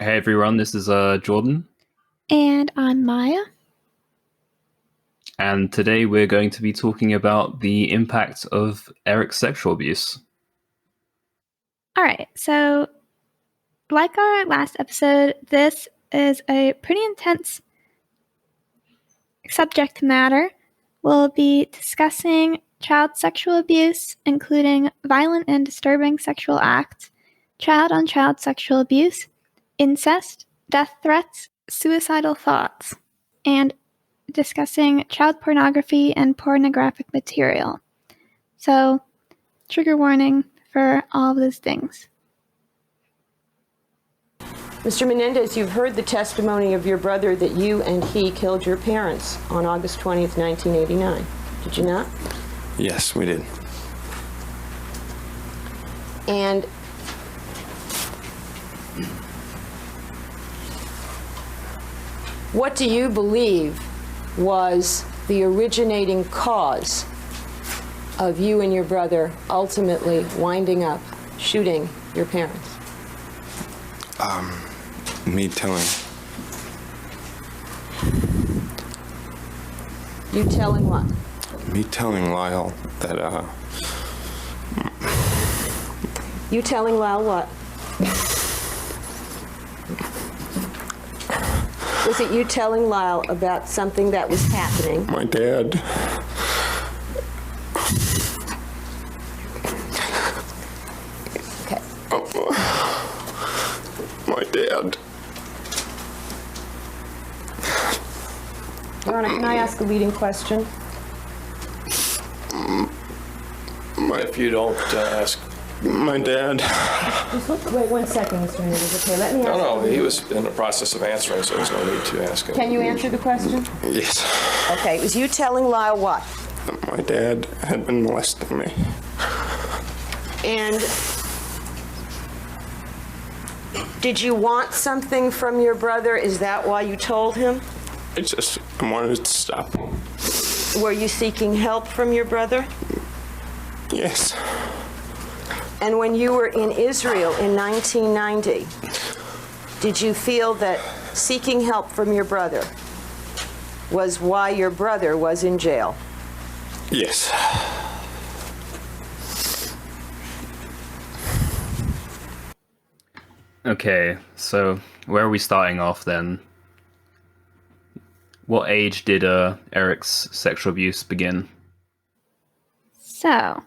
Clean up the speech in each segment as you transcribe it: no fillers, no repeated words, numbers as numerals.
Hey everyone, this is Jordan, And I'm Maya. and today we're going to be talking about the impact of Eric's sexual abuse. All right, so like our last episode, this is a pretty intense subject matter. We'll be discussing child sexual abuse, including violent and disturbing sexual acts, child-on-child sexual abuse, incest, death threats, suicidal thoughts, and discussing child pornography and pornographic material. So, trigger warning for all of those things. Mr. Menendez, you've heard the testimony of your brother that you and he killed your parents on August 20th, 1989. Did you not? Yes, we did. And what do you believe was the originating cause of you and your brother ultimately winding up shooting your parents? Me telling. You telling what? Me telling Lyle that, You telling Lyle what? Was it you telling Lyle about something that was happening? my dad. Okay. My dad. Your Honor, can I ask a leading question? If you don't ask. My dad. Wait 1 second, Mr. Menendez. Okay, let me ask. No, he was in the process of answering, so there's no need to ask him. Can you answer the question? Yes. Okay, it was you telling Lyle what? My dad had been molesting me. And did you want something from your brother? Is that why you told him? I wanted to stop him. Were you seeking help from your brother? Yes. And when you were in Israel in 1990, did you feel that seeking help from your brother was why your brother was in jail? Yes. Okay, so where are we starting off then? What age did Eric's sexual abuse begin? So,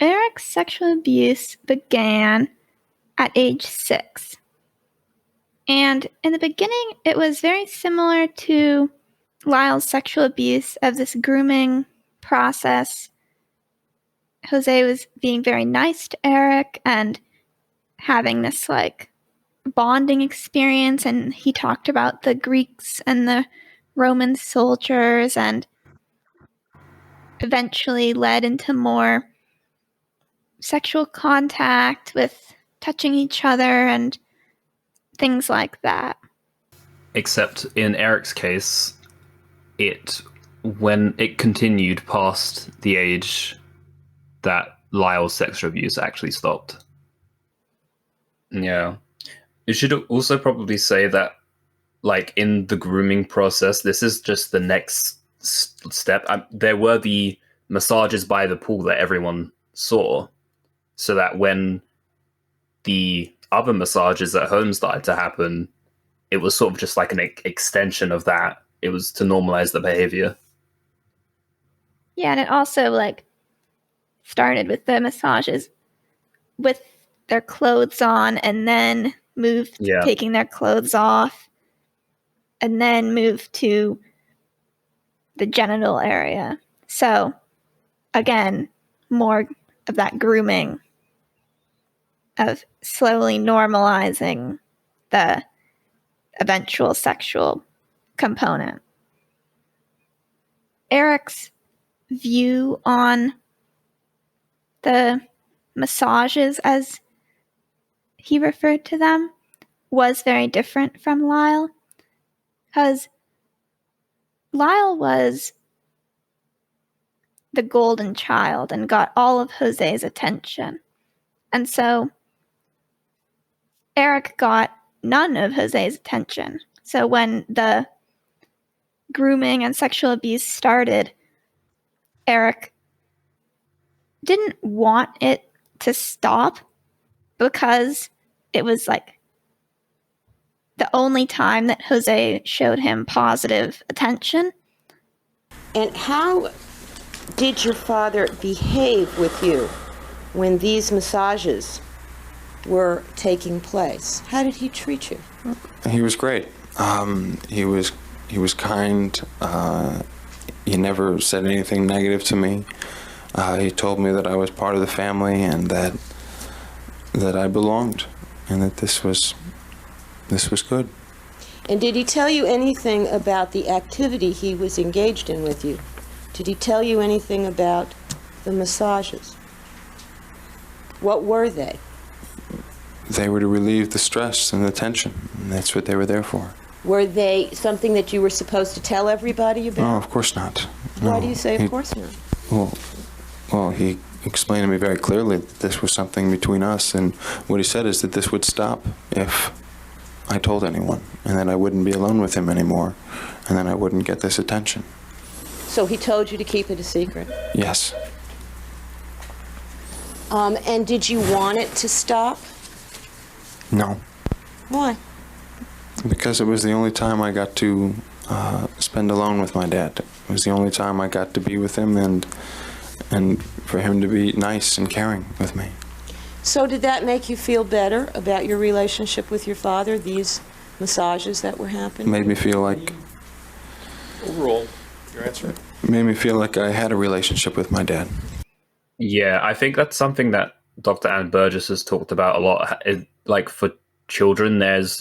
Eric's sexual abuse began at age 6. And in the beginning, it was very similar to Lyle's sexual abuse of this grooming process. Jose was being very nice to Eric and having this bonding experience, and he talked about the Greeks and the Roman soldiers, and eventually led into more sexual contact with touching each other and things like that. Except in Eric's case, when it continued past the age that Lyle's sexual abuse actually stopped. Yeah. You should also probably say that, in the grooming process, this is just the next step. There were the massages by the pool that everyone saw, so that when the other massages at home started to happen, it was sort of just like an extension of that. It was to normalize the behavior. Yeah, and it also started with the massages with their clothes on, and then moved to taking their clothes off, and then moved to the genital area. So, again, more of that grooming of slowly normalizing the eventual sexual component. Eric's view on the massages, as he referred to them, was very different from Lyle, because Lyle was the golden child and got all of Jose's attention. And so Erik got none of Jose's attention. So when the grooming and sexual abuse started, Erik didn't want it to stop because it was like the only time that Jose showed him positive attention. And how did your father behave with you when these massages were taking place? How did he treat you? He was great. He was kind. He never said anything negative to me. He told me that I was part of the family and that I belonged, and that this was good. And did he tell you anything about the activity he was engaged in with you? Did he tell you anything about the massages? What were they? They were to relieve the stress and the tension, and that's what they were there for. Were they something that you were supposed to tell everybody about? No, of course not. No. Why do you say of course not? Well, he explained to me very clearly that this was something between us, and what he said is that this would stop if I told anyone, and that I wouldn't be alone with him anymore, and then I wouldn't get this attention. So he told you to keep it a secret? Yes. And did you want it to stop? No. Why? Because it was the only time I got to spend alone with my dad. It was the only time I got to be with him and for him to be nice and caring with me. So did that make you feel better about your relationship with your father, these massages that were happening? Made me feel like... Overall, your answer? Made me feel like I had a relationship with my dad. Yeah, I think that's something that Dr. Ann Burgess has talked about a lot. Like for children, there's,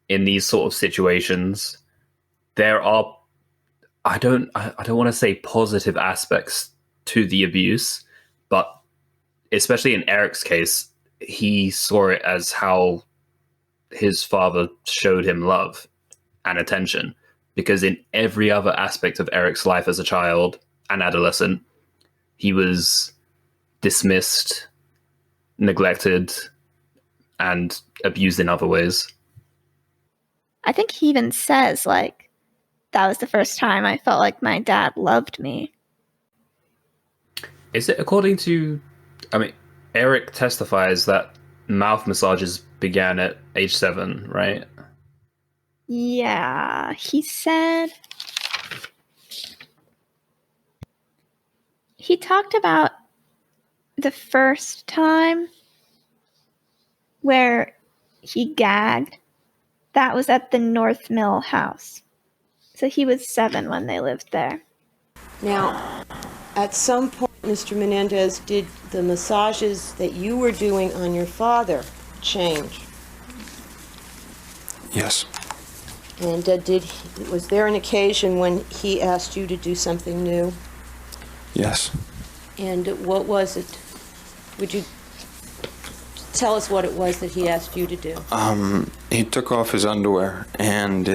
in these sort of situations, there are, I don't want to say positive aspects to the abuse, but especially in Erik's case, he saw it as how his father showed him love and attention. Because in every other aspect of Erik's life as a child and adolescent, he was dismissed, neglected, and abused in other ways. I think he even says, like, that was the first time I felt like my dad loved me. Is it according to... I mean, Erik testifies that mouth massages began at age 7, right? Yeah, he said... He talked about the first time where he gagged. That was at the North Mill house. So he was 7 when they lived there. Now, at some point, Mr. Menendez, did the massages that you were doing on your father change? Yes. And was there an occasion when he asked you to do something new? Yes. And what was it? Would you tell us what it was that he asked you to do? He took off his underwear, and he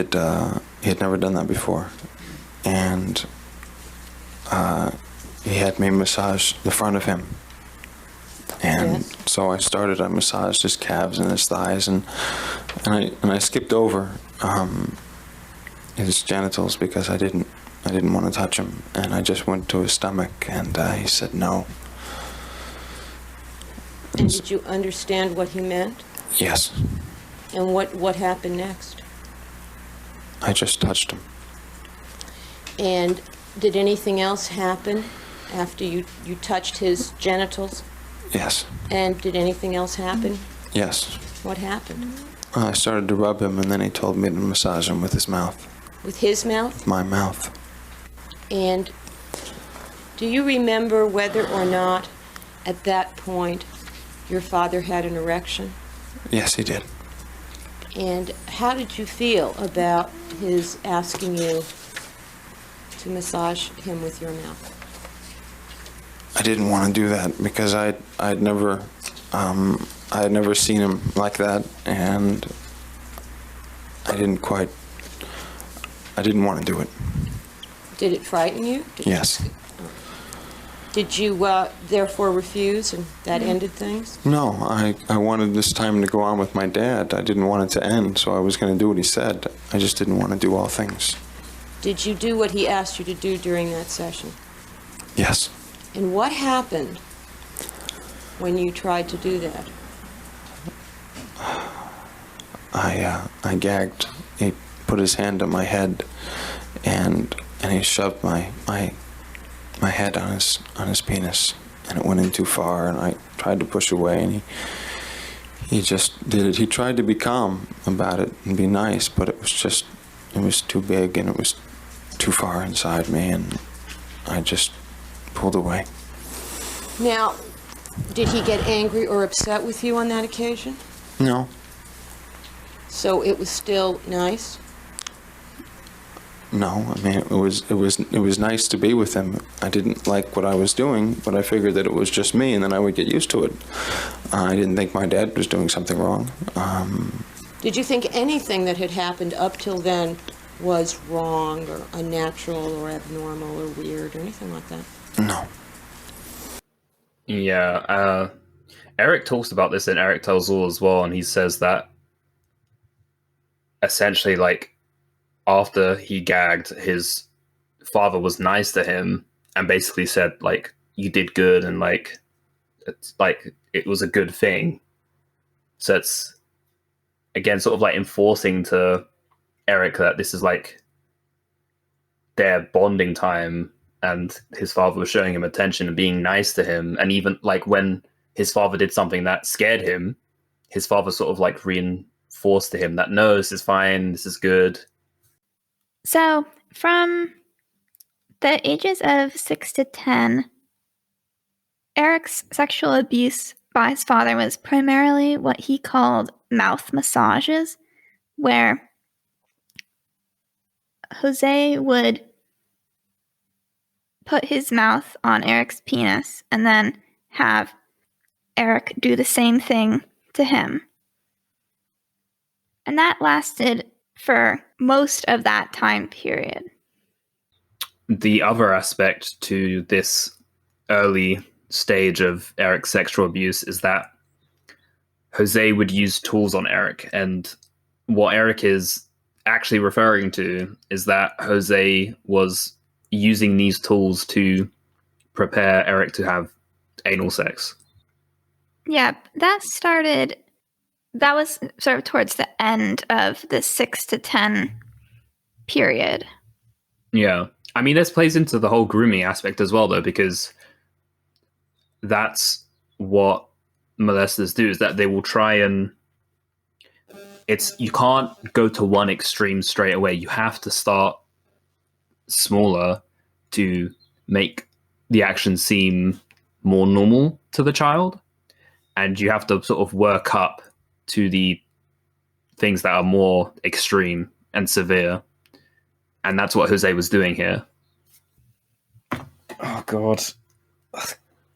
had never done that before. And he had me massage the front of him. And Yes. so I massaged his calves and his thighs, and I skipped over his genitals because I didn't want to touch him, and I just went to his stomach, and he said no. And did you understand what he meant? Yes. And what happened next? I just touched him. And did anything else happen after you touched his genitals? Yes. And did anything else happen? Yes. What happened? I started to rub him, and then he told me to massage him with his mouth. With his mouth? My mouth. And do you remember whether or not at that point your father had an erection? Yes, he did. And how did you feel about his asking you to massage him with your mouth? I didn't want to do that because I had never seen him like that, and I didn't want to do it. Did it frighten you? Yes. Did you therefore refuse, and that ended things? No, I wanted this time to go on with my dad. I didn't want it to end, so I was going to do what he said. I just didn't want to do all things. Did you do what he asked you to do during that session? Yes. And what happened when you tried to do that? I gagged. He put his hand on my head, and he shoved my head on his penis, and it went in too far, and I tried to push away, and he just did it. He tried to be calm about it and be nice, but it was too big, and it was too far inside me, and I just pulled away. Now, did he get angry or upset with you on that occasion? No. So it was still nice? No, I mean, it was nice to be with him. I didn't like what I was doing, but I figured that it was just me, and then I would get used to it. I didn't think my dad was doing something wrong. Did you think anything that had happened up till then was wrong or unnatural or abnormal or weird or anything like that? No. Yeah, Erik talks about this in Erik Tells All as well, and he says that essentially, like, after he gagged, his father was nice to him and basically said, like, you did good, and like it was a good thing. So it's again sort of like enforcing to Erik that this is like their bonding time, and his father was showing him attention and being nice to him. And even like when his father did something that scared him, his father sort of like reinforced to him that no, this is fine, this is good. So, from the ages of 6 to 10, Erik's sexual abuse by his father was primarily what he called mouth massages, where Jose would put his mouth on Erik's penis and then have Erik do the same thing to him. And that lasted for most of that time period. The other aspect to this early stage of Erik's sexual abuse is that Jose would use tools on Erik, and what Erik is actually referring to is that Jose was using these tools to prepare Erik to have anal sex. Yeah, that was sort of towards the end of the 6 to 10 period. Yeah. I mean, this plays into the whole grooming aspect as well, though, because that's what molesters do, is that they will try and you can't go to one extreme straight away. You have to start smaller to make the action seem more normal to the child. And you have to sort of work up to the things that are more extreme and severe. And that's what Jose was doing here. Oh, God.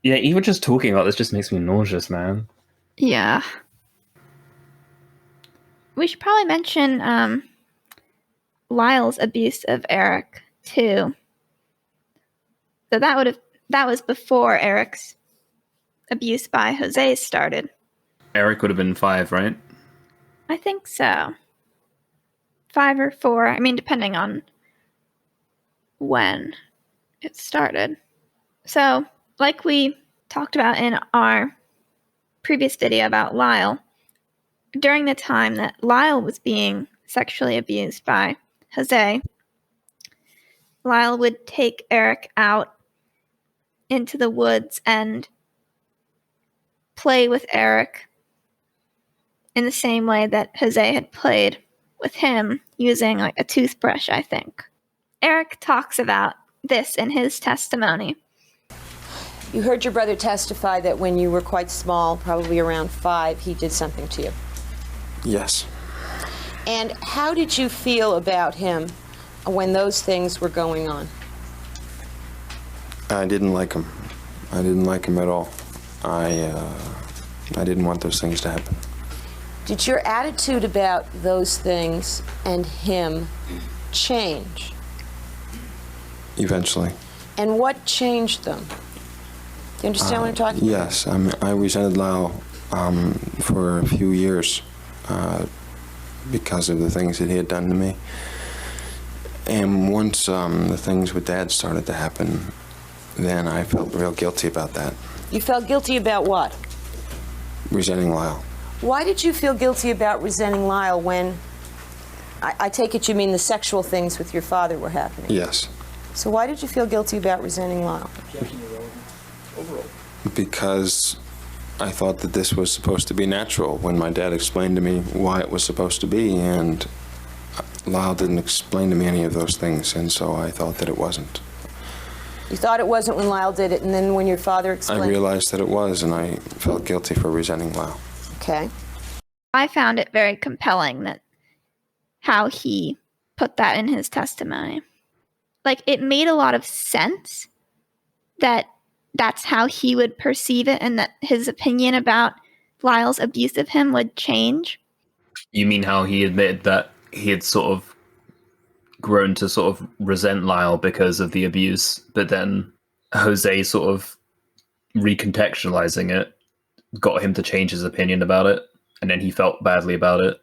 Yeah, even just talking about this just makes me nauseous, man. Yeah. We should probably mention Lyle's abuse of Erik, too. So that was before Erik's abuse by Jose started. Erik would have been 5, right? I think so. 5 or 4. I mean, depending on when it started. So, like we talked about in our previous video about Lyle, during the time that Lyle was being sexually abused by Jose, Lyle would take Erik out into the woods and play with Erik in the same way that Jose had played with him, using like a toothbrush, I think. Erik talks about this in his testimony. You heard your brother testify that when you were quite small, probably around 5, he did something to you. Yes. And how did you feel about him when those things were going on? I didn't like him. I didn't like him at all. I didn't want those things to happen. Did your attitude about those things and him change? Eventually. And what changed them? you understand what I'm talking about? Yes, I resented Lyle for a few years because of the things that he had done to me. And once the things with Dad started to happen, then I felt real guilty about that. You felt guilty about what? Resenting Lyle. Why did you feel guilty about resenting Lyle when, I take it you mean the sexual things with your father were happening? Yes. So why did you feel guilty about resenting Lyle? Because I thought that this was supposed to be natural when my dad explained to me why it was supposed to be, and Lyle didn't explain to me any of those things, and so I thought that it wasn't. You thought it wasn't when Lyle did it, and then when your father explained? I realized that it was, and I felt guilty for resenting Lyle. Okay. I found it very compelling that how he put that in his testimony. Like, it made a lot of sense that that's how he would perceive it and that his opinion about Lyle's abuse of him would change. You mean how he admitted that he had sort of grown to sort of resent Lyle because of the abuse, but then Jose sort of recontextualizing it got him to change his opinion about it, and then he felt badly about it.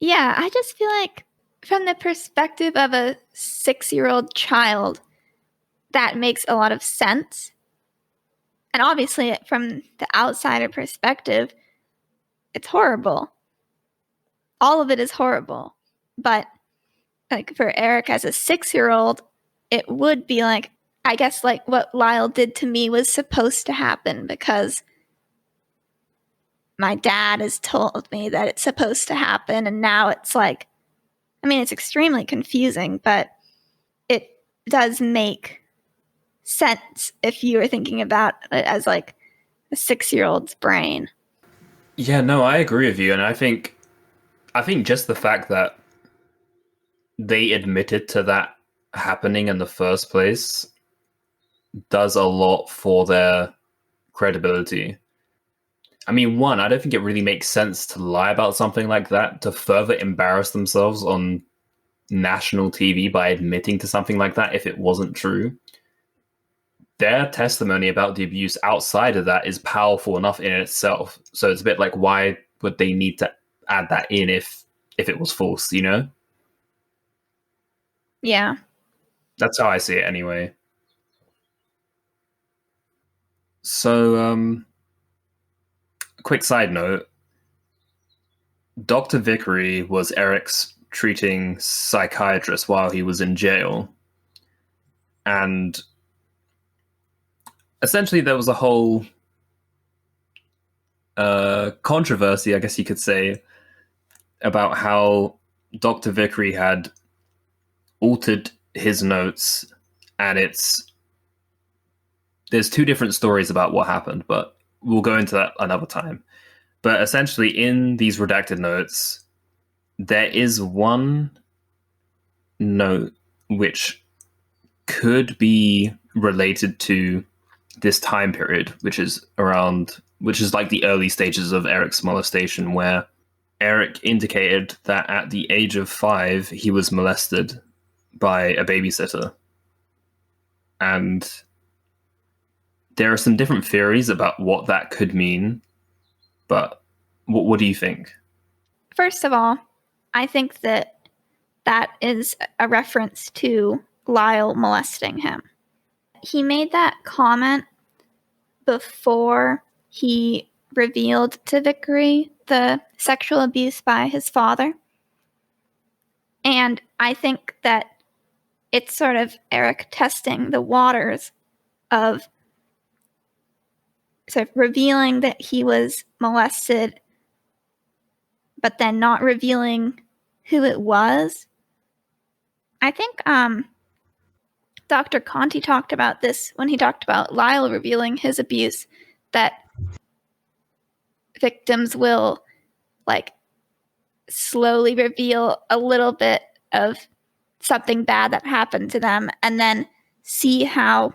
Yeah, I just feel like from the perspective of a 6-year-old child, that makes a lot of sense. And obviously, from the outsider perspective, it's horrible. All of it is horrible. But like for Erik as a 6-year-old, it would be like, I guess like what Lyle did to me was supposed to happen because my dad has told me that it's supposed to happen. And now it's like, I mean, it's extremely confusing, but it does make sense if you were thinking about it as like a 6-year-old's brain. Yeah, no, I agree with you, and I think just the fact that they admitted to that happening in the first place does a lot for their credibility. I mean, one, I don't think it really makes sense to lie about something like that to further embarrass themselves on national TV by admitting to something like that if it wasn't true. Their testimony about the abuse outside of that is powerful enough in itself. So it's a bit like, why would they need to add that in if it was false, you know? Yeah. That's how I see it anyway. So, quick side note. Dr. Vickery was Erik's treating psychiatrist while he was in jail. And essentially there was a whole controversy, I guess you could say, about how Dr. Vickery had altered his notes, and there's two different stories about what happened, but we'll go into that another time. But essentially, in these redacted notes, there is one note which could be related to this time period, which is like the early stages of Erik's molestation, where Erik indicated that at the age of 5, he was molested by a babysitter. And there are some different theories about what that could mean, but what do you think? First of all, I think that is a reference to Lyle molesting him. He made that comment before he revealed to Vickery the sexual abuse by his father. And I think that it's sort of Erik testing the waters of sort of revealing that he was molested, but then not revealing who it was. I think Dr. Conti talked about this when he talked about Lyle revealing his abuse, that victims will like slowly reveal a little bit of something bad that happened to them and then see how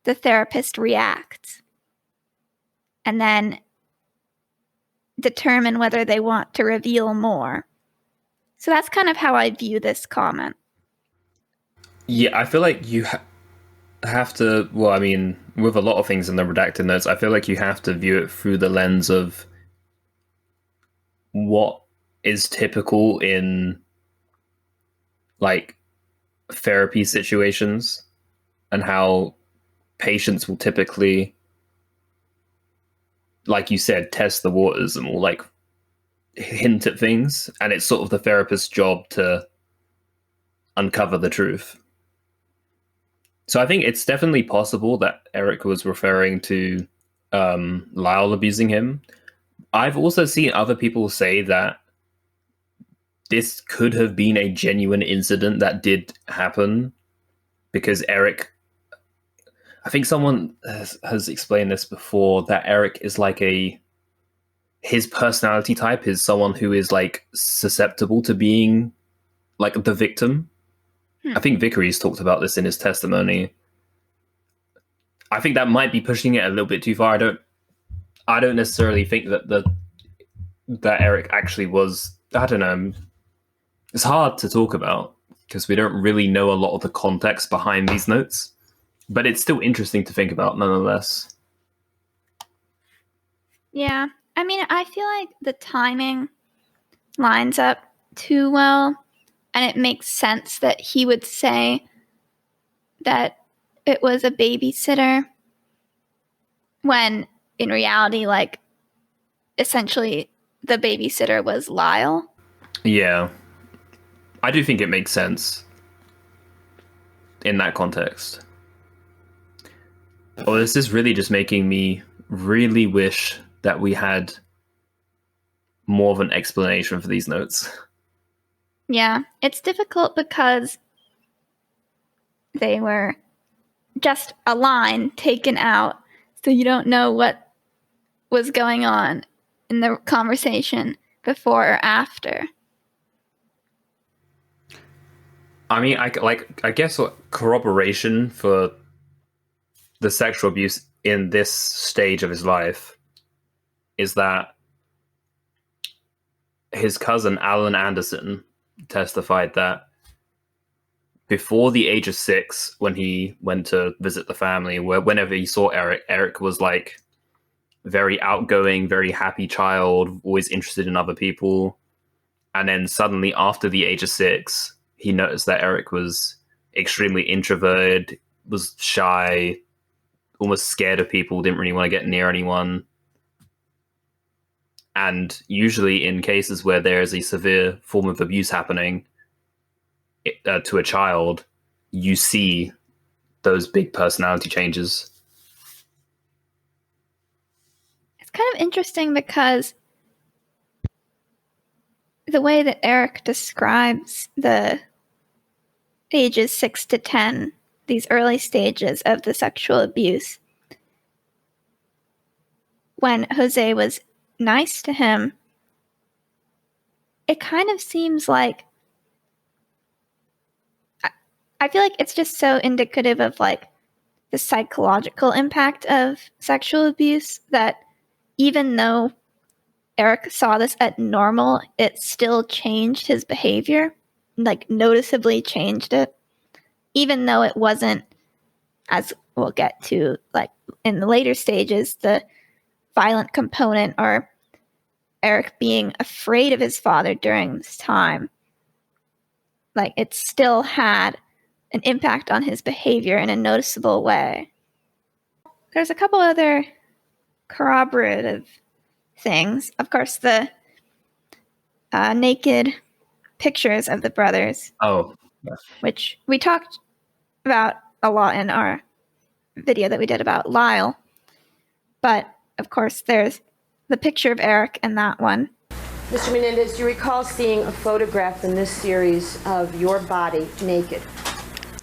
the therapist reacts and then determine whether they want to reveal more. So that's kind of how I view this comment. Yeah, I feel like you have to, well, I mean, with a lot of things in the redacted notes, I feel like you have to view it through the lens of what is typical in like therapy situations and how patients will typically, like you said, test the waters and will like hint at things, and it's sort of the therapist's job to uncover the truth. So I think it's definitely possible that Erik was referring to Lyle abusing him. I've also seen other people say that this could have been a genuine incident that did happen because Erik, I think someone has explained this before, that Erik is like his personality type is someone who is like susceptible to being like the victim. I think Vickery's talked about this in his testimony. I think that might be pushing it a little bit too far. I don't necessarily think that Erik actually was, I don't know. It's hard to talk about because we don't really know a lot of the context behind these notes, but it's still interesting to think about nonetheless. Yeah. I mean, I feel like the timing lines up too well, and it makes sense that he would say that it was a babysitter when in reality, like, essentially the babysitter was Lyle. Yeah. I do think it makes sense in that context. Oh, this is really just making me really wish that we had more of an explanation for these notes. Yeah, it's difficult because they were just a line taken out, so you don't know what was going on in the conversation before or after. I mean, I guess what corroboration for the sexual abuse in this stage of his life is that his cousin Alan Anderson testified that before the age of 6, when he went to visit the family, whenever he saw Erik was like very outgoing, very happy child, always interested in other people. And then suddenly after the age of 6, he noticed that Erik was extremely introverted, was shy, almost scared of people, didn't really want to get near anyone. And usually in cases where there is a severe form of abuse happening to a child, you see those big personality changes. It's kind of interesting because the way that Erik describes the ages 6 to 10, these early stages of the sexual abuse, when Jose was nice to him, it kind of seems like, I feel like it's just so indicative of like the psychological impact of sexual abuse that even though Erik saw this as normal, it still changed his behavior, like noticeably changed it, even though it wasn't, as we'll get to like in the later stages, the violent component or Erik being afraid of his father during this time. Like, it still had an impact on his behavior in a noticeable way. There's a couple other corroborative things. Of course, the naked pictures of the brothers. Oh, yeah. Which we talked about a lot in our video that we did about Lyle. But, of course, there's the picture of Erik and that one. Mr. Menendez, do you recall seeing a photograph in this series of your body naked?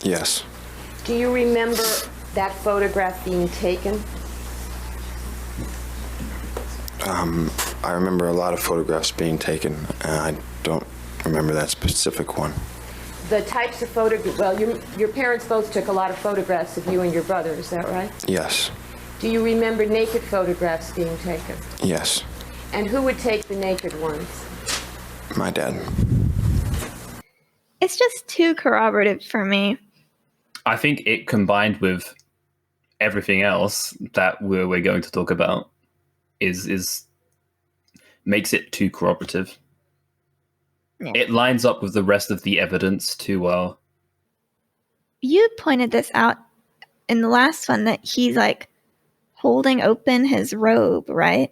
Yes. Do you remember that photograph being taken? I remember a lot of photographs being taken. I don't remember that specific one. The types of photographs, well, your parents both took a lot of photographs of you and your brother, is that right? Yes. Do you remember naked photographs being taken? Yes. And who would take the naked ones? My dad. It's just too corroborative for me. I think it combined with everything else that we're going to talk about is makes it too corroborative. Yeah. It lines up with the rest of the evidence too well. You pointed this out in the last one, that he's like holding open his robe, right?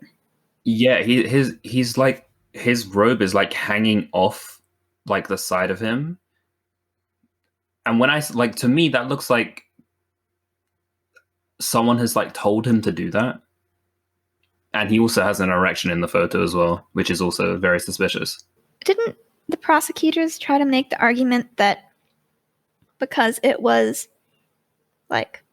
Yeah, he's like, his robe is like hanging off like the side of him. And when I like, to me, that looks like someone has like told him to do that. And he also has an erection in the photo as well, which is also very suspicious. Didn't the prosecutors try to make the argument that because it was like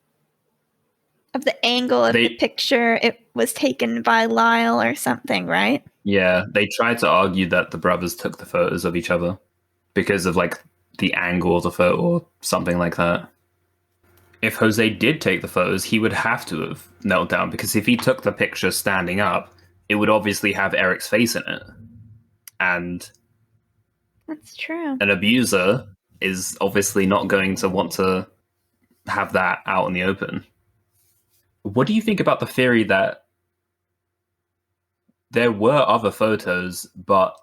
of the angle of the picture, it was taken by Lyle or something, right? Yeah, they tried to argue that the brothers took the photos of each other because of like the angle of the photo or something like that. If Jose did take the photos, he would have to have knelt down, because if he took the picture standing up, it would obviously have Erik's face in it. And that's true. An abuser is obviously not going to want to have that out in the open. What do you think about the theory that there were other photos, but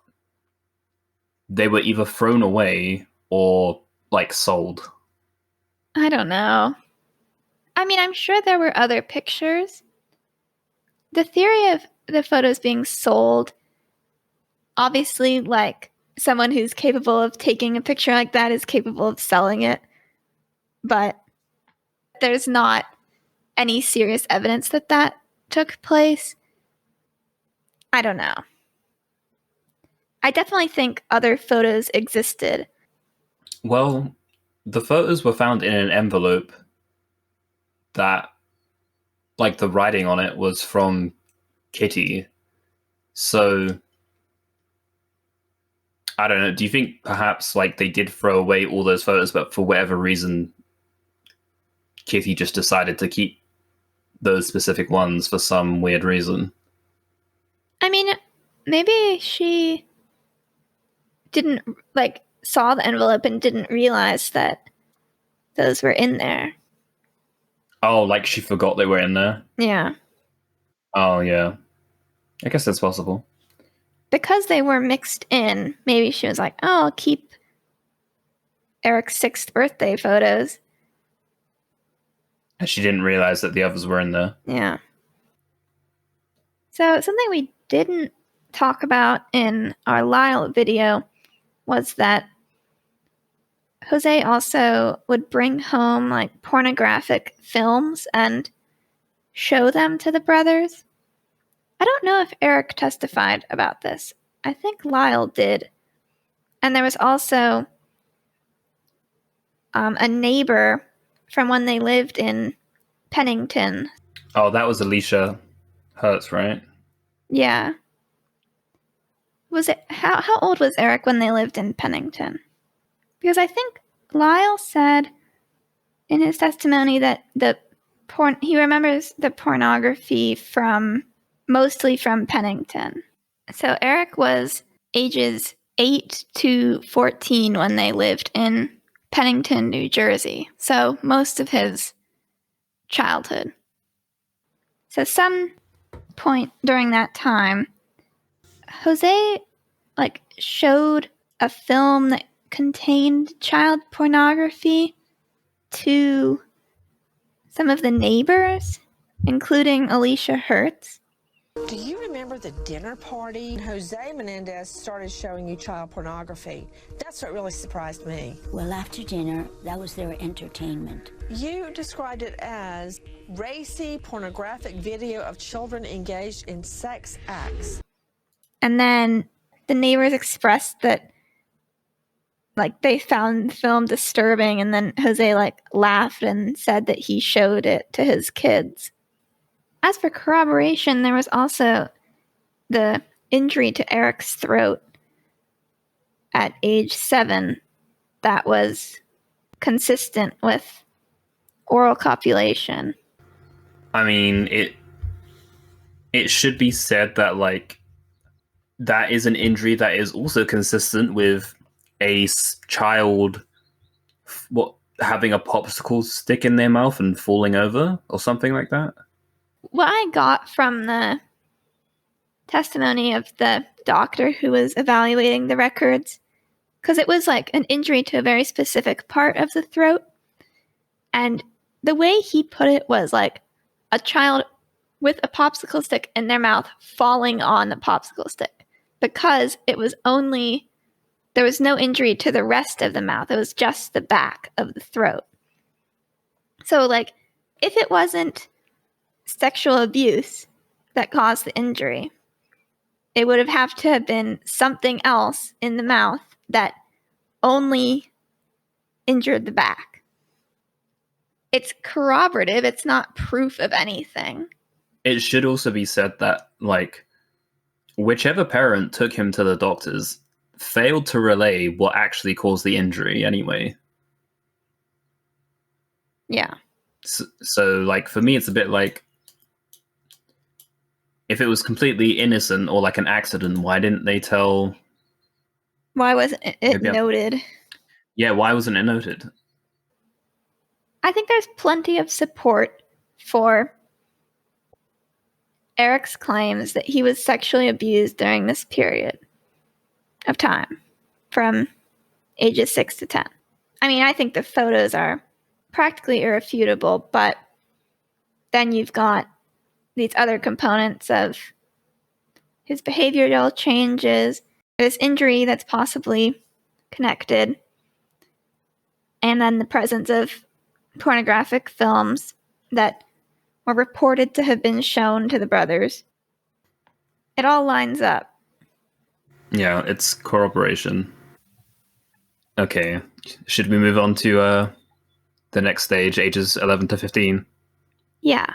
they were either thrown away or like sold? I don't know. I mean, I'm sure there were other pictures. The theory of the photos being sold, obviously, like, someone who's capable of taking a picture like that is capable of selling it. But there's not any serious evidence that that took place. I don't know. I definitely think other photos existed. Well, the photos were found in an envelope that, like, the writing on it was from Kitty. So, I don't know. Do you think perhaps, like, they did throw away all those photos, but for whatever reason, Kitty just decided to keep those specific ones for some weird reason? I mean, maybe she didn't, like, saw the envelope and didn't realize that those were in there. Oh, like she forgot they were in there? Yeah. Oh, yeah. I guess that's possible. Because they were mixed in, maybe she was like, oh, I'll keep Erik's 6th birthday photos. And she didn't realize that the others were in there. Yeah. So something we didn't talk about in our Lyle video was that Jose also would bring home like pornographic films and show them to the brothers. I don't know if Erik testified about this. I think Lyle did. And there was also a neighbor from when they lived in Pennington. Oh, that was Alicia Hertz, right? Yeah. Was it how old was Erik when they lived in Pennington? Because I think Lyle said in his testimony that he remembers the pornography mostly from Pennington. So Erik was ages 8 to 14 when they lived in Pennington, New Jersey. So most of his childhood. So some point during that time, Jose like showed a film that contained child pornography to some of the neighbors, including Alicia Hertz. Do you remember the dinner party? Jose Menendez started showing you child pornography. That's what really surprised me. Well, after dinner, that was their entertainment. You described it as racy, pornographic video of children engaged in sex acts. And then the neighbors expressed that like they found the film disturbing, and then Jose like laughed and said that he showed it to his kids. As for corroboration, there was also the injury to Erik's throat at age 7 that was consistent with oral copulation. I mean, it should be said that like that is an injury that is also consistent with a child having a popsicle stick in their mouth and falling over or something like that. What I got from the testimony of the doctor who was evaluating the records, because it was like an injury to a very specific part of the throat, and the way he put it was like a child with a popsicle stick in their mouth falling on the popsicle stick, because it was only, there was no injury to the rest of the mouth. It was just the back of the throat. So like, if it wasn't sexual abuse that caused the injury, it would have to have been something else in the mouth that only injured the back. It's corroborative. It's not proof of anything. It should also be said that, like, whichever parent took him to the doctors failed to relay what actually caused the injury anyway. Yeah. So, like, for me, it's a bit like, if it was completely innocent or like an accident, why didn't they tell? Why wasn't it noted? Yeah, why wasn't it noted? I think there's plenty of support for Erik's claims that he was sexually abused during this period of time, from ages 6 to 10. I mean, I think the photos are practically irrefutable, but then you've got these other components of his behavioral changes, this injury that's possibly connected, and then the presence of pornographic films that were reported to have been shown to the brothers. It all lines up. Yeah, it's corroboration. Okay, should we move on to the next stage, ages 11 to 15? Yeah.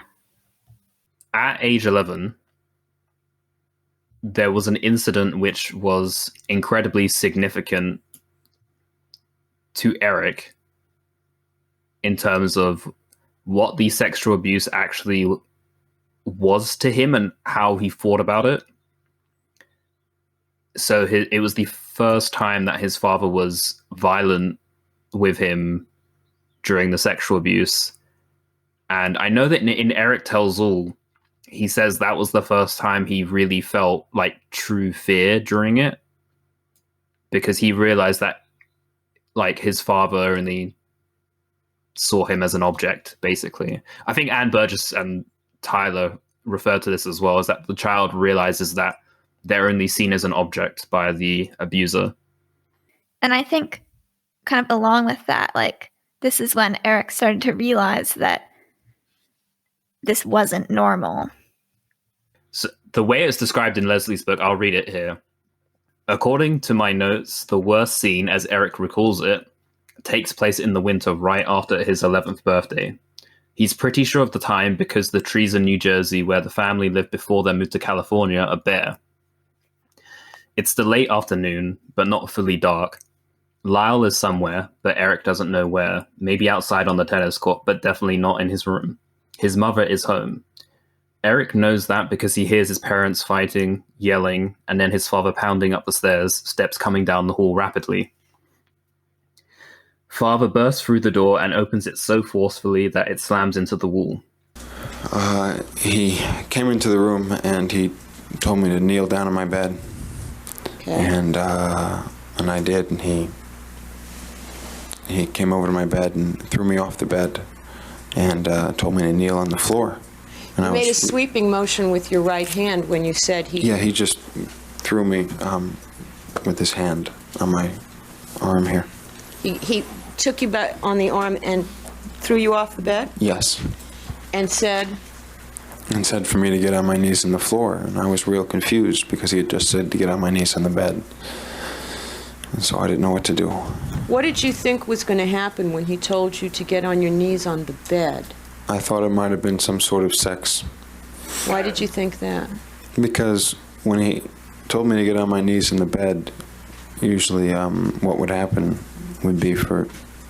At age 11, there was an incident which was incredibly significant to Erik in terms of what the sexual abuse actually was to him and how he thought about it. So it was the first time that his father was violent with him during the sexual abuse. And I know that in Erik Tells All, he says that was the first time he really felt like true fear during it, because he realized that like his father and he saw him as an object, basically. I think Ann Burgess and Tyler referred to this as well, is that the child realizes that they're only seen as an object by the abuser. And I think kind of along with that, like, this is when Erik started to realize that this wasn't normal. So the way it's described in Leslie's book, I'll read it here. According to my notes, the worst scene, as Erik recalls it, takes place in the winter right after his 11th birthday. He's pretty sure of the time because the trees in New Jersey where the family lived before they moved to California are bare. It's the late afternoon, but not fully dark. Lyle is somewhere, but Erik doesn't know where. Maybe outside on the tennis court, but definitely not in his room. His mother is home. Erik knows that because he hears his parents fighting, yelling, and then his father pounding up the stairs, steps coming down the hall rapidly. Father bursts through the door and opens it so forcefully that it slams into the wall. He came into the room and he told me to kneel down on my bed. Okay. And I did, and he came over to my bed and threw me off the bed and told me to kneel on the floor. And you made a sweeping motion with your right hand when you said he... Yeah, he just threw me with his hand on my arm here. He took you back on the arm and threw you off the bed? Yes. And said? And said for me to get on my knees on the floor. And I was real confused because he had just said to get on my knees on the bed. And so I didn't know what to do. What did you think was going to happen when he told you to get on your knees on the bed? I thought it might have been some sort of sex. Why did you think that? Because when he told me to get on my knees in the bed, usually what would happen would be for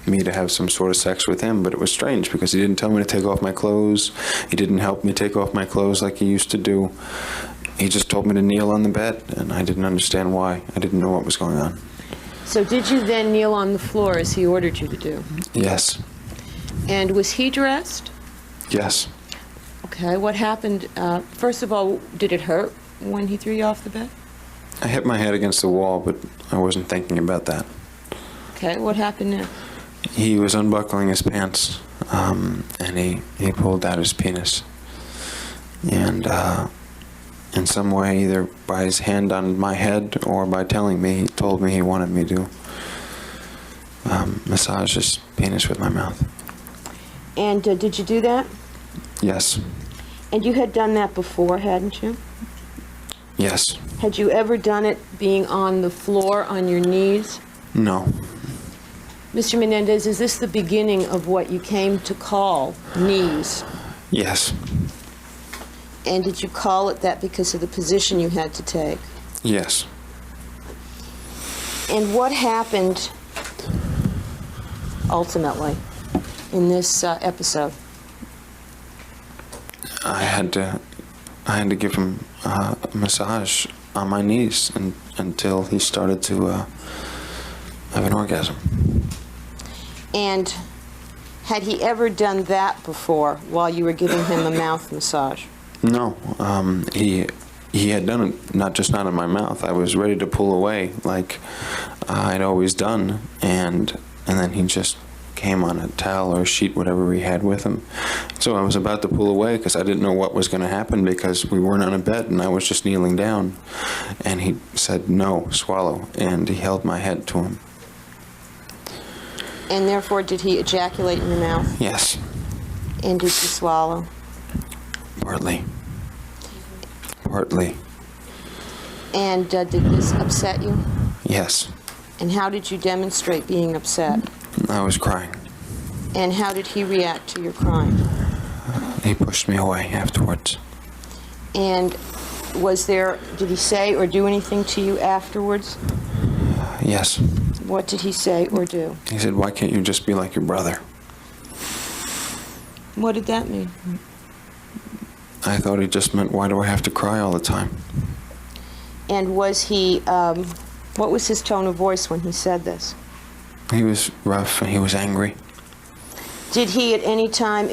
me to have some sort of sex with him, but it was strange because he didn't tell me to take off my clothes. He didn't help me take off my clothes like he used to do. He just told me to kneel on the bed, and I didn't understand why. I didn't know what was going on. So did you then kneel on the floor as he ordered you to do? Yes. And was he dressed? Yes. Okay, what happened? First of all, did it hurt when he threw you off the bed? I hit my head against the wall, but I wasn't thinking about that. Okay, what happened next? He was unbuckling his pants, and he pulled out his penis. And in some way, either by his hand on my head or by telling me, he told me he wanted me to massage his penis with my mouth. And did you do that? Yes. And you had done that before, hadn't you? Yes. Had you ever done it being on the floor on your knees? No. Mr. Menendez, is this the beginning of what you came to call knees? Yes. And did you call it that because of the position you had to take? Yes. And what happened ultimately in this episode? I had to give him a massage on my knees until he started to have an orgasm. And had he ever done that before while you were giving him a mouth massage? No, he had done it, not on my mouth. I was ready to pull away, like I'd always done, and then he just came on a towel or a sheet, whatever he had with him. So I was about to pull away because I didn't know what was going to happen because we weren't on a bed and I was just kneeling down. And he said, "No, swallow," and he held my head to him. And therefore, did he ejaculate in your mouth? Yes. And did you swallow? Partly. Partly. And did this upset you? Yes. And how did you demonstrate being upset? I was crying. And how did he react to your crying? He pushed me away afterwards. And did he say or do anything to you afterwards? Yes. What did he say or do? He said, "Why can't you just be like your brother?" What did that mean? I thought he just meant, why do I have to cry all the time? And was he, what was his tone of voice when he said this? He was rough and he was angry. Did he at any time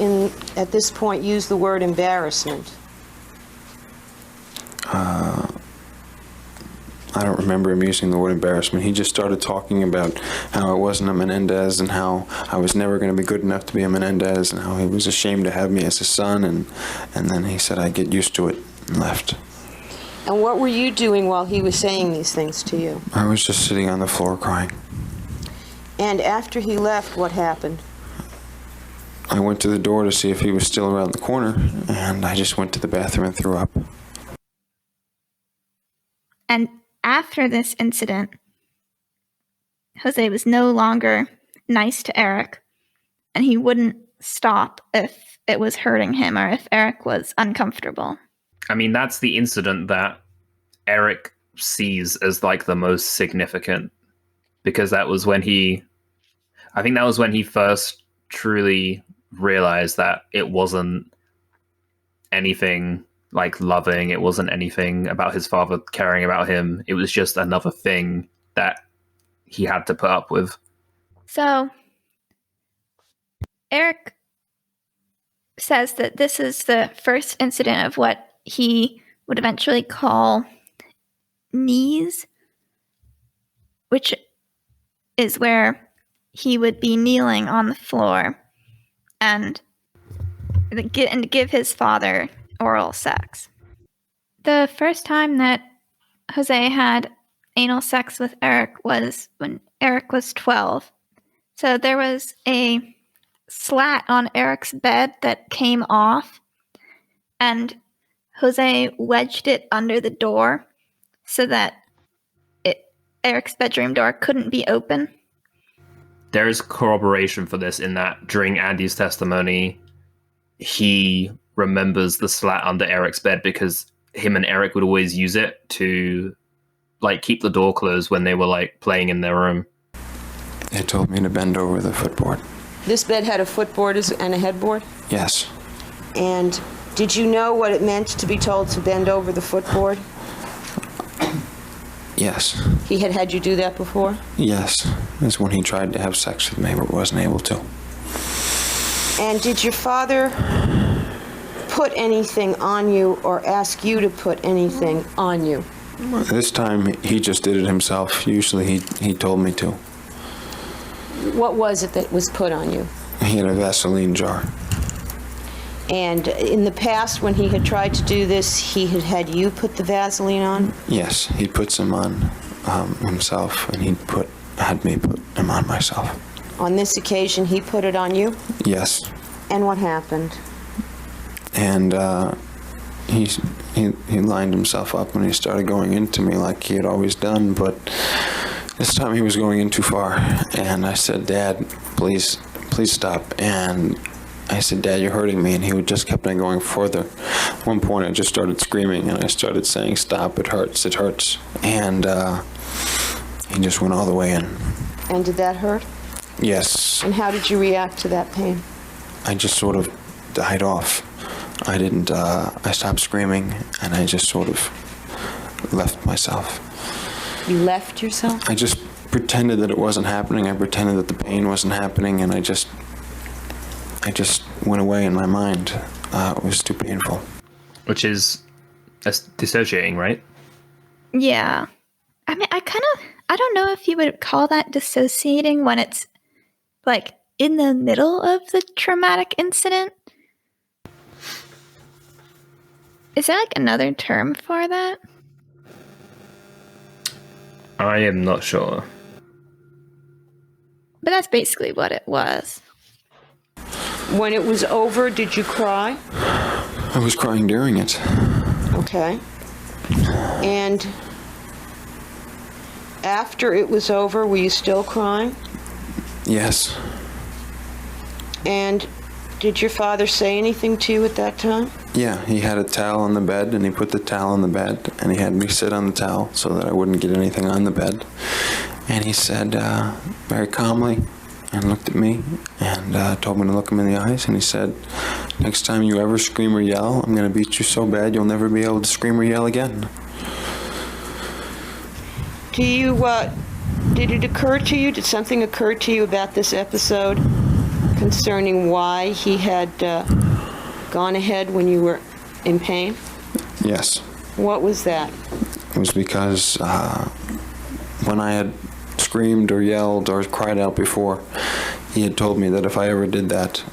at this point use the word embarrassment? I don't remember him using the word embarrassment. He just started talking about how I wasn't a Menendez and how I was never going to be good enough to be a Menendez and how he was ashamed to have me as a son, and then he said I'd get used to it and left. And what were you doing while he was saying these things to you? I was just sitting on the floor crying. And after he left, what happened? I went to the door to see if he was still around the corner, and I just went to the bathroom and threw up. And after this incident, Jose was no longer nice to Erik, and he wouldn't stop if it was hurting him or if Erik was uncomfortable. I mean, that's the incident that Erik sees as like the most significant, because that was when I think that was when he first truly realized that it wasn't anything like loving, it wasn't anything about his father caring about him, it was just another thing that he had to put up with. So, Erik says that this is the first incident of what he would eventually call knees, which is where he would be kneeling on the floor and give his father oral sex. The first time that Jose had anal sex with Erik was when Erik was 12. So there was a slat on Erik's bed that came off, and Jose wedged it under the door so that Erik's bedroom door couldn't be open. There is corroboration for this in that during Andy's testimony, he remembers the slat under Erik's bed because him and Erik would always use it to like keep the door closed when they were like playing in their room. They told me to bend over the footboard. This bed had a footboard and a headboard? Yes. And did you know what it meant to be told to bend over the footboard? Yes. He had you do that before? Yes. That's when he tried to have sex with me, but wasn't able to. And did your father put anything on you or ask you to put anything on you? This time, he just did it himself. Usually, he told me to. What was it that was put on you? He had a Vaseline jar. And in the past, when he had tried to do this, he had you put the Vaseline on? Yes, he put some on himself, and had me put them on myself. On this occasion, he put it on you? Yes. And what happened? And he lined himself up and he started going into me like he had always done, but this time he was going in too far. And I said, "Dad, please stop." And I said, "Dad, you're hurting me." And he just kept on going further. At one point, I just started screaming, and I started saying, "Stop, it hurts, it hurts." And he just went all the way in. And did that hurt? Yes. And how did you react to that pain? I just sort of died off. I didn't, I stopped screaming, and I just sort of left myself. You left yourself? I just pretended that it wasn't happening. I pretended that the pain wasn't happening, and I just went away in my mind. It was too painful. Which is dissociating, right? Yeah. I mean, I don't know if you would call that dissociating when it's, like, in the middle of the traumatic incident. Is there, like, another term for that? I am not sure. But that's basically what it was. When it was over, did you cry? I was crying during it. Okay. And after it was over, were you still crying? Yes. And did your father say anything to you at that time? Yeah, he had a towel on the bed, and he put the towel on the bed, and he had me sit on the towel so that I wouldn't get anything on the bed. And he said very calmly, and looked at me, and told me to look him in the eyes, and he said, "Next time you ever scream or yell, I'm going to beat you so bad you'll never be able to scream or yell again." Did it occur to you, did something occur to you about this episode concerning why he had gone ahead when you were in pain? Yes. What was that? It was because when I had screamed or yelled or cried out before, he had told me that if I ever did that,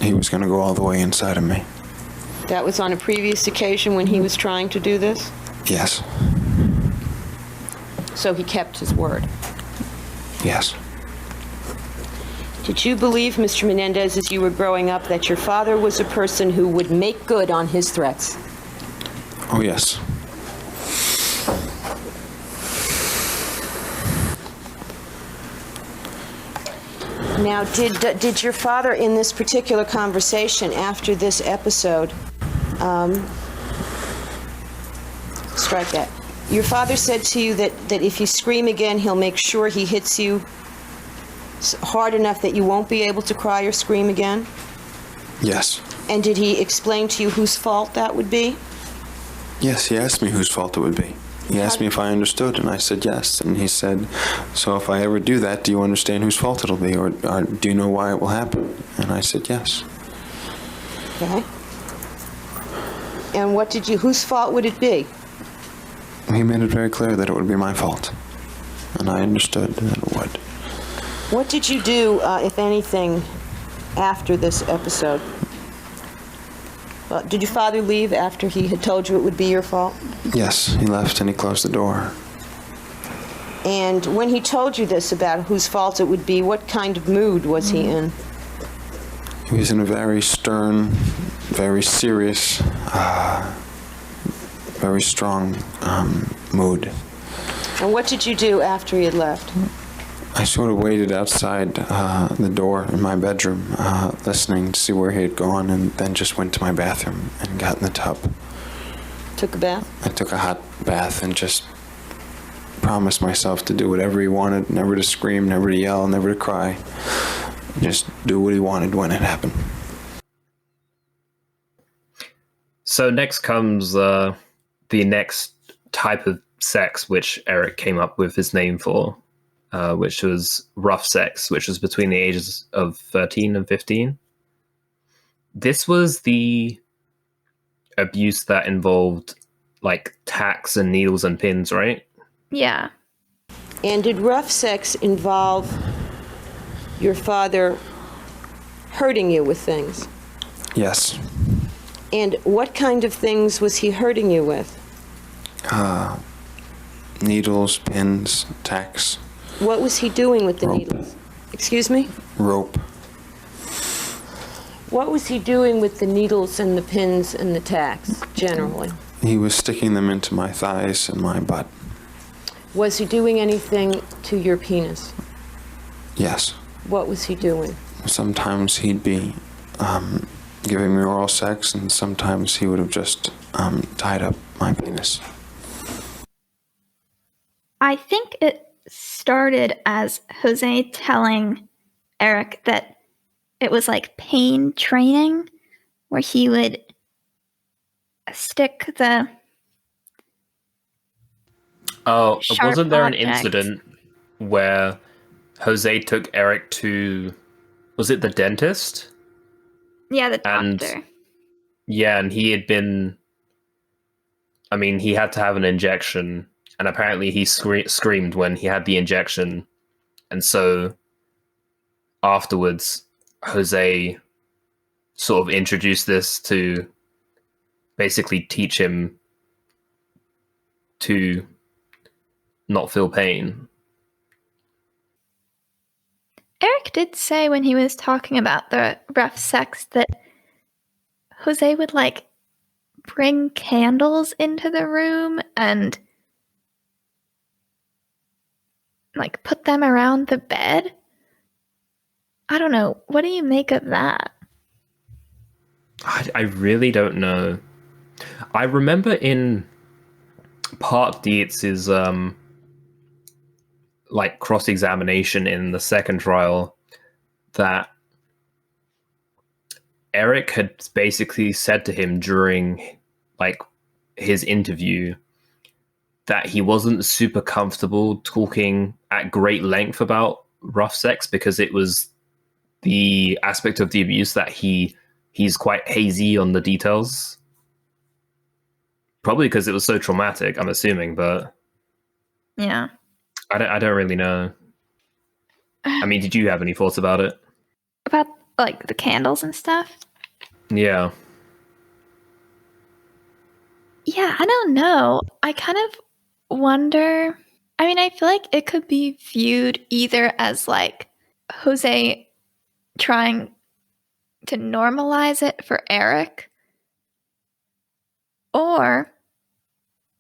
he was going to go all the way inside of me. That was on a previous occasion when he was trying to do this? Yes. So he kept his word? Yes. Did you believe, Mr. Menendez, as you were growing up, that your father was a person who would make good on his threats? Oh, yes. Now, did your father, in this particular conversation after this episode, strike that. Your father said to you that if you scream again, he'll make sure he hits you hard enough that you won't be able to cry or scream again? Yes. And did he explain to you whose fault that would be? Yes, he asked me whose fault it would be. He asked me if I understood, and I said yes. And he said, "So if I ever do that, do you understand whose fault it'll be, or do you know why it will happen?" And I said yes. Okay. And whose fault would it be? He made it very clear that it would be my fault, and I understood that it would. What did you do, if anything, after this episode? Did your father leave after he had told you it would be your fault? Yes, he left and he closed the door. And when he told you this about whose fault it would be, what kind of mood was he in? He was in a very stern, very serious, very strong mood. And what did you do after he had left? I sort of waited outside the door in my bedroom, listening to see where he had gone, and then just went to my bathroom and got in the tub. Took a bath? I took a hot bath and just promised myself to do whatever he wanted, never to scream, never to yell, never to cry. Just do what he wanted when it happened. So next comes the next type of sex, which Erik came up with his name for, which was rough sex, which was between the ages of 13 and 15. This was the abuse that involved like tacks and needles and pins, right? Yeah. And did rough sex involve your father hurting you with things? Yes. And what kind of things was he hurting you with? Needles, pins, tacks. What was he doing with the Rope. needles? Excuse me? Rope. What was he doing with the needles and the pins and the tacks, generally? He was sticking them into my thighs and my butt. Was he doing anything to your penis? Yes. What was he doing? Sometimes he'd be giving me oral sex, and sometimes he would have just tied up my penis. I think it started as Jose telling Erik that it was like pain training, where he would stick the sharp wasn't there an object. incident where Jose took Erik to, was it the dentist? Yeah, the And- doctor. Yeah, and he had been, I mean, he had to have an injection, and apparently he screamed when he had the injection. And so afterwards, Jose sort of introduced this to basically teach him to not feel pain. Erik did say when he was talking about the rough sex that Jose would like bring candles into the room and like put them around the bed. I don't know. What do you make of that? I really don't know. I remember in Park Dietz's like cross-examination in the second trial that Erik had basically said to him during like his interview that he wasn't super comfortable talking at great length about rough sex because it was the aspect of the abuse that he's quite hazy on the details. Probably because it was so traumatic, I'm assuming, but Yeah. I don't really know. I mean, did you have any thoughts about it? About like the candles and stuff? Yeah. Yeah, I don't know. I kind of wonder. I mean, I feel like it could be viewed either as like Jose trying to normalize it for Erik, or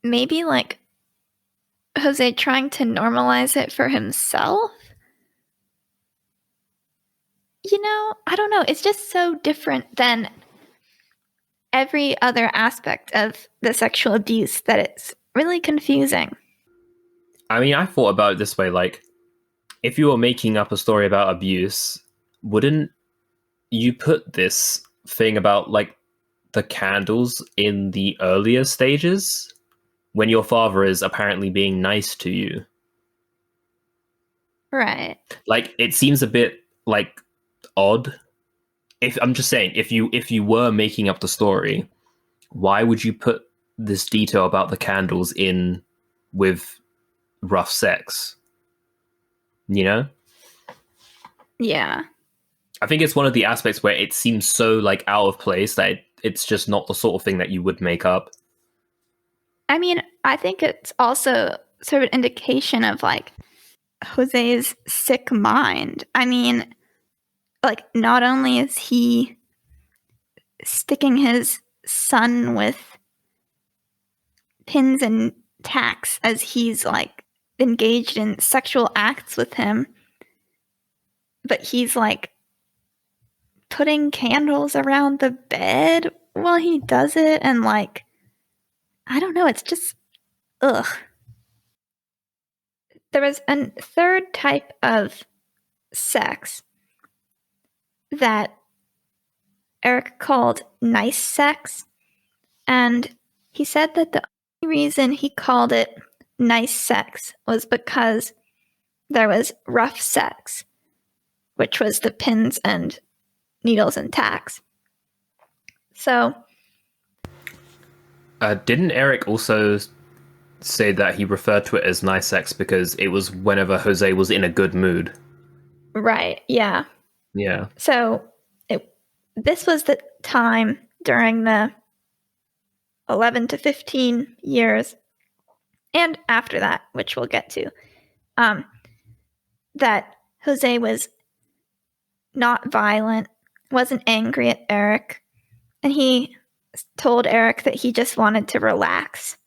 maybe like Jose trying to normalize it for himself. You know, I don't know. It's just so different than every other aspect of the sexual abuse that it's really confusing. I mean, I thought about it this way, like, if you were making up a story about abuse, wouldn't you put this thing about, like, the candles in the earlier stages? When your father is apparently being nice to you? Right. Like, it seems a bit, like, odd. If I'm just saying, if you were making up the story, why would you put this detail about the candles in with rough sex? You know? Yeah. I think it's one of the aspects where it seems so like out of place that it's just not the sort of thing that you would make up. I mean, I think it's also sort of an indication of like Jose's sick mind. I mean, like, not only is he sticking his son with pins and tacks as he's like engaged in sexual acts with him, but he's like putting candles around the bed while he does it, and like, I don't know, it's just ugh. There was a third type of sex that Erik called nice sex, and he said that the only reason he called it nice sex was because there was rough sex, which was the pins and needles and tacks. So, didn't Erik also say that he referred to it as nice sex because it was whenever Jose was in a good mood? right, yeah. Yeah. So, this was the time during the 11 to 15 years, and after that, which we'll get to, that Jose was not violent, wasn't angry at Erik, and he told Erik that he just wanted to relax.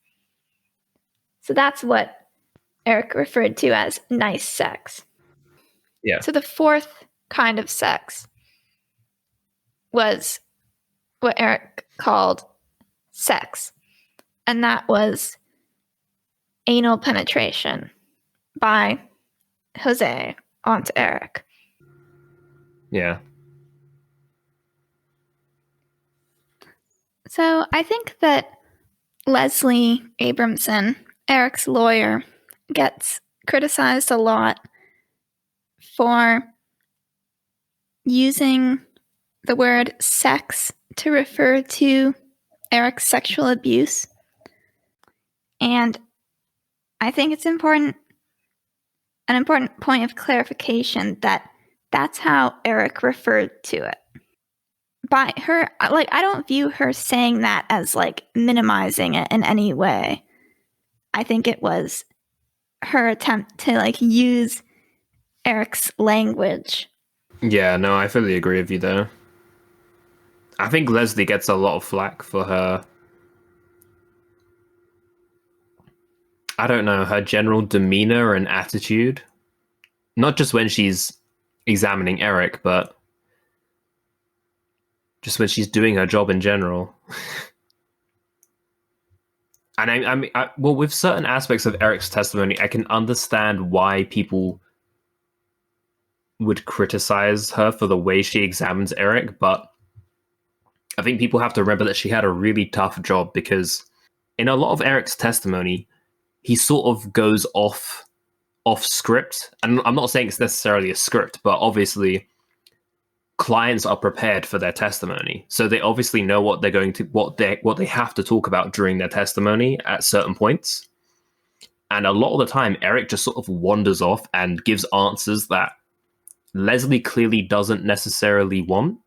So that's what Erik referred to as nice sex. Yeah. So the fourth kind of sex was what Erik called sex, and that was anal penetration by Jose onto Erik. Yeah. So I think that Leslie Abramson, Erik's lawyer, gets criticized a lot for using the word sex to refer to Erik's sexual abuse. And I think it's an important point of clarification that that's how Erik referred to it. By her, like, I don't view her saying that as like minimizing it in any way. I think it was her attempt to like use Erik's language. Yeah, no, I fully agree with you there. I think Leslie gets a lot of flack for her, I don't know, her general demeanor and attitude. Not just when she's examining Erik, but just when she's doing her job in general. And I mean, well, with certain aspects of Erik's testimony, I can understand why people would criticize her for the way she examines Erik, but I think people have to remember that she had a really tough job, because in a lot of Erik's testimony, he sort of goes off script. And I'm not saying it's necessarily a script, but obviously clients are prepared for their testimony, so they obviously know what they're going to what they have to talk about during their testimony at certain points. And a lot of the time, Erik just sort of wanders off and gives answers that Leslie clearly doesn't necessarily want,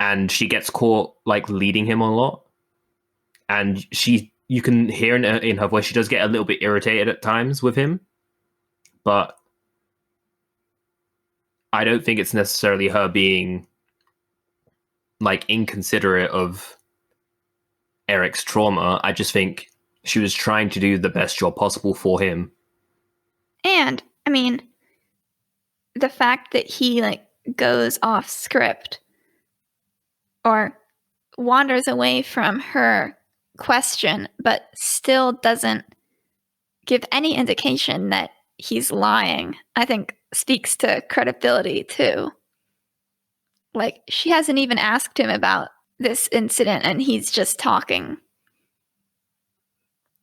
and she gets caught like leading him a lot. And you can hear in her voice, she does get a little bit irritated at times with him, but I don't think it's necessarily her being like inconsiderate of Erik's trauma. I just think she was trying to do the best job possible for him. And I mean, the fact that he like goes off script or wanders away from her question, but still doesn't give any indication that he's lying, I think speaks to credibility too. Like, she hasn't even asked him about this incident and he's just talking.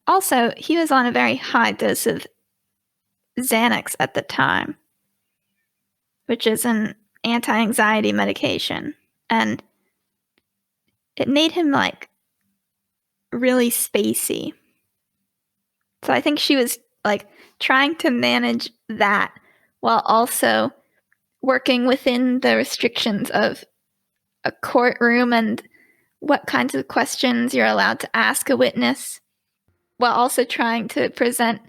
Also, he was on a very high dose of Xanax at the time, which is an anti-anxiety medication, and it made him like really spacey. So I think she was like trying to manage that while also working within the restrictions of a courtroom and what kinds of questions you're allowed to ask a witness, while also trying to present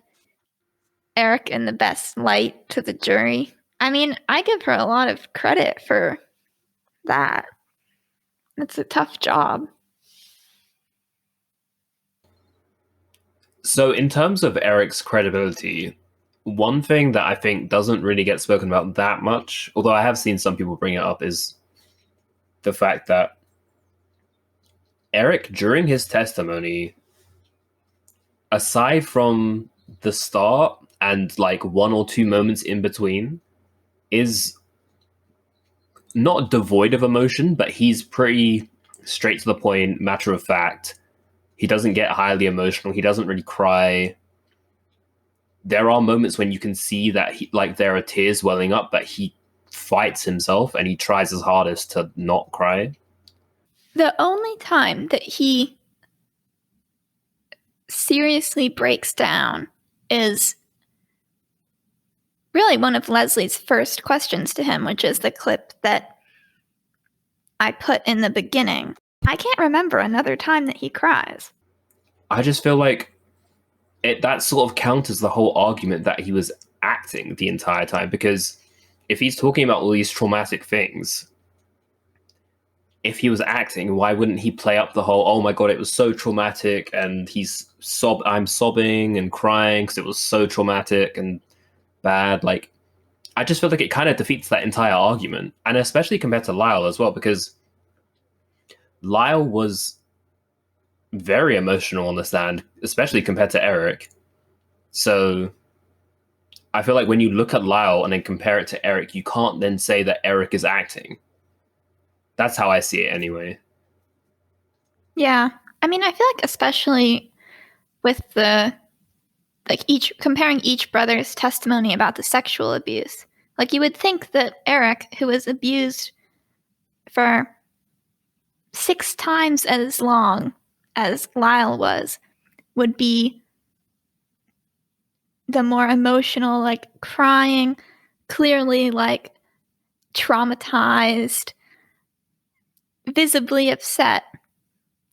Erik in the best light to the jury. I mean, I give her a lot of credit for that. It's a tough job. So in terms of Erik's credibility, one thing that I think doesn't really get spoken about that much, although I have seen some people bring it up, is the fact that Erik, during his testimony, aside from the start and like one or two moments in between, is not devoid of emotion, but he's pretty straight to the point, matter of fact. He doesn't get highly emotional. He doesn't really cry. there are moments when you can see that there are tears welling up, but he fights himself and he tries his hardest to not cry. The only time that he seriously breaks down is really one of Leslie's first questions to him, which is the clip that I put in the beginning. I can't remember another time that he cries. I just feel like that sort of counters the whole argument that he was acting the entire time, because if he's talking about all these traumatic things, if he was acting, why wouldn't he play up the whole, oh my god, it was so traumatic, and I'm sobbing and crying because it was so traumatic and bad. Like, I just feel like it kind of defeats that entire argument, and especially compared to Lyle as well, because Lyle was very emotional on the stand, especially compared to Erik. So I feel like when you look at Lyle and then compare it to Erik, you can't then say that Erik is acting. That's how I see it anyway. Yeah. I mean, I feel like especially with comparing each brother's testimony about the sexual abuse, like you would think that Erik, who was abused for 6 times as long as Lyle was, would be the more emotional, like crying, clearly like traumatized, visibly upset.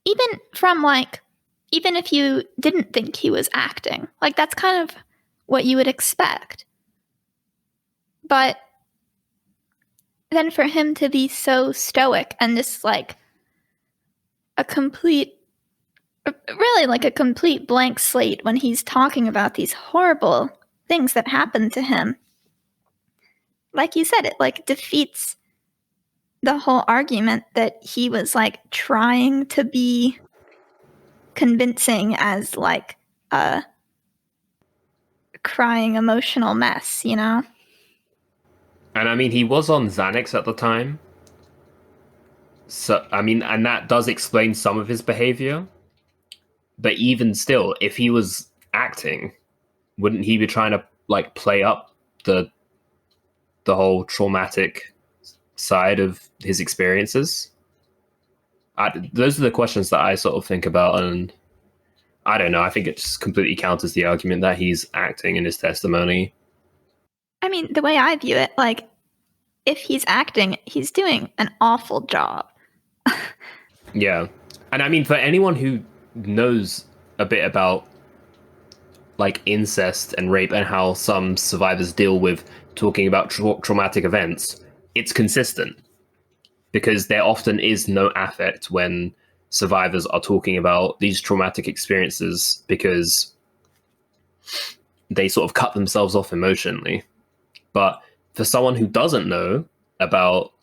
Even if you didn't think he was acting, like that's kind of what you would expect. But then for him to be so stoic and just like a complete blank slate when he's talking about these horrible things that happened to him, like you said, it like defeats the whole argument that he was like trying to be convincing as like a crying emotional mess, you know? And I mean, he was on Xanax at the time. So, I mean, and that does explain some of his behavior. But even still, if he was acting, wouldn't he be trying to like play up the whole traumatic side of his experiences? Those are the questions that I sort of think about, and I don't know. I think it just completely counters the argument that he's acting in his testimony. I mean, the way I view it, like, if he's acting, he's doing an awful job. Yeah. And I mean, for anyone who knows a bit about like incest and rape and how some survivors deal with talking about traumatic events, it's consistent, because there often is no affect when survivors are talking about these traumatic experiences, because they sort of cut themselves off emotionally. But for someone who doesn't know about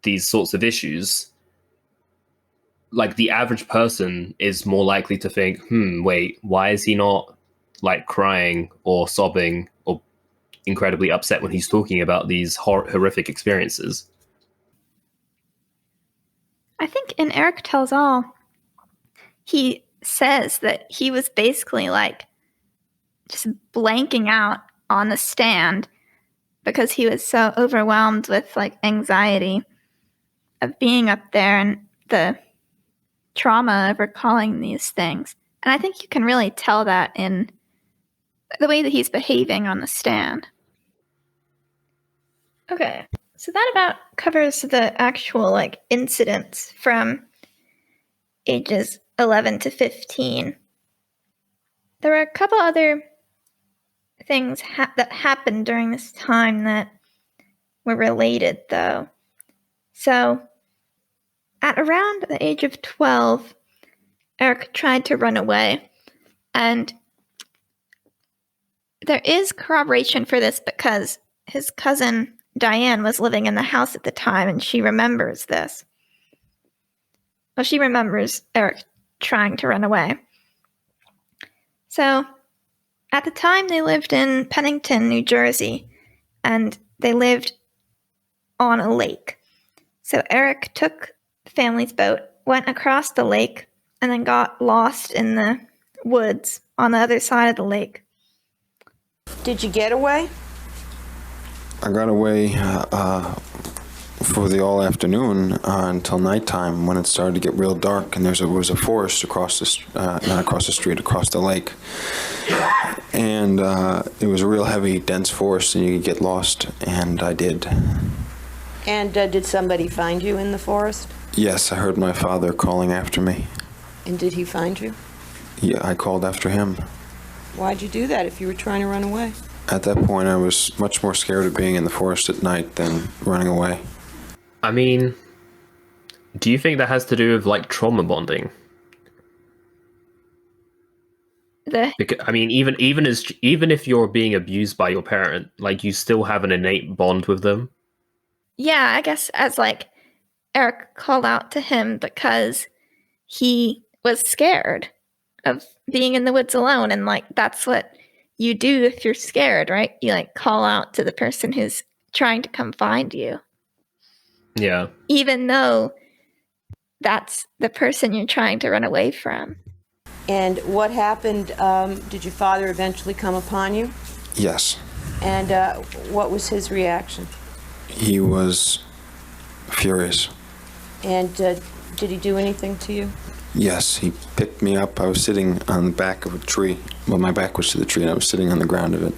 these sorts of issues, like the average person is more likely to think, wait, why is he not like crying or sobbing or incredibly upset when he's talking about these horrific experiences? I think in Erik Tells All, he says that he was basically like just blanking out on the stand because he was so overwhelmed with like anxiety of being up there and the trauma of recalling these things. And I think you can really tell that in the way that he's behaving on the stand. Okay, so that about covers the actual like incidents from ages 11 to 15. There were a couple other things that happened during this time that were related, though. So, at around the age of 12, Erik tried to run away. And there is corroboration for this because his cousin Diane was living in the house at the time, and she remembers this. Well, she remembers Erik trying to run away. So, at the time, they lived in Pennington, New Jersey, and they lived on a lake. So Erik took the family's boat, went across the lake, and then got lost in the woods on the other side of the lake. Did you get away? I got away for the all afternoon until nighttime when it started to get real dark, and there was a forest across not across the street, across the lake. And it was a real heavy, dense forest, and you could get lost, and I did. And did somebody find you in the forest? Yes, I heard my father calling after me. And did he find you? Yeah, I called after him. Why'd you do that if you were trying to run away? At that point, I was much more scared of being in the forest at night than running away. I mean, do you think that has to do with like trauma bonding? Because, I mean, even if you're being abused by your parent, like you still have an innate bond with them. Yeah, I guess as like Erik called out to him because he was scared of being in the woods alone, and like that's what you do if you're scared, right? You like call out to the person who's trying to come find you. Yeah. Even though that's the person you're trying to run away from. And what happened? Did your father eventually come upon you? Yes. And what was his reaction? He was furious. And did he do anything to you? Yes, he picked me up. I was sitting on the back of a tree. Well, my back was to the tree, and I was sitting on the ground of it.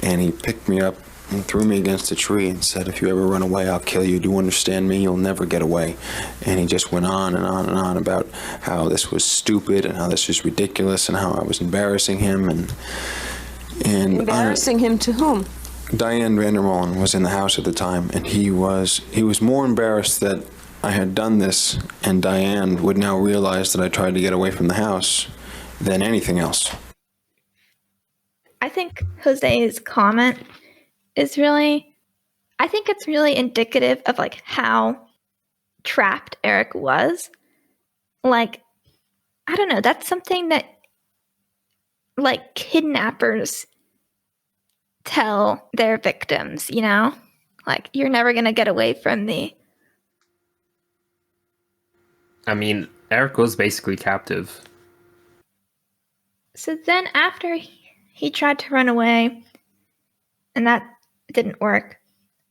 And he picked me up and threw me against the tree and said, "If you ever run away, I'll kill you. Do you understand me? You'll never get away." And he just went on and on and on about how this was stupid and how this was ridiculous and how I was embarrassing him. And embarrassing him to whom? Diane Vandermolen was in the house at the time, and he was more embarrassed that I had done this, and Diane would now realize that I tried to get away from the house, than anything else. I think Jose's comment is really, I think it's really indicative of like how trapped Erik was. Like, I don't know, that's something that like kidnappers tell their victims, you know? Like, you're never going to get away from me. I mean, Erik was basically captive. So then after he tried to run away, and that didn't work,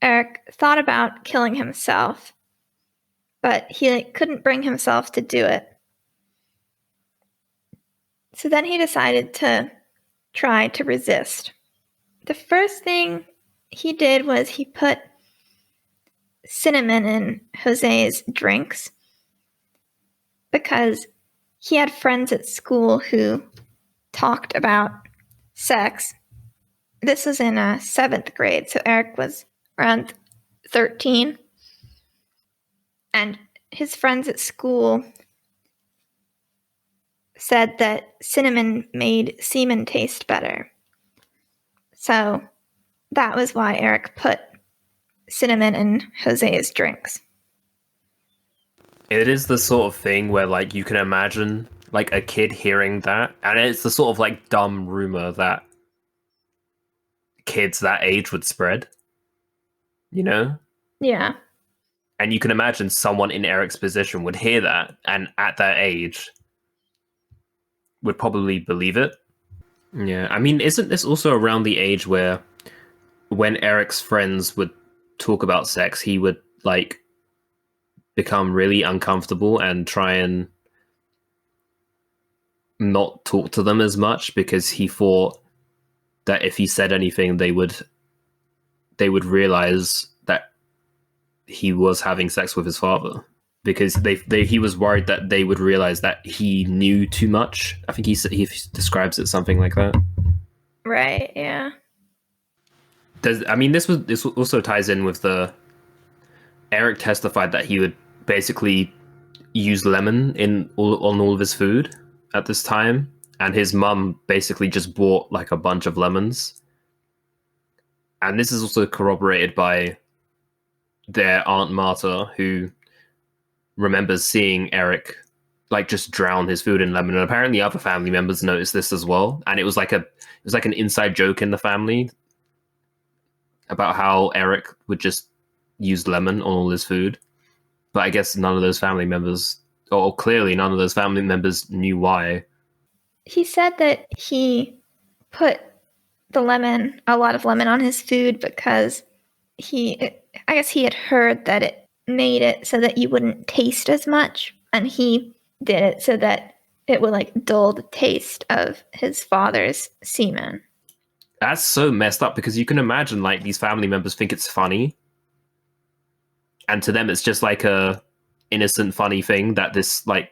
Erik thought about killing himself, but he couldn't bring himself to do it. So then he decided to try to resist. The first thing he did was he put cinnamon in Jose's drinks because he had friends at school who talked about sex. This was in 7th grade, so Erik was around 13. And his friends at school said that cinnamon made semen taste better. So that was why Erik put cinnamon in Jose's drinks. It is the sort of thing where like you can imagine like a kid hearing that, and it's the sort of like dumb rumor that kids that age would spread, you know? Yeah. And you can imagine someone in Erik's position would hear that, and at that age would probably believe it. Yeah, I mean, isn't this also around the age where when Erik's friends would talk about sex, he would like become really uncomfortable and try and not talk to them as much because he thought that if he said anything, they would realize that he was having sex with his father, because he was worried that they would realize that he knew too much. I think he describes it something like that. Right. Yeah. This also ties in with Erik testified that he would basically use lemon on all of his food at this time, and his mum basically just bought like a bunch of lemons. And this is also corroborated by their Aunt Marta, who remembers seeing Erik like just drown his food in lemon, and apparently other family members noticed this as well. And it was like an inside joke in the family about how Erik would just use lemon on all his food. But I guess none of those family members, or clearly none of those family members, knew why. He said that he put a lot of lemon on his food because I guess he had heard that it made it so that you wouldn't taste as much, and he did it so that it would like dull the taste of his father's semen. That's so messed up, because you can imagine like these family members think it's funny, and to them it's just like a innocent funny thing that this like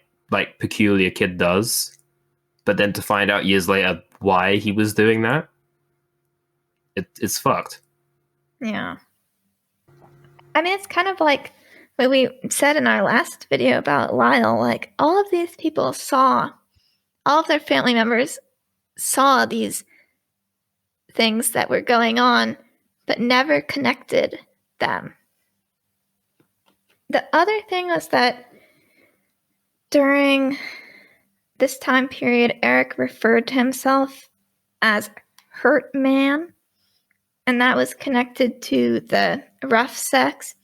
peculiar kid does, but then to find out years later why he was doing that, it's fucked. Yeah. I mean, it's kind of like what we said in our last video about Lyle. Like, all of these people all of their family members saw these things that were going on, but never connected them. The other thing was that during this time period, Erik referred to himself as Hurt Man, and that was connected to the rough sex.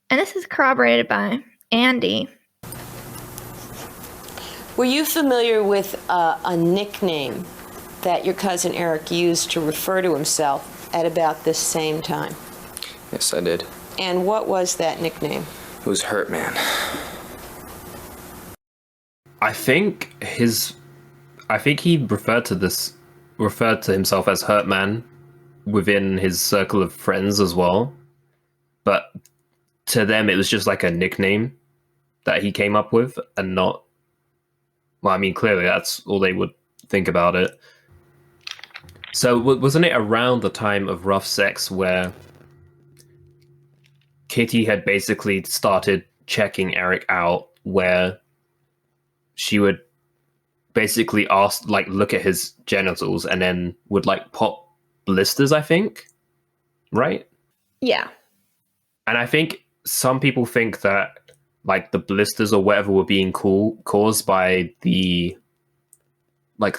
And this is corroborated by Andy. Were you familiar with a nickname that your cousin Erik used to refer to himself at about this same time? Yes, I did. And what was that nickname? It was Hurt Man. I think he referred to himself as Hurt Man within his circle of friends as well. But to them, it was just like a nickname that he came up with, and not. Well, I mean, clearly that's all they would think about it. So wasn't it around the time of rough sex where Kitty had basically started checking Erik out, where she would basically look at his genitals and then would like pop blisters, I think, right? Yeah. And I think some people think that like the blisters or whatever were being caused by the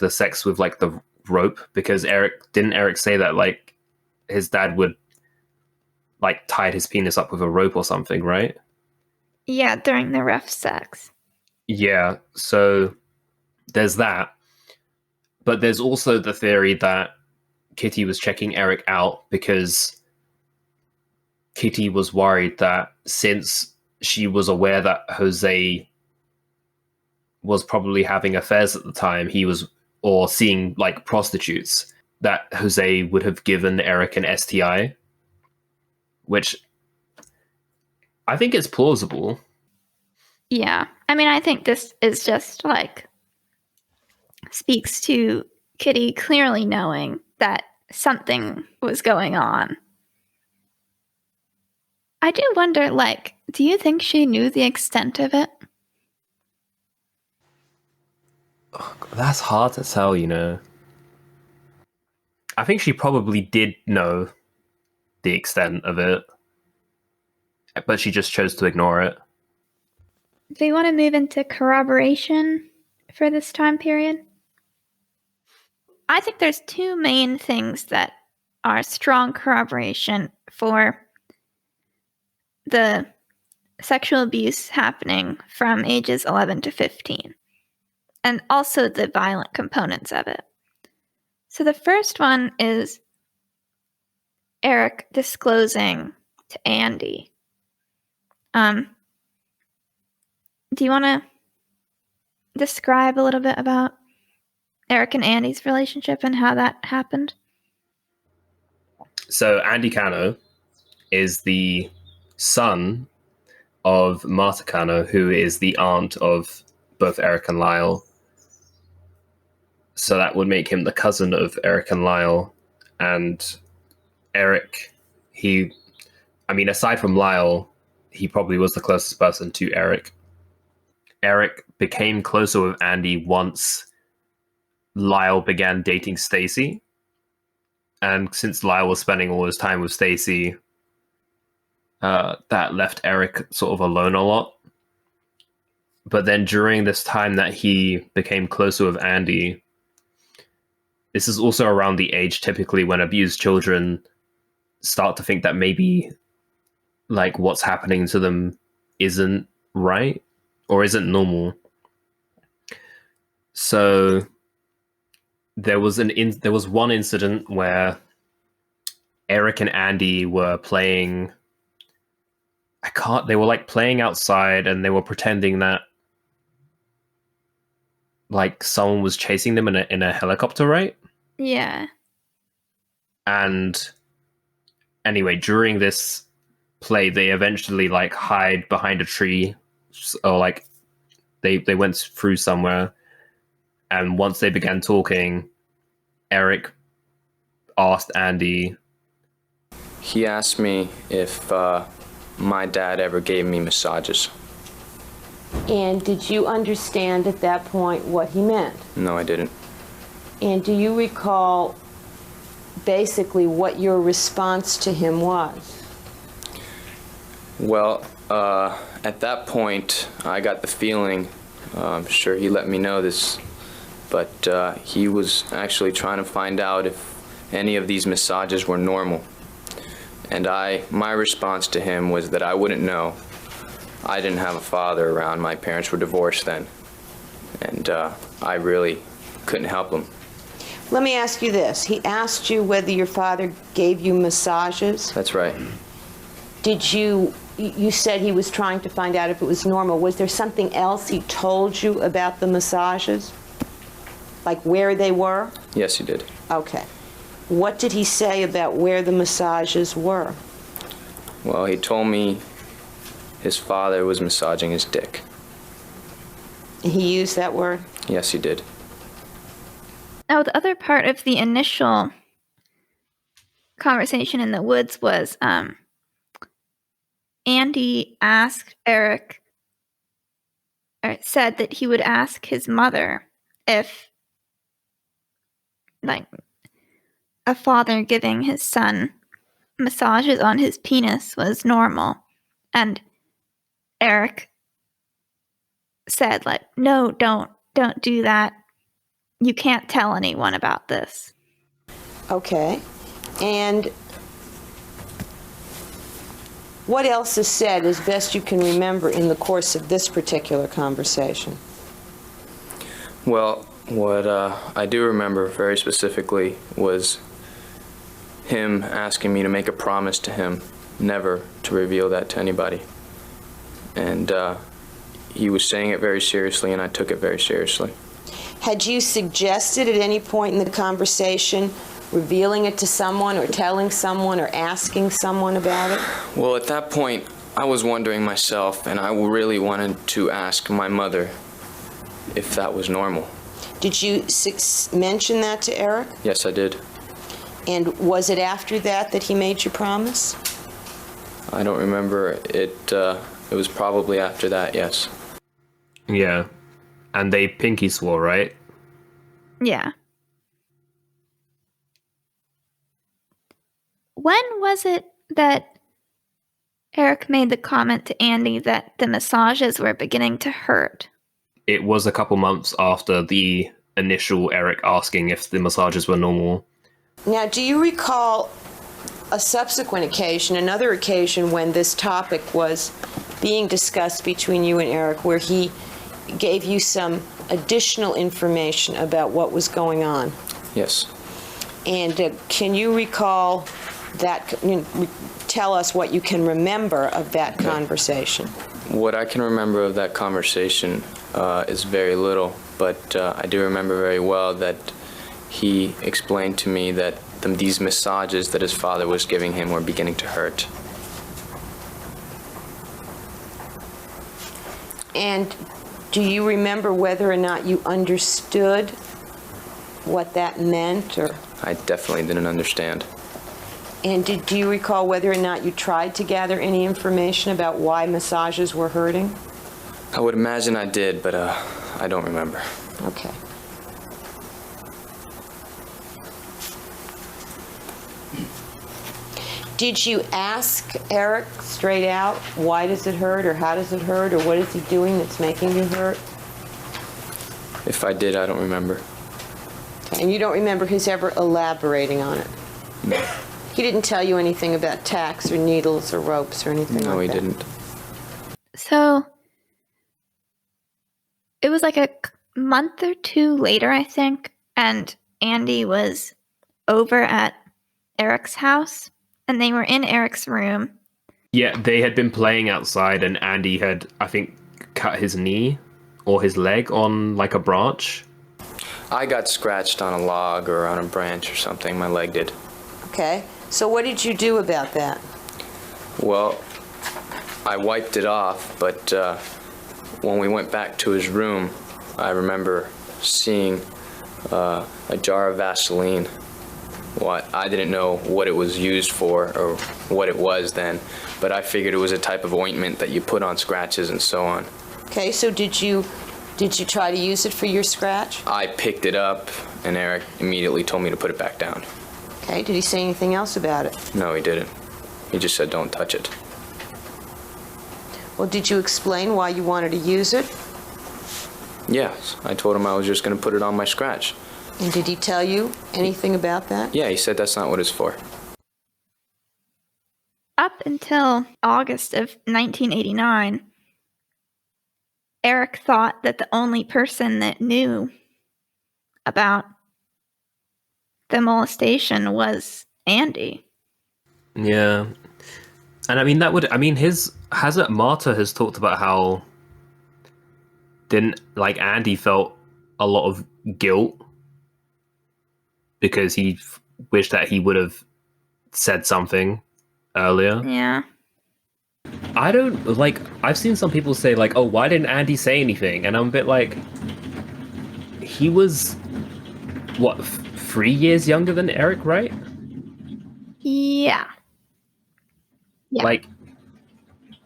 sex with like the rope, because Erik say that like his dad would like tied his penis up with a rope or something, right? Yeah, during the rough sex. Yeah, so there's that. But there's also the theory that Kitty was checking Erik out because Kitty was worried that since she was aware that Jose was probably having affairs at the time, or seeing like prostitutes, that Jose would have given Erik an STI, which I think is plausible. Yeah. I mean, I think this is just like speaks to Kitty clearly knowing that something was going on. I do wonder, like, do you think she knew the extent of it? That's hard to tell, you know. I think she probably did know the extent of it, but she just chose to ignore it. Do you want to move into corroboration for this time period? I think there's two main things that are strong corroboration for the sexual abuse happening from ages 11 to 15, and also the violent components of it. So the first one is Erik disclosing to Andy. Do you want to describe a little bit about Erik and Andy's relationship and how that happened? So Andy Cano is the son of Marta Cano, who is the aunt of both Erik and Lyle. So that would make him the cousin of Erik and Lyle. And Erik, aside from Lyle, he probably was the closest person to Erik. Erik became closer with Andy once Lyle began dating Stacy. And since Lyle was spending all his time with Stacy, that left Erik sort of alone a lot. But then during this time that he became closer with Andy, this is also around the age typically when abused children start to think that maybe like what's happening to them isn't right or isn't normal. So there was one incident where Erik and Andy were playing. They were like playing outside, and they were pretending that like someone was chasing them in a helicopter, right? Yeah. And anyway, during this play, they eventually like hide behind a tree, or like they went through somewhere. And once they began talking, Erik asked Andy. He asked me if my dad ever gave me massages. And did you understand at that point what he meant? No, I didn't. And do you recall basically what your response to him was? Well, at that point, I got the feeling, I'm sure he let me know this, but he was actually trying to find out if any of these massages were normal. And my response to him was that I wouldn't know. I didn't have a father around. My parents were divorced then. And I really couldn't help him. Let me ask you this. He asked you whether your father gave you massages. That's right. Did you said he was trying to find out if it was normal. Was there something else he told you about the massages? Like where they were? Yes, he did. Okay. What did he say about where the massages were? Well, he told me his father was massaging his dick. He used that word? Yes, he did. Now, the other part of the initial conversation in the woods was Andy asked Erik, or said that he would ask his mother if, like, a father giving his son massages on his penis was normal. And Erik said, like, no, don't do that. You can't tell anyone about this. Okay. And what else is said as best you can remember in the course of this particular conversation? Well, what I do remember very specifically was him asking me to make a promise to him never to reveal that to anybody. And he was saying it very seriously, and I took it very seriously. Had you suggested at any point in the conversation revealing it to someone or telling someone or asking someone about it? Well, at that point, I was wondering myself, and I really wanted to ask my mother if that was normal. Did you mention that to Erik? Yes, I did. And was it after that that he made you promise? I don't remember. It was probably after that, yes. Yeah. And they pinky swore, right? Yeah. When was it that Erik made the comment to Andy that the massages were beginning to hurt? It was a couple months after the initial Erik asking if the massages were normal. Now, do you recall a subsequent occasion, another occasion when this topic was being discussed between you and Erik, where he gave you some additional information about what was going on? Yes. And can you recall that, tell us what you can remember of that conversation? What I can remember of that conversation is very little, but I do remember very well that he explained to me that these massages that his father was giving him were beginning to hurt. And do you remember whether or not you understood what that meant? Or I definitely didn't understand. And do you recall whether or not you tried to gather any information about why massages were hurting? I would imagine I did, but I don't remember. Okay. Did you ask Erik straight out, why does it hurt, or how does it hurt, or what is he doing that's making you hurt? If I did, I don't remember. And you don't remember his ever elaborating on it? No. He didn't tell you anything about tacks or needles or ropes or anything like that? No, he didn't. So, it was like month or two later, I think, and Andy was over at Eric's house, and they were in Eric's room. Yeah, they had been playing outside, and Andy had, I think, cut his knee or his leg on like a branch. I got scratched on a log or on a branch or something. My leg did. Okay. So what did you do about that? Well, I wiped it off, but when we went back to his room, I remember seeing a jar of Vaseline. I didn't know what it was used for or what it was then, but I figured it was a type of ointment that you put on scratches and so on. Okay, so did you try to use it for your scratch? I picked it up, and Eric immediately told me to put it back down. Okay, did he say anything else about it? No, he didn't. He just said, don't touch it. Well, did you explain why you wanted to use it? Yes, I told him I was just going to put it on my scratch. And did he tell you anything about that? Yeah, he said that's not what it's for. Up until August of 1989, Eric thought that the only person that knew about the molestation was Andy. Yeah. And I mean, Marta has talked about how Andy felt a lot of guilt because he wished that he would have said something earlier. Yeah. I don't, I've seen some people say, oh, why didn't Andy say anything? And I'm a bit like, he was, 3 years younger than Erik, right? Yeah.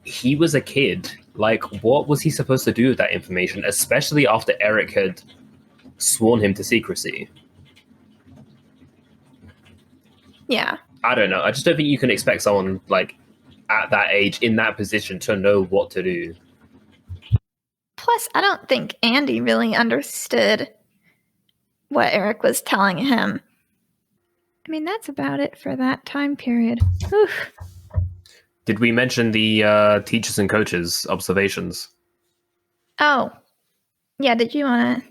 He was a kid. What was he supposed to do with that information, especially after Erik had sworn him to secrecy? Yeah. I don't know. I just don't think you can expect someone, at that age, in that position, to know what to do. Plus, I don't think Andy really understood what Erik was telling him. I mean, that's about it for that time period. Oof. Did we mention the teachers and coaches' observations? Oh. Yeah, did you want to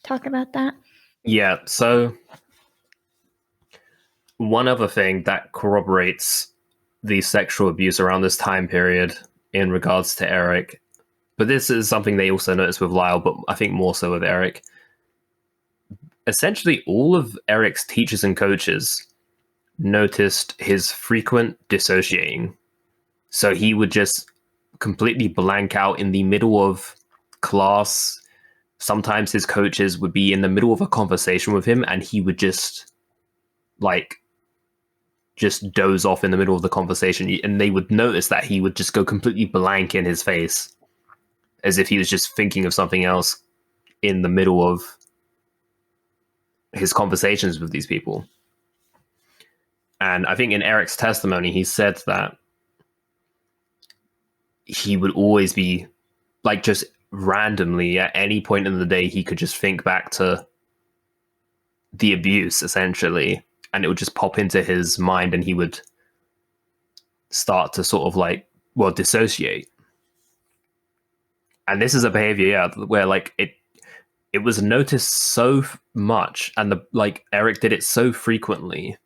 talk about that? Yeah, so one other thing that corroborates the sexual abuse around this time period in regards to Erik, but this is something they also noticed with Lyle, but I think more so with Erik. Essentially, all of Erik's teachers and coaches noticed his frequent dissociating. So he would just completely blank out in the middle of class. Sometimes his coaches would be in the middle of a conversation with him and he would just doze off in the middle of the conversation, and they would notice that he would just go completely blank in his face as if he was just thinking of something else in the middle of his conversations with these people. And I think in Erik's testimony, he said that he would always be just randomly at any point in the day, he could just think back to the abuse essentially, and it would just pop into his mind and he would start to sort of dissociate. And this is a behavior, where it was noticed so much, and Erik did it so frequently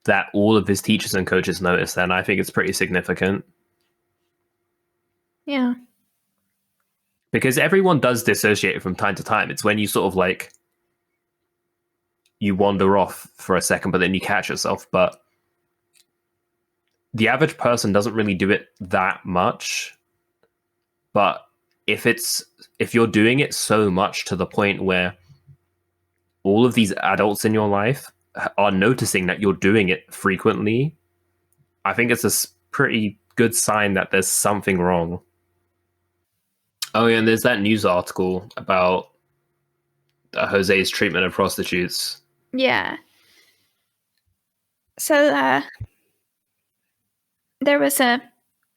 that all of his teachers and coaches noticed that, and I think it's pretty significant. Yeah. Because everyone does dissociate from time to time. It's when you sort of you wander off for a second, but then you catch yourself. But the average person doesn't really do it that much. But if you're doing it so much to the point where all of these adults in your life are noticing that you're doing it frequently, I think it's a pretty good sign that there's something wrong. Oh, yeah, and there's that news article about Jose's treatment of prostitutes. Yeah. So, there was a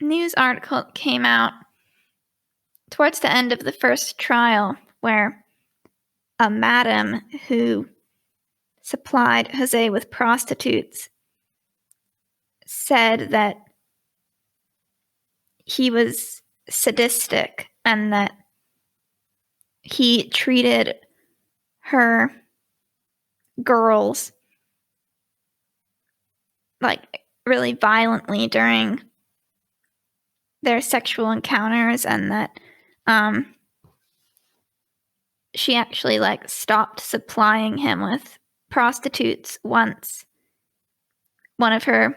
news article that came out towards the end of the first trial where a madam who supplied Jose with prostitutes said that he was sadistic and that he treated her girls like really violently during their sexual encounters, and that she actually like stopped supplying him with prostitutes once one of her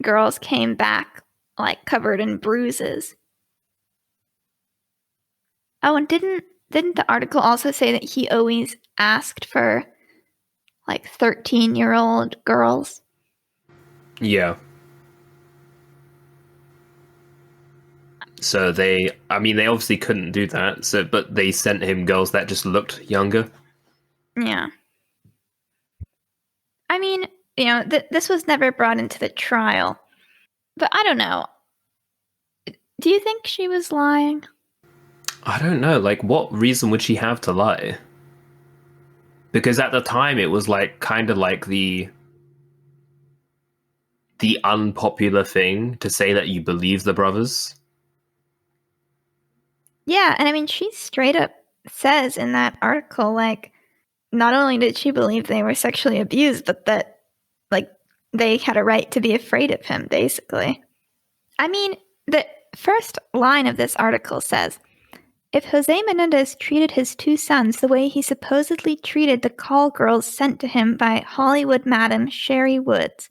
girls came back like covered in bruises. Oh, and didn't the article also say that he always asked for like 13-year-old girls? Yeah. So they obviously couldn't do that. So, but they sent him girls that just looked younger. Yeah. I mean, this was never brought into the trial, but I don't know. Do you think she was lying? I don't know. Like, what reason would she have to lie? Because at the time, it was like kind of like the unpopular thing to say that you believe the brothers. Yeah, and I mean, she straight up says in that article, like, not only did she believe they were sexually abused, but that, like, they had a right to be afraid of him, basically. I mean, the first line of this article says, if Jose Menendez treated his two sons the way he supposedly treated the call girls sent to him by Hollywood Madam Sherry Woods,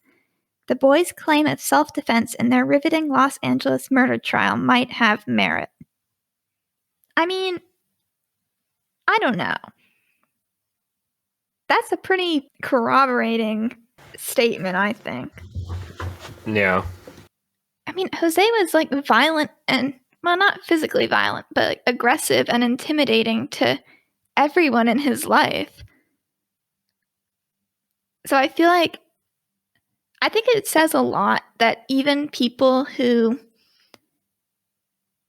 the boys' claim of self-defense in their riveting Los Angeles murder trial might have merit. I mean, I don't know. That's a pretty corroborating statement, I think. Yeah. I mean, Jose was like violent and, well, not physically violent, but like, aggressive and intimidating to everyone in his life. So I feel like, I think it says a lot that even people who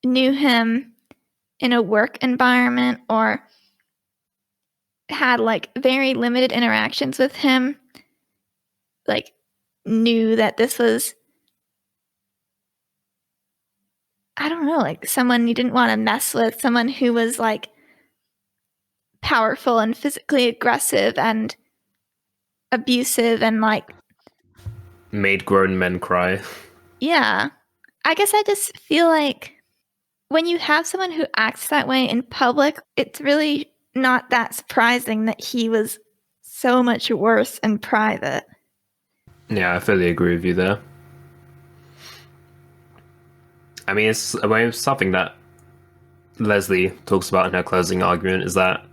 knew him in a work environment or had like very limited interactions with him, like knew that this was, I don't know, like someone you didn't want to mess with, someone who was like powerful and physically aggressive and abusive and like Made grown men cry. Yeah. I guess I just feel like when you have someone who acts that way in public, it's really not that surprising that he was so much worse in private. Yeah, I fully agree with you there. I mean, it's something that Leslie talks about in her closing argument is that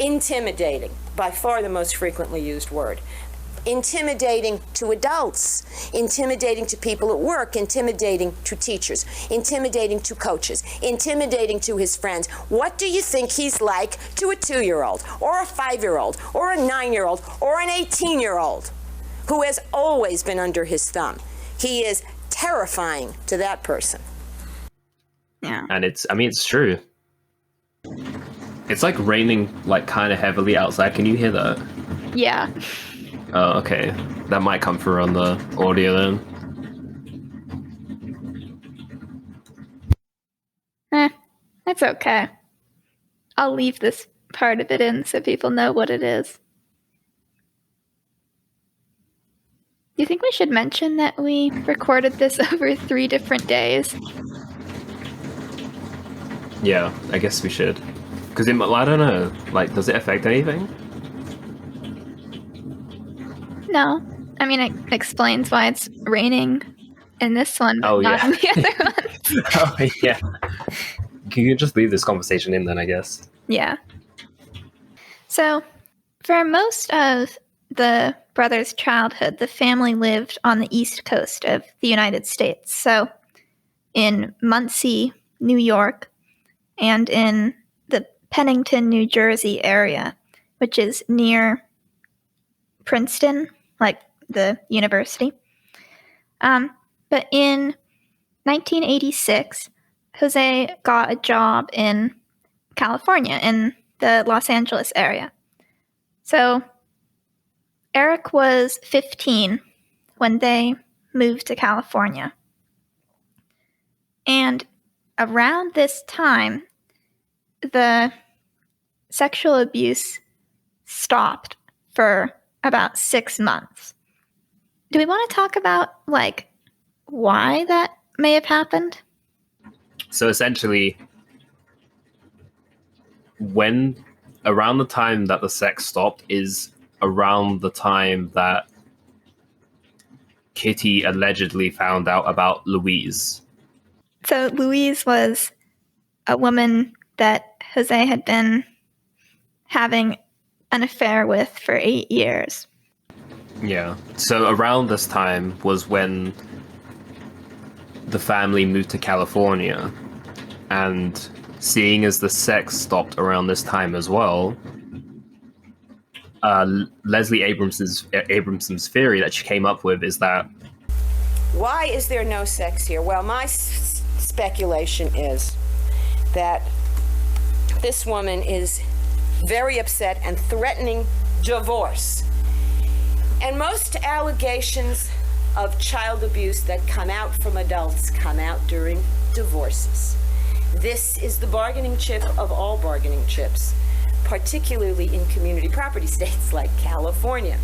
Intimidating, by far the most frequently used word. Intimidating to adults, intimidating to people at work, intimidating to teachers, intimidating to coaches, intimidating to his friends. What do you think he's like to a 2-year-old or a 5-year-old or a 9-year-old or an 18-year-old who has always been under his thumb? He is terrifying to that person. Yeah. And it's true. It's like raining like kind of heavily outside. Can you hear that? Yeah. Oh, okay. That might come through on the audio then. That's okay. I'll leave this part of it in so people know what it is. Do you think we should mention that we recorded this over 3 different days? Yeah, I guess we should. Because I don't know, like, does it affect anything? No. I mean, it explains why it's raining in this one, but not in the other one. Oh, yeah. Can you just leave this conversation in then, I guess? Yeah. So, for most of the brothers' childhood, the family lived on the East Coast of the United States. So, in Muncie, New York, and in the Pennington, New Jersey area, which is near Princeton, like the university. But in 1986, Jose got a job in California, in the Los Angeles area. So Erik was 15 when they moved to California. And around this time, the sexual abuse stopped for about 6 months. Do we want to talk about, like, why that may have happened? So essentially, around the time that the sex stopped is around the time that Kitty allegedly found out about Louise. So Louise was a woman that Jose had been having an affair with for 8 years. Yeah. So around this time was when the family moved to California, and seeing as the sex stopped around this time as well, Leslie Abramson's theory that she came up with is that Why is there no sex here? Well, my speculation is that this woman is very upset and threatening divorce. And most allegations of child abuse that come out from adults come out during divorces. This is the bargaining chip of all bargaining chips, particularly in community property states like California.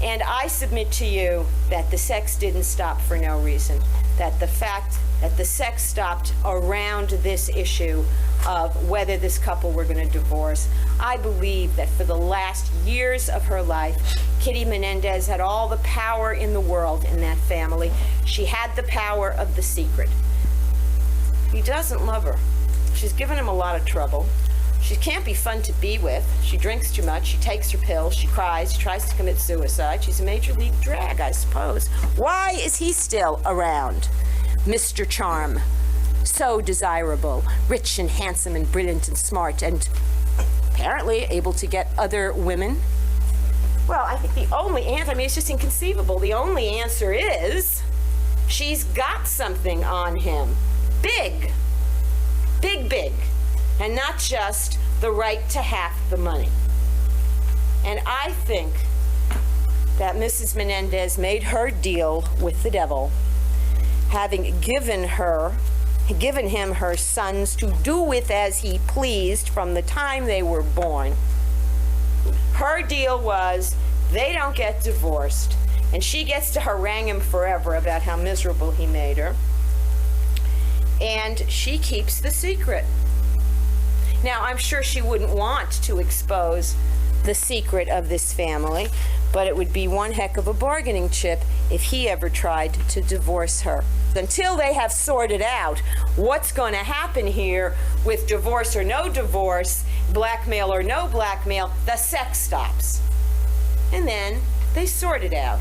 And I submit to you that the sex didn't stop for no reason, that the fact that the sex stopped around this issue of whether this couple were going to divorce. I believe that for the last years of her life, Kitty Menendez had all the power in the world in that family. She had the power of the secret. He doesn't love her. She's given him a lot of trouble. She can't be fun to be with. She drinks too much. She takes her pills. She cries. She tries to commit suicide. She's a major league drag, I suppose. Why is he still around? Mr. Charm. So desirable. Rich and handsome and brilliant and smart and apparently able to get other women. Well, I think the only answer, it's just inconceivable. The only answer is she's got something on him. Big. Big, big. And not just the right to half the money. And I think that Mrs. Menendez made her deal with the devil, having given him her sons to do with as he pleased from the time they were born. Her deal was they don't get divorced, and she gets to harangue him forever about how miserable he made her. And she keeps the secret. Now, I'm sure she wouldn't want to expose the secret of this family, but it would be one heck of a bargaining chip if he ever tried to divorce her. Until they have sorted out what's going to happen here with divorce or no divorce, blackmail or no blackmail, the sex stops. And then they sort it out,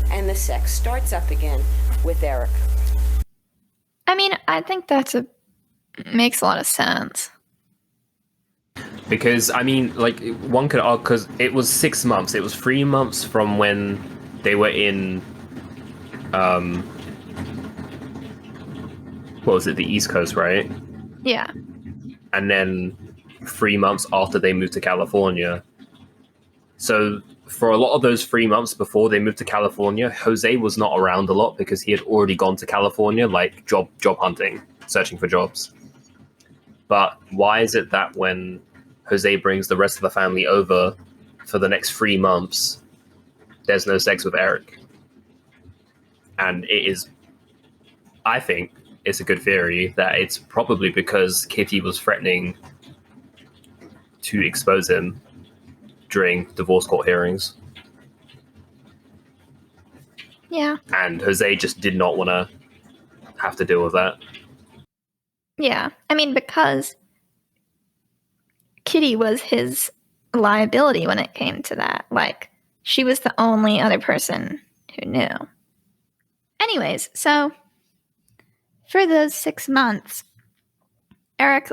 and the sex starts up again with Erik. I think makes a lot of sense. Because, one could argue, because it was 6 months. It was 3 months from when they were in, what was it, the East Coast, right? Yeah. And then 3 months after they moved to California. So for a lot of those 3 months before they moved to California, Jose was not around a lot because he had already gone to California, like job hunting, searching for jobs. But why is it that when Jose brings the rest of the family over for the next 3 months, there's no sex with Erik? And I think it's a good theory that it's probably because Kitty was threatening to expose him during divorce court hearings. Yeah. And Jose just did not want to have to deal with that. Yeah. Because Kitty was his liability when it came to that. She was the only other person who knew. Anyways, so for those 6 months, Erik,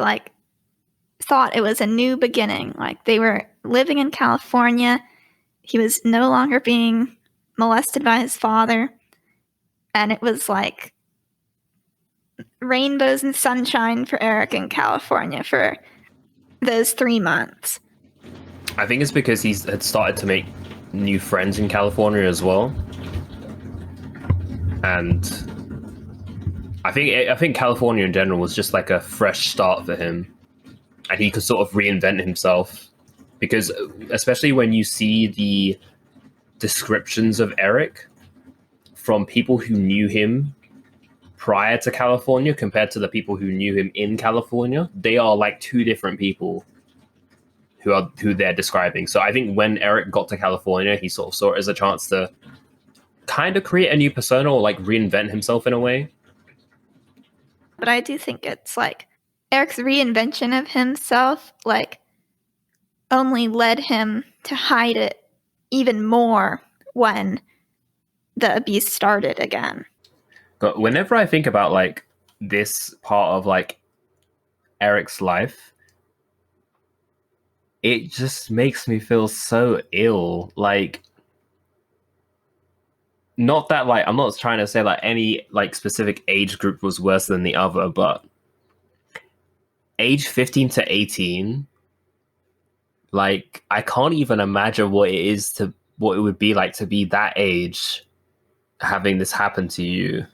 thought it was a new beginning. They were living in California. He was no longer being molested by his father. And it was rainbows and sunshine for Erik in California for those 3 months. I think it's because he had started to make new friends in California as well. And I think California in general was just a fresh start for him. and he could sort of reinvent himself. Because especially when you see the descriptions of Erik from people who knew him prior to California compared to the people who knew him in California, they are like two different people who they're describing. So I think when Erik got to California, he sort of saw it as a chance to kind of create a new persona or like reinvent himself in a way. But I do think it's like Erik's reinvention of himself like only led him to hide it even more when the abuse started again. But whenever I think about like this part of like Erik's life, it just makes me feel so ill. Like, not that like I'm not trying to say like any like specific age group was worse than the other, but age 15 to 18, like I can't even imagine what it would be like to be that age having this happen to you.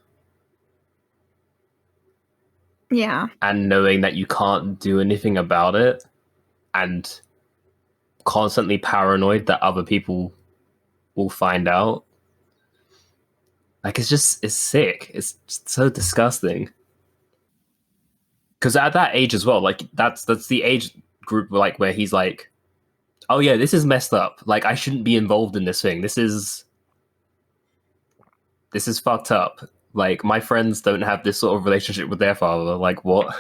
Yeah. And knowing that you can't do anything about it and constantly paranoid that other people will find out. Like, it's sick. It's just so disgusting. Because at that age as well, like, that's the age group, like, where he's like, oh yeah, this is messed up. Like, I shouldn't be involved in this thing. This is fucked up. Like, my friends don't have this sort of relationship with their father. Like, what?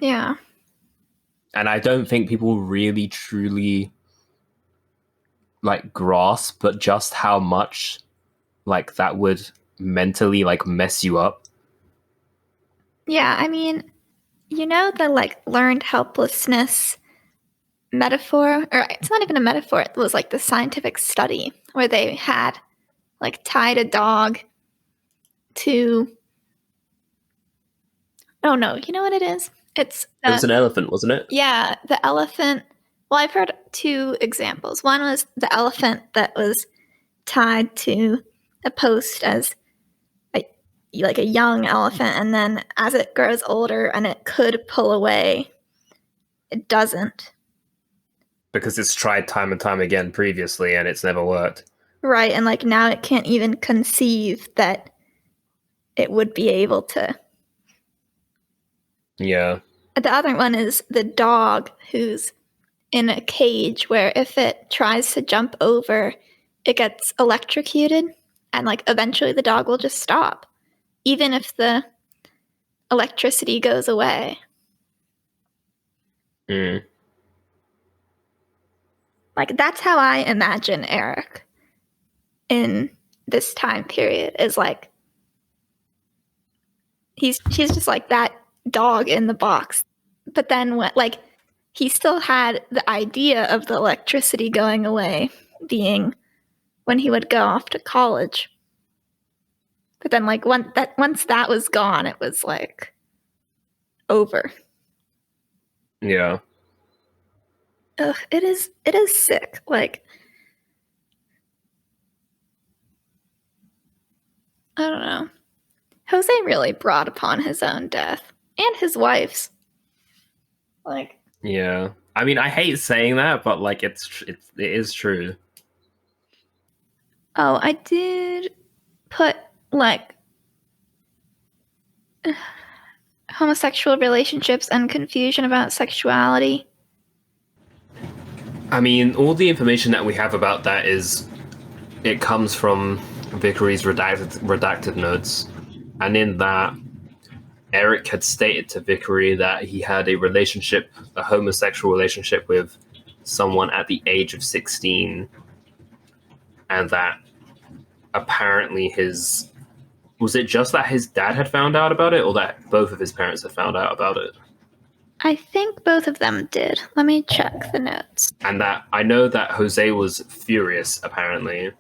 Yeah. And I don't think people really, truly, like, grasp, but just how much, like, that would mentally, like, mess you up. Yeah, I mean, you know the, like, learned helplessness metaphor? Or it's not even a metaphor. It was, like, the scientific study where they had, like, tied a dog to... Oh, no. You know what it is? It was an elephant, wasn't it? Yeah, the elephant. Well, I've heard two examples. One was the elephant that was tied to a post as like a young elephant, and then as it grows older and it could pull away, it doesn't. Because it's tried time and time again previously and it's never worked. Right, and like now it can't even conceive that it would be able to. Yeah. The other one is the dog who's in a cage where if it tries to jump over, it gets electrocuted, and like eventually the dog will just stop, even if the electricity goes away. Mm. Like that's how I imagine Erik in this time period, is like he's just like that dog in the box. But then when, like, he still had the idea of the electricity going away being when he would go off to college. But then like once that was gone, it was like over. Yeah. Ugh, it is sick. Like, I don't know. Jose really brought upon his own death and his wife's. Like, yeah. I mean, I hate saying that, but like it is true. Oh, I did put like homosexual relationships and confusion about sexuality. I mean, all the information that we have about that it comes from Vickery's redacted notes, and in that, Erik had stated to Vickery that he had a homosexual relationship with someone at the age of 16, and that apparently was it just that his dad had found out about it, or that both of his parents had found out about it? I think both of them did. Let me check the notes. And that I know that Jose was furious, apparently.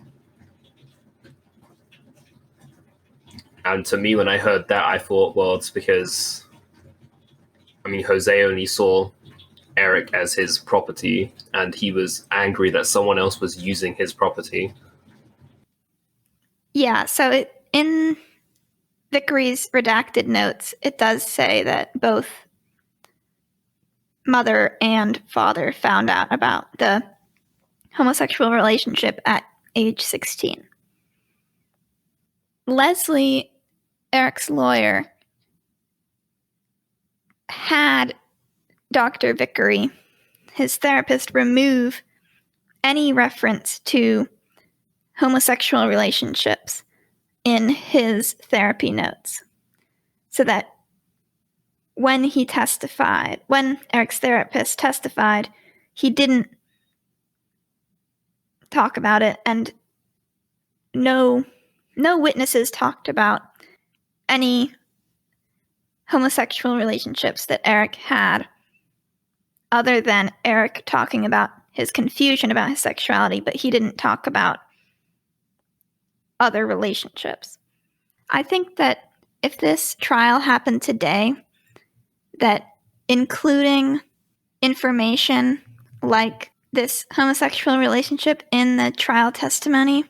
And to me, when I heard that, I thought, well, it's because, I mean, Jose only saw Erik as his property, and he was angry that someone else was using his property. Yeah, so in Vickery's redacted notes, it does say that both mother and father found out about the homosexual relationship at age 16. Leslie, Erik's lawyer, had Dr. Vickery, his therapist, remove any reference to homosexual relationships in his therapy notes so that when Erik's therapist testified, he didn't talk about it, and no witnesses talked about any homosexual relationships that Erik had, other than Erik talking about his confusion about his sexuality, but he didn't talk about other relationships. I think that if this trial happened today, that including information like this homosexual relationship in the trial testimony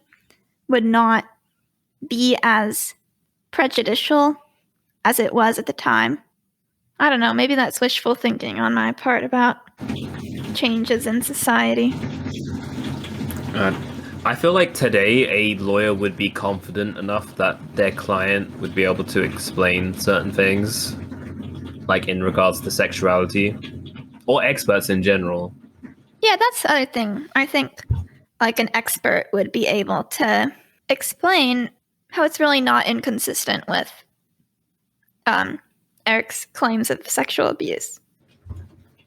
would not be as prejudicial as it was at the time. I don't know, maybe that's wishful thinking on my part about changes in society. I feel like today a lawyer would be confident enough that their client would be able to explain certain things, like in regards to sexuality, or experts in general. Yeah, that's the other thing. I think like an expert would be able to explain how it's really not inconsistent with Erik's claims of sexual abuse.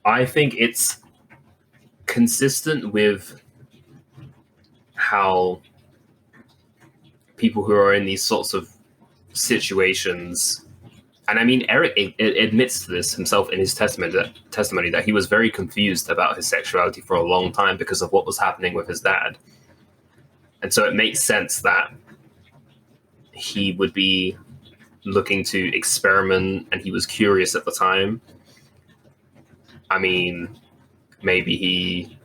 I think it's consistent with how people who are in these sorts of situations, and I mean, Erik admits to this himself in his testimony that he was very confused about his sexuality for a long time because of what was happening with his dad. And so it makes sense that he would be looking to experiment, and he was curious at the time. I mean, maybe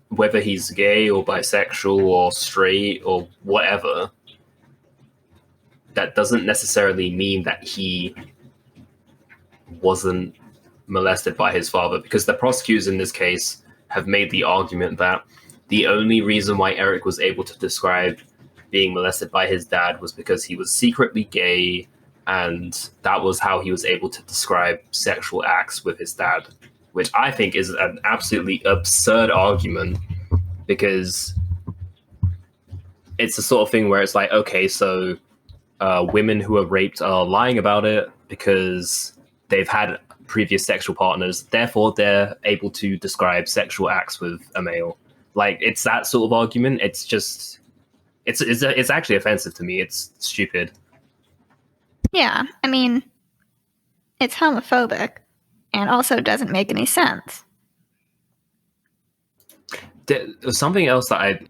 whether he's gay or bisexual or straight or whatever, that doesn't necessarily mean that he wasn't molested by his father, because the prosecutors in this case have made the argument that the only reason why Erik was able to describe being molested by his dad was because he was secretly gay, and that was how he was able to describe sexual acts with his dad, which I think is an absolutely absurd argument, because it's the sort of thing where it's like, okay, so women who are raped are lying about it because they've had previous sexual partners, therefore they're able to describe sexual acts with a male. Like, it's that sort of argument. It's just, it's actually offensive to me. It's stupid. Yeah, I mean, it's homophobic and also doesn't make any sense. Something else that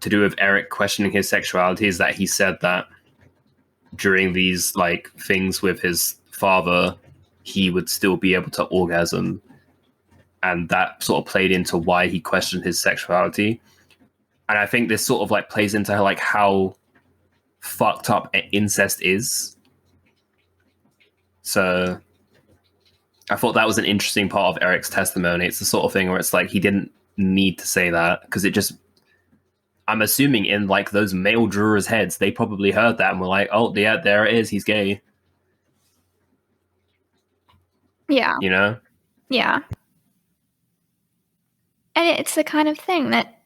to do with Erik questioning his sexuality is that he said that during these like things with his father, he would still be able to orgasm, and that sort of played into why he questioned his sexuality. And I think this sort of like plays into like how fucked up incest is. So I thought that was an interesting part of Erik's testimony. It's the sort of thing where it's like he didn't need to say that, because it just, I'm assuming in like those male jurors' heads, they probably heard that and were like, oh yeah, there it is, he's gay. Yeah. You know? Yeah. And it's the kind of thing that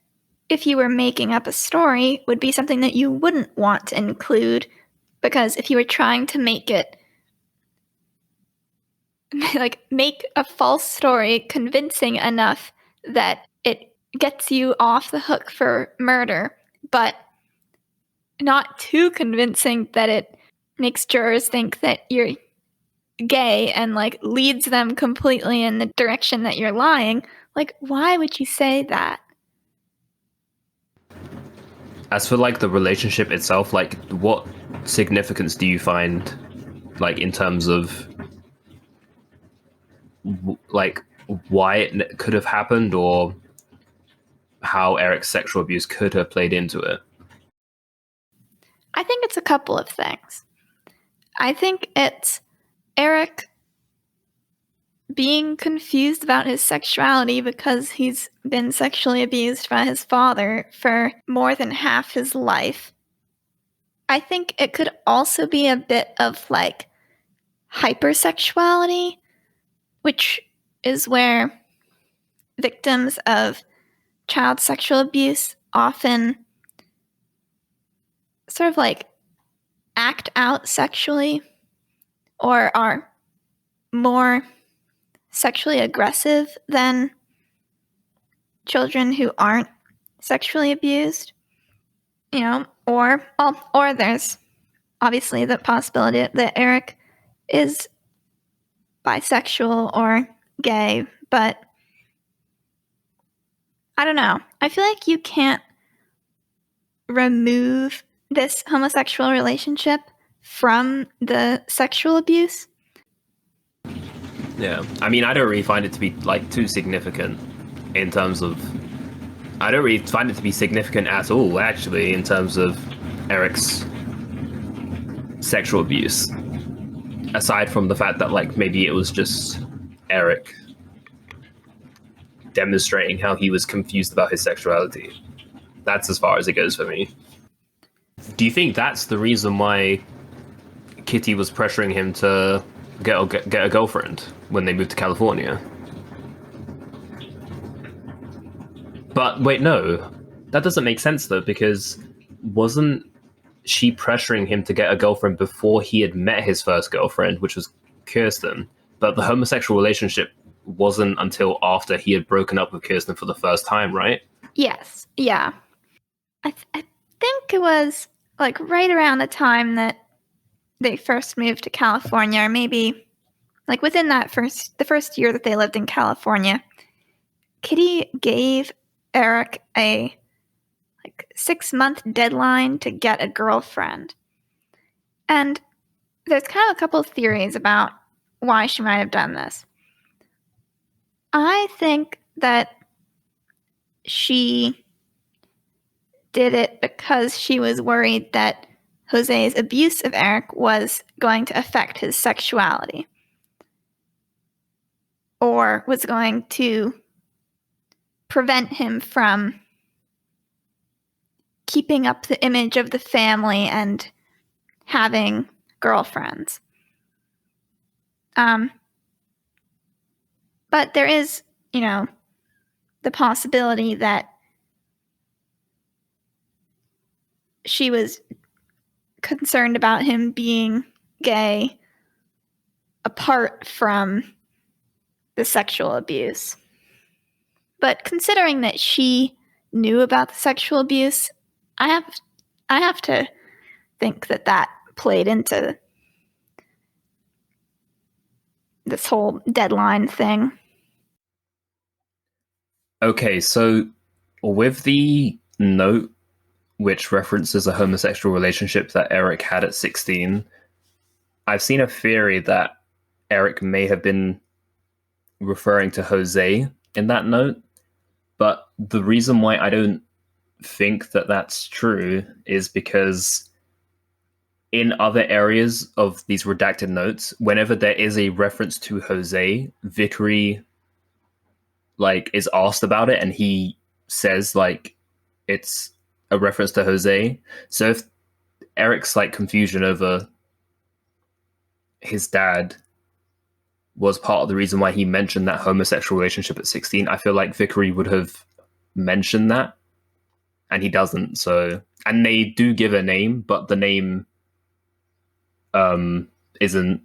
if you were making up a story would be something that you wouldn't want to include, because if you were trying to make it like make a false story convincing enough that it gets you off the hook for murder, but not too convincing that it makes jurors think that you're gay and like leads them completely in the direction that you're lying, like, why would you say that? As for like the relationship itself, like what significance do you find like in terms of like why it could have happened, or how Erik's sexual abuse could have played into it? I think it's a couple of things. I think it's Erik being confused about his sexuality because he's been sexually abused by his father for more than half his life. I think it could also be a bit of like hypersexuality, which is where victims of child sexual abuse often sort of like act out sexually or are more sexually aggressive than children who aren't sexually abused, you know, or there's obviously the possibility that Erik is bisexual or gay, but I don't know. I feel like you can't remove this homosexual relationship from the sexual abuse. Yeah, I mean, I don't really find it to be like too significant in terms of. I don't really find it to be significant at all, actually, in terms of Erik's sexual abuse. Aside from the fact that, like, maybe it was just Erik demonstrating how he was confused about his sexuality. That's as far as it goes for me. Do you think that's the reason why Kitty was pressuring him to get a girlfriend when they moved to California? But wait, no. That doesn't make sense, though, because wasn't she pressuring him to get a girlfriend before he had met his first girlfriend, which was Kirsten? But the homosexual relationship wasn't until after he had broken up with Kirsten for the first time, right? Yes, yeah. I think it was like right around the time that they first moved to California, or maybe like within the first year that they lived in California. Kitty gave Erik a 6-month deadline to get a girlfriend. And there's kind of a couple of theories about why she might have done this. I think that she did it because she was worried that Jose's abuse of Erik was going to affect his sexuality, or was going to prevent him from keeping up the image of the family and having girlfriends. But there is, the possibility that she was concerned about him being gay apart from the sexual abuse. But considering that she knew about the sexual abuse, I have to think that played into this whole deadline thing. Okay, so with the note which references a homosexual relationship that Erik had at 16, I've seen a theory that Erik may have been referring to Jose in that note, but the reason why I don't think that that's true is because in other areas of these redacted notes, whenever there is a reference to Jose, Vickery is asked about it and he says it's a reference to Jose. So if Erik's confusion over his dad was part of the reason why he mentioned that homosexual relationship at 16, I feel like Vickery would have mentioned that, and he doesn't. So, and they do give a name, but the name isn't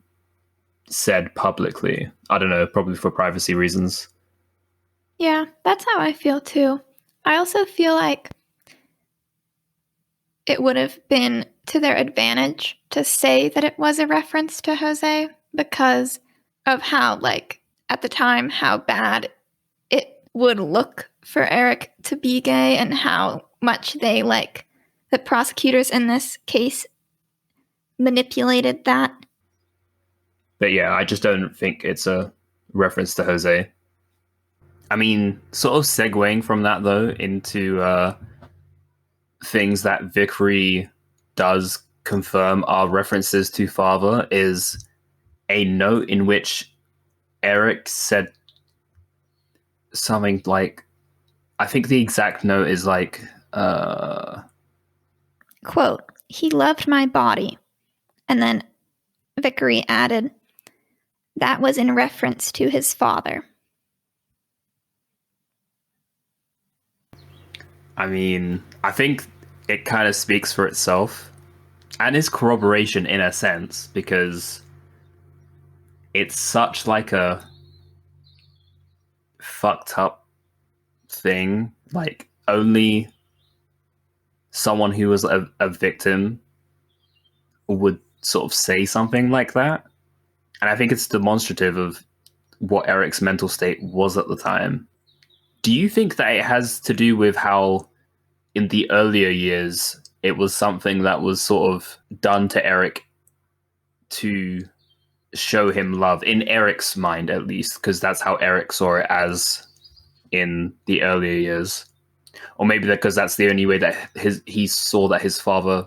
said publicly. I don't know, probably for privacy reasons. Yeah, that's how I feel too. I also feel like it would have been to their advantage to say that it was a reference to Jose because of how, at the time, how bad it would look for Erik to be gay and how much they, the prosecutors in this case manipulated that. But yeah, I just don't think it's a reference to Jose. I mean, sort of segueing from that, though, into things that Vickery does confirm are references to father is a note in which Erik said something like, I think the exact note is like, quote, "He loved my body." And then Vickery added, "That was in reference to his father." I mean, I think it kind of speaks for itself and is corroboration in a sense, because it's such like a fucked up thing. Like, only someone who was a victim would sort of say something like that. And I think it's demonstrative of what Erik's mental state was at the time. Do you think that it has to do with how in the earlier years it was something that was sort of done to Erik to show him love, in Erik's mind at least, because that's how Erik saw it as in the earlier years? Or maybe because that's the only way that he saw that his father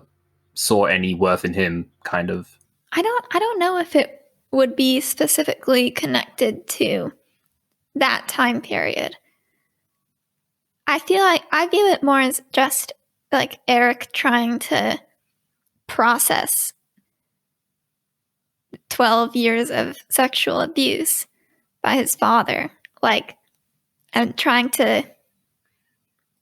saw any worth in him, kind of. I don't know if it would be specifically connected to that time period. I feel like I view it more as just like Erik trying to process 12 years of sexual abuse by his father, like, and trying to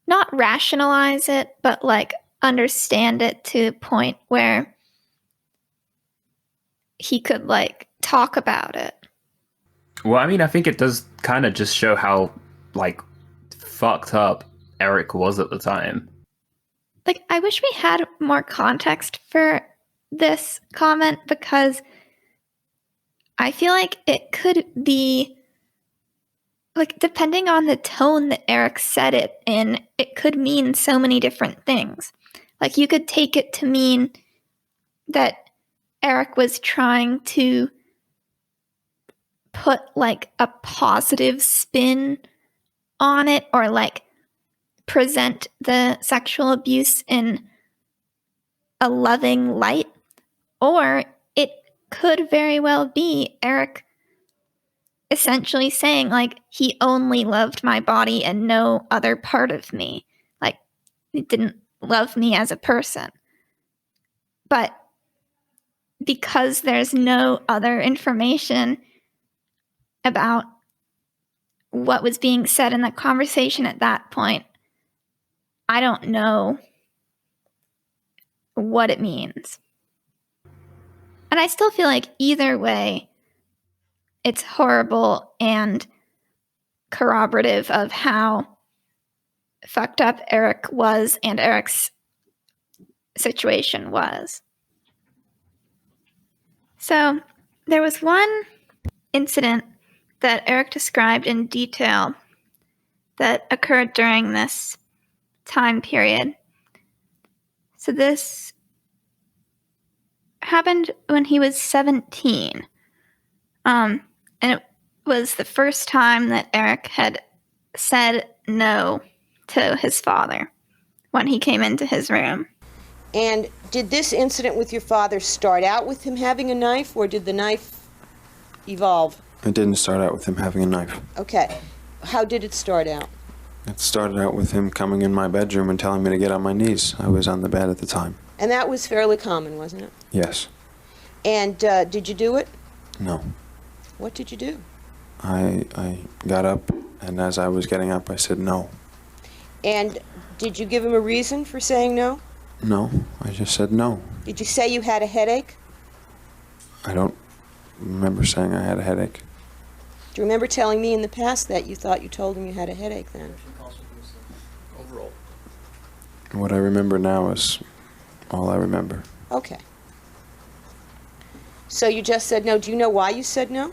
not rationalize it, but like understand it to a point where he could like talk about it. Well, I mean, I think it does kind of just show how like fucked up Erik was at the time. Like, I wish we had more context for this comment, because I feel like it could be, like, depending on the tone that Erik said it in, it could mean so many different things. Like, you could take it to mean that Erik was trying to put, like, a positive spin on it, or, like, present the sexual abuse in a loving light. Or it could very well be Erik essentially saying, like, he only loved my body and no other part of me. Like, he didn't love me as a person. But because there's no other information about what was being said in the conversation at that point, I don't know what it means. And I still feel like either way, it's horrible and corroborative of how fucked up Erik was and Erik's situation was. So there was one incident that Erik described in detail that occurred during this time period. So this happened when he was 17. And it was the first time that Erik had said no to his father when he came into his room. And did this incident with your father start out with him having a knife, or did the knife evolve? It didn't start out with him having a knife. Okay. How did it start out? It started out with him coming in my bedroom and telling me to get on my knees. I was on the bed at the time. And that was fairly common, wasn't it? Yes. And did you do it? No. What did you do? I got up, and as I was getting up, I said no. And did you give him a reason for saying no? No, I just said no. Did you say you had a headache? I don't remember saying I had a headache. Do you remember telling me in the past that you thought you told him you had a headache then? Overall. What I remember now is all I remember. Okay. So you just said no. Do you know why you said no?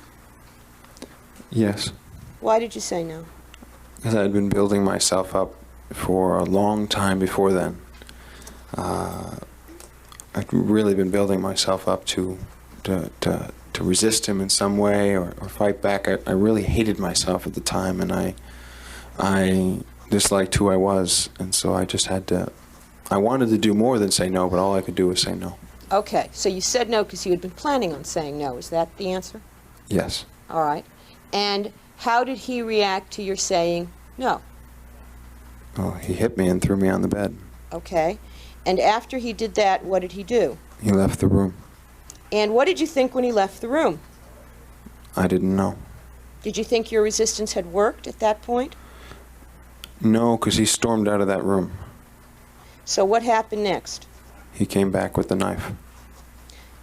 Yes. Why did you say no? Because I had been building myself up for a long time before then. I'd really been building myself up to resist him in some way or fight back. I really hated myself at the time, and I disliked who I was, and so I just had to. I wanted to do more than say no, but all I could do was say no. Okay, so you said no because you had been planning on saying no. Is that the answer? Yes. All right. And how did he react to your saying no? Oh, he hit me and threw me on the bed. Okay. And after he did that, what did he do? He left the room. And what did you think when he left the room? I didn't know. Did you think your resistance had worked at that point? No, because he stormed out of that room. So what happened next? He came back with the knife.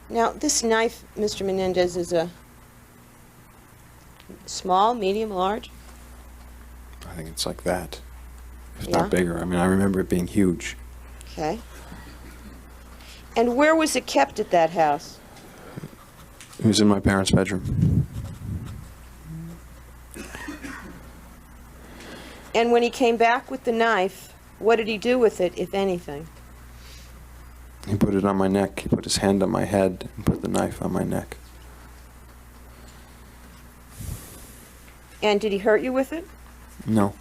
Now, this knife, Mr. Menendez, is a small, medium, large? I think it's like that. If Yeah? not bigger. I mean, I remember it being huge. Okay. And where was it kept at that house? It was in my parents' bedroom. And when he came back with the knife, what did he do with it, if anything? He put it on my neck. He put his hand on my head and put the knife on my neck. And did he hurt you with it? No.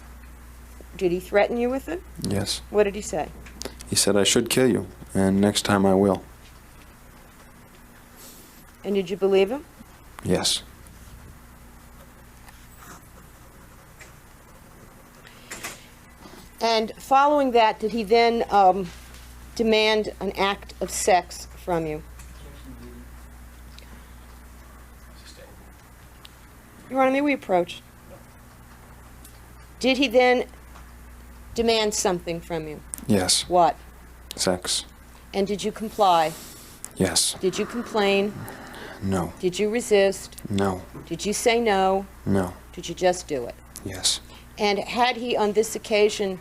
Did he threaten you with it? Yes. What did he say? He said I should kill you, and next time I will. And did you believe him? Yes. And following that, did he then demand an act of sex from you? Your Honor, may we approach? Did he then demand something from you? Yes. What? Sex. And did you comply? Yes. Did you complain? No. Did you resist? No. Did you say no? No. Did you just do it? Yes. And had he on this occasion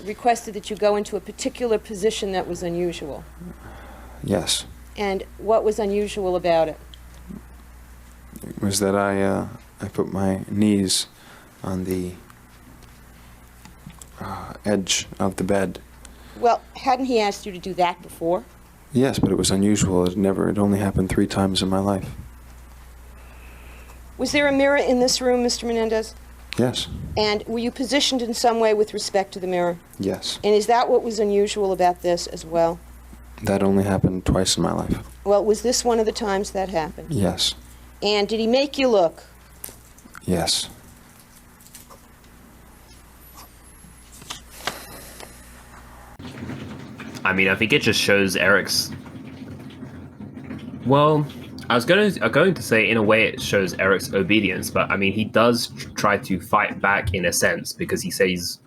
requested that you go into a particular position that was unusual? Yes. And what was unusual about it? It was that I put my knees on the edge of the bed. Well, hadn't he asked you to do that before? Yes, but it was unusual. It only happened 3 times in my life. Was there a mirror in this room, Mr. Menendez? Yes. And were you positioned in some way with respect to the mirror? Yes. And is that what was unusual about this as well? That only happened twice in my life. Well, was this one of the times that happened? Yes. And did he make you look? Yes. I mean, I think it just shows Eric's. Well, I was going to say, in a way, it shows Eric's obedience, but I mean, he does try to fight back in a sense because he says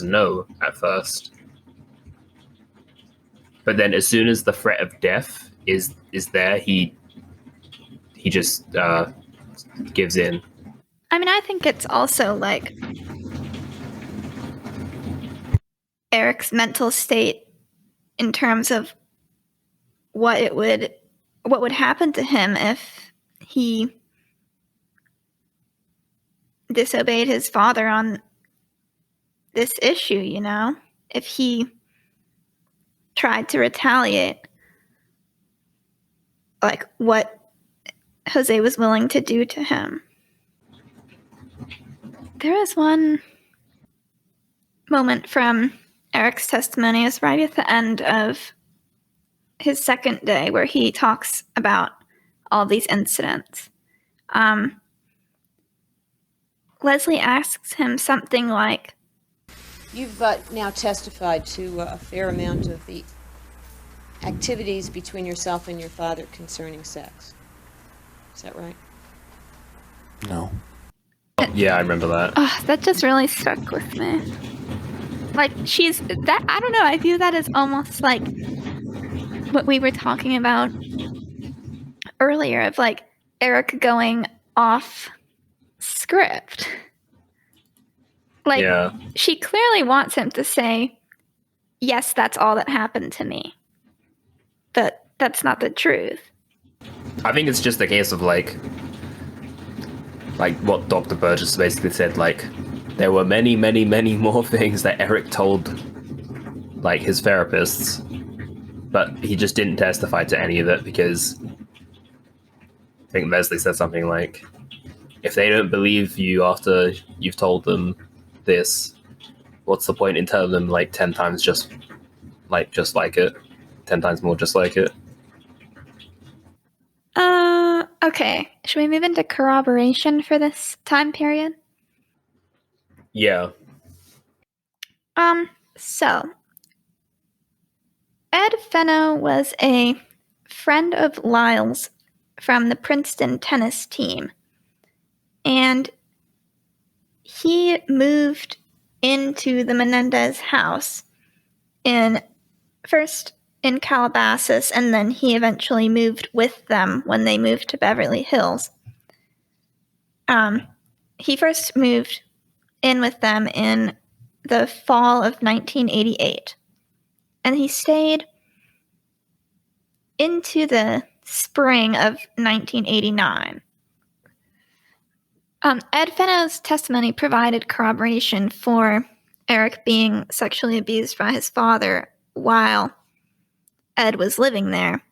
no at first, but then as soon as the threat of death is there, he just gives in. I mean, I think it's also like Eric's mental state in terms of what would happen to him if he disobeyed his father on this issue, you know? If he tried to retaliate, like what Jose was willing to do to him. There is one moment from Eric's testimony, is right at the end of his second day, where he talks about all these incidents. Leslie asks him something like, You've now testified to a fair amount of the activities between yourself and your father concerning sex. Is that right? No. Yeah, I remember that. oh, that just really stuck with me. Like, I don't know, I view that as almost like what we were talking about earlier, of like Eric going off script. Like, Yeah. She clearly wants him to say, yes, that's all that happened to me. But that's not the truth. I think it's just a case of like what Dr. Burgess basically said, like, there were many, many, many more things that Eric told, like, his therapists, but he just didn't testify to any of it because I think Leslie said something like, if they don't believe you after you've told them this, what's the point in telling them like 10 times just like it? 10 times more just like it? Okay, should we move into corroboration for this time period? Yeah. So Ed Fenno was a friend of Lyle's from the Princeton tennis team, and he moved into the Menendez house first in Calabasas, and then he eventually moved with them when they moved to Beverly Hills. He first moved in with them in the fall of 1988, and he stayed into the spring of 1989. Ed Fenno's testimony provided corroboration for Erik being sexually abused by his father while Ed was living there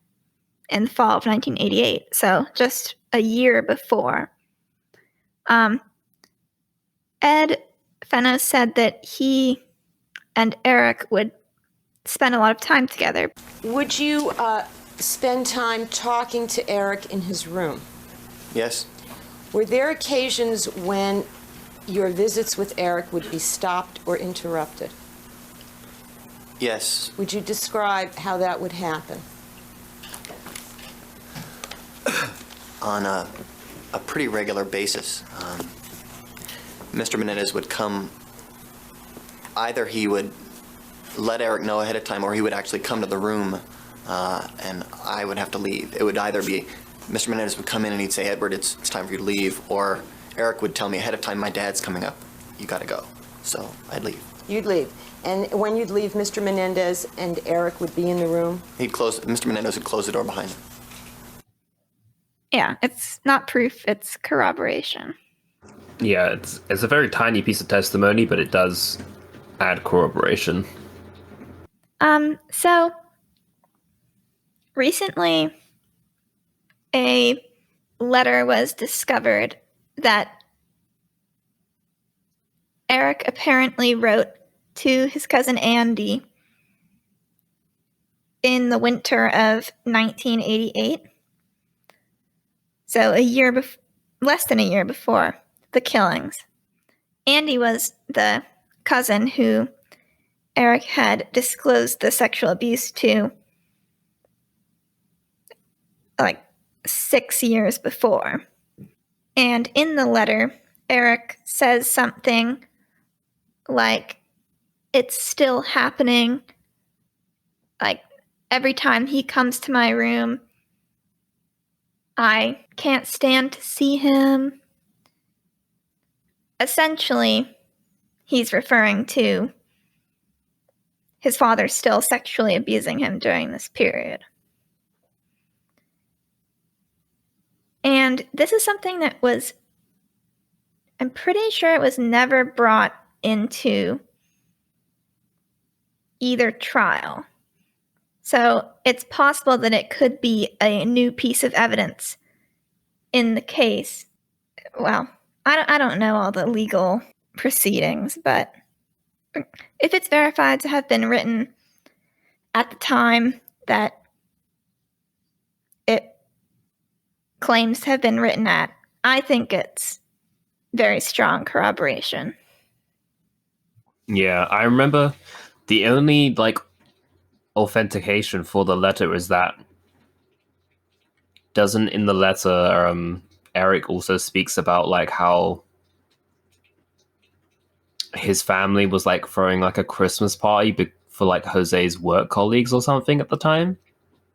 in the fall of 1988, so just a year before. Ed Fenno said that he and Erik would spend a lot of time together. Would you spend time talking to Erik in his room? Yes. Were there occasions when your visits with Erik would be stopped or interrupted? Yes. Would you describe how that would happen? On a pretty regular basis. Mr. Menendez would come, either he would let Erik know ahead of time or he would actually come to the room and I would have to leave. It would either be Mr. Menendez would come in and he'd say, Edward, it's time for you to leave, or Erik would tell me ahead of time, my dad's coming up, you gotta go. So I'd leave. You'd leave. And when you'd leave, Mr. Menendez and Erik would be in the room? Mr. Menendez would close the door behind him. Yeah, it's not proof, it's corroboration. Yeah, it's a very tiny piece of testimony, but it does add corroboration. So recently a letter was discovered that Erik apparently wrote to his cousin Andy in the winter of 1988. So less than a year before the killings. Andy was the cousin who Erik had disclosed the sexual abuse to like 6 years before. And in the letter, Erik says something like, it's still happening. Like, every time he comes to my room, I can't stand to see him. Essentially, he's referring to his father still sexually abusing him during this period. And this is something that I'm pretty sure it was never brought into either trial. So it's possible that it could be a new piece of evidence in the case. Well, I don't know all the legal proceedings, but if it's verified to have been written at the time that it claims to have been written at, I think it's very strong corroboration. Yeah, I remember the only authentication for the letter is that doesn't in the letter Erik also speaks about how his family was throwing a Christmas party for Jose's work colleagues or something at the time.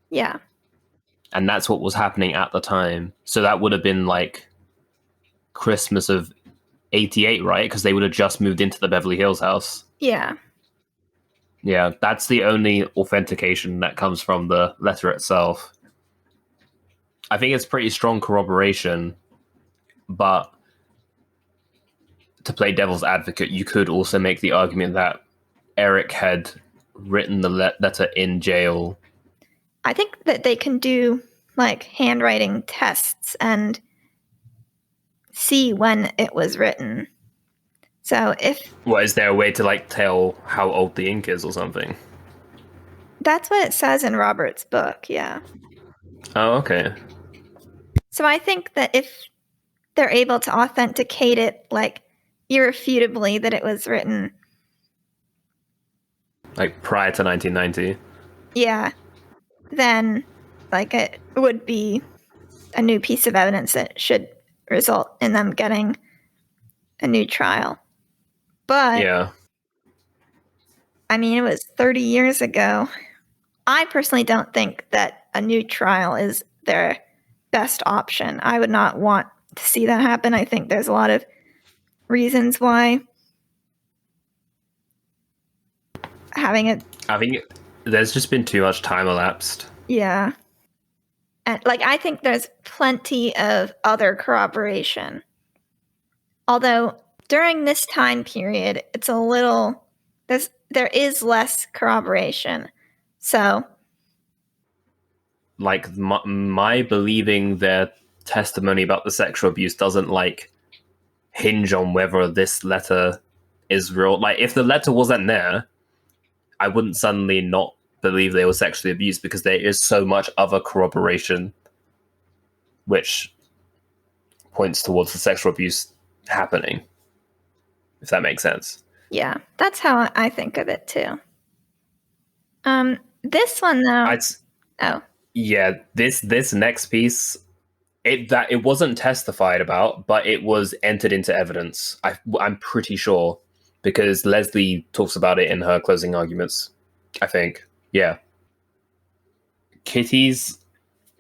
Yeah. And that's what was happening at the time. So that would have been Christmas of 88, right? Because they would have just moved into the Beverly Hills house. Yeah. Yeah, that's the only authentication that comes from the letter itself. I think it's pretty strong corroboration, but to play devil's advocate, you could also make the argument that Erik had written the letter in jail. I think that they can do handwriting tests and see when it was written. So is there a way to tell how old the ink is or something? That's what it says in Robert's book, yeah. Oh, okay. So I think that if they're able to authenticate it, like, irrefutably that it was written, like, prior to 1990. yeah, then, like, it would be a new piece of evidence that should result in them getting a new trial. But, Yeah. I mean, it was 30 years ago. I personally don't think that a new trial is their best option. I would not want to see that happen. I think there's a lot of reasons why having it. I think there's just been too much time elapsed. Yeah. And, like, I think there's plenty of other corroboration. Although, during this time period, it's a little... There is less corroboration. So... Like, my believing their testimony about the sexual abuse doesn't, like, hinge on whether this letter is real. Like, if the letter wasn't there, I wouldn't suddenly not believe they were sexually abused, because there is so much other corroboration which points towards the sexual abuse happening, if that makes sense. Yeah, that's how I think of it too. This one though. Yeah, this next piece, it wasn't testified about, but it was entered into evidence. I'm pretty sure, because Leslie talks about it in her closing arguments, I think. Yeah. Kitty's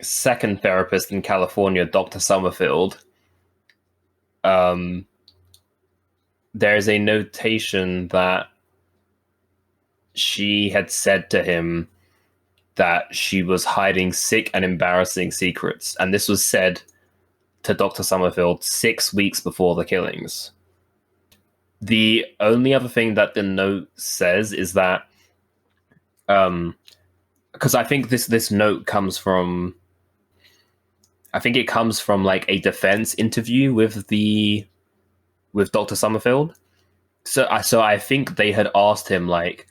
second therapist in California, Dr. Summerfield, there is a notation that she had said to him that she was hiding sick and embarrassing secrets. And this was said to Dr. Summerfield 6 weeks before the killings. The only other thing that the note says is that, because I think this note comes from, I think it comes from like a defense interview with Dr. Summerfield. So I think they had asked him, like,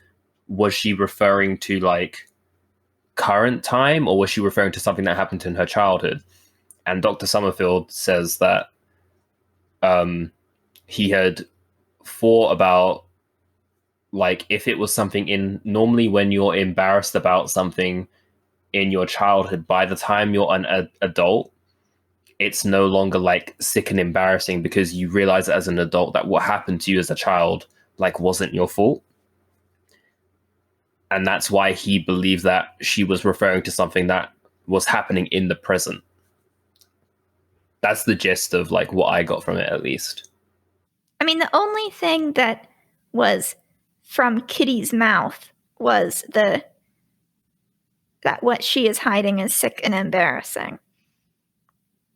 was she referring to like current time, or was she referring to something that happened in her childhood? And Dr. Summerfield says that he had thought about, like, if it was something in, normally when you're embarrassed about something in your childhood, by the time you're an adult, it's no longer like sick and embarrassing, because you realize as an adult that what happened to you as a child, like, wasn't your fault. And that's why he believed that she was referring to something that was happening in the present. That's the gist of like what I got from it, at least. I mean, the only thing that was from Kitty's mouth was that what she is hiding is sick and embarrassing.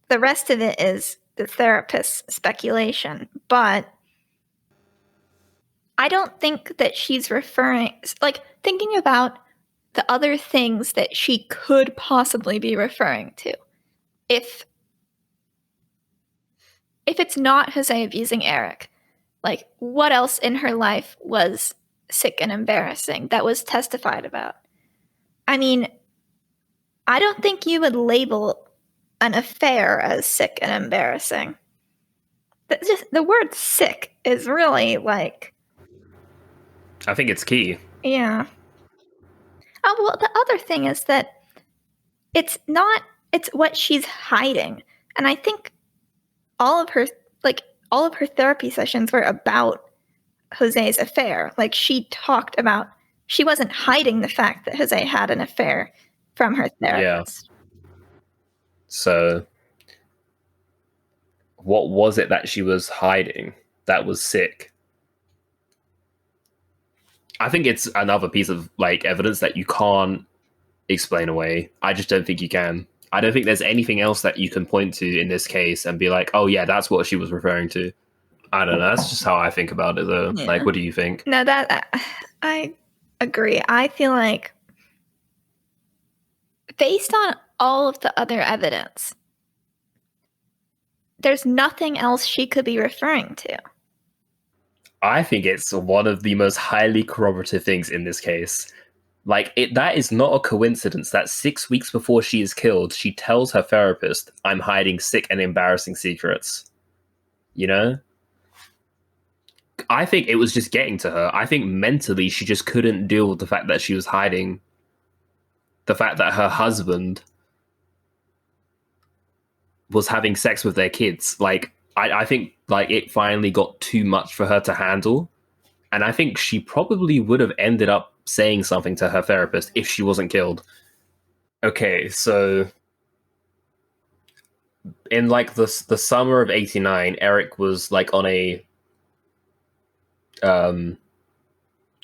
The rest of it is the therapist's speculation, but I don't think that she's referring, like, thinking about the other things that she could possibly be referring to. If it's not Jose abusing Erik, like, what else in her life was sick and embarrassing that was testified about? I mean, I don't think you would label an affair as sick and embarrassing. Just the word sick is really, like... I think it's key. Yeah. Oh, well, the other thing is that it's what she's hiding. And I think all of her therapy sessions were about Jose's affair. Like, she talked about, she wasn't hiding the fact that Jose had an affair from her therapist. Yeah. So, what was it that she was hiding that was sick? I think it's another piece of like evidence that you can't explain away. I just don't think you can. I don't think there's anything else that you can point to in this case and be like, oh yeah, that's what she was referring to. I don't know. That's just how I think about it, though. Yeah. Like, what do you think? No, I agree. I feel like based on all of the other evidence, there's nothing else she could be referring to. I think it's one of the most highly corroborative things in this case. Like, that is not a coincidence that 6 weeks before she is killed, she tells her therapist, I'm hiding sick and embarrassing secrets. You know? I think it was just getting to her. I think mentally she just couldn't deal with the fact that she was hiding the fact that her husband was having sex with their kids. Like, I think, like, it finally got too much for her to handle. And I think she probably would have ended up saying something to her therapist if she wasn't killed. Okay, so in like the summer of '89, Erik was like on a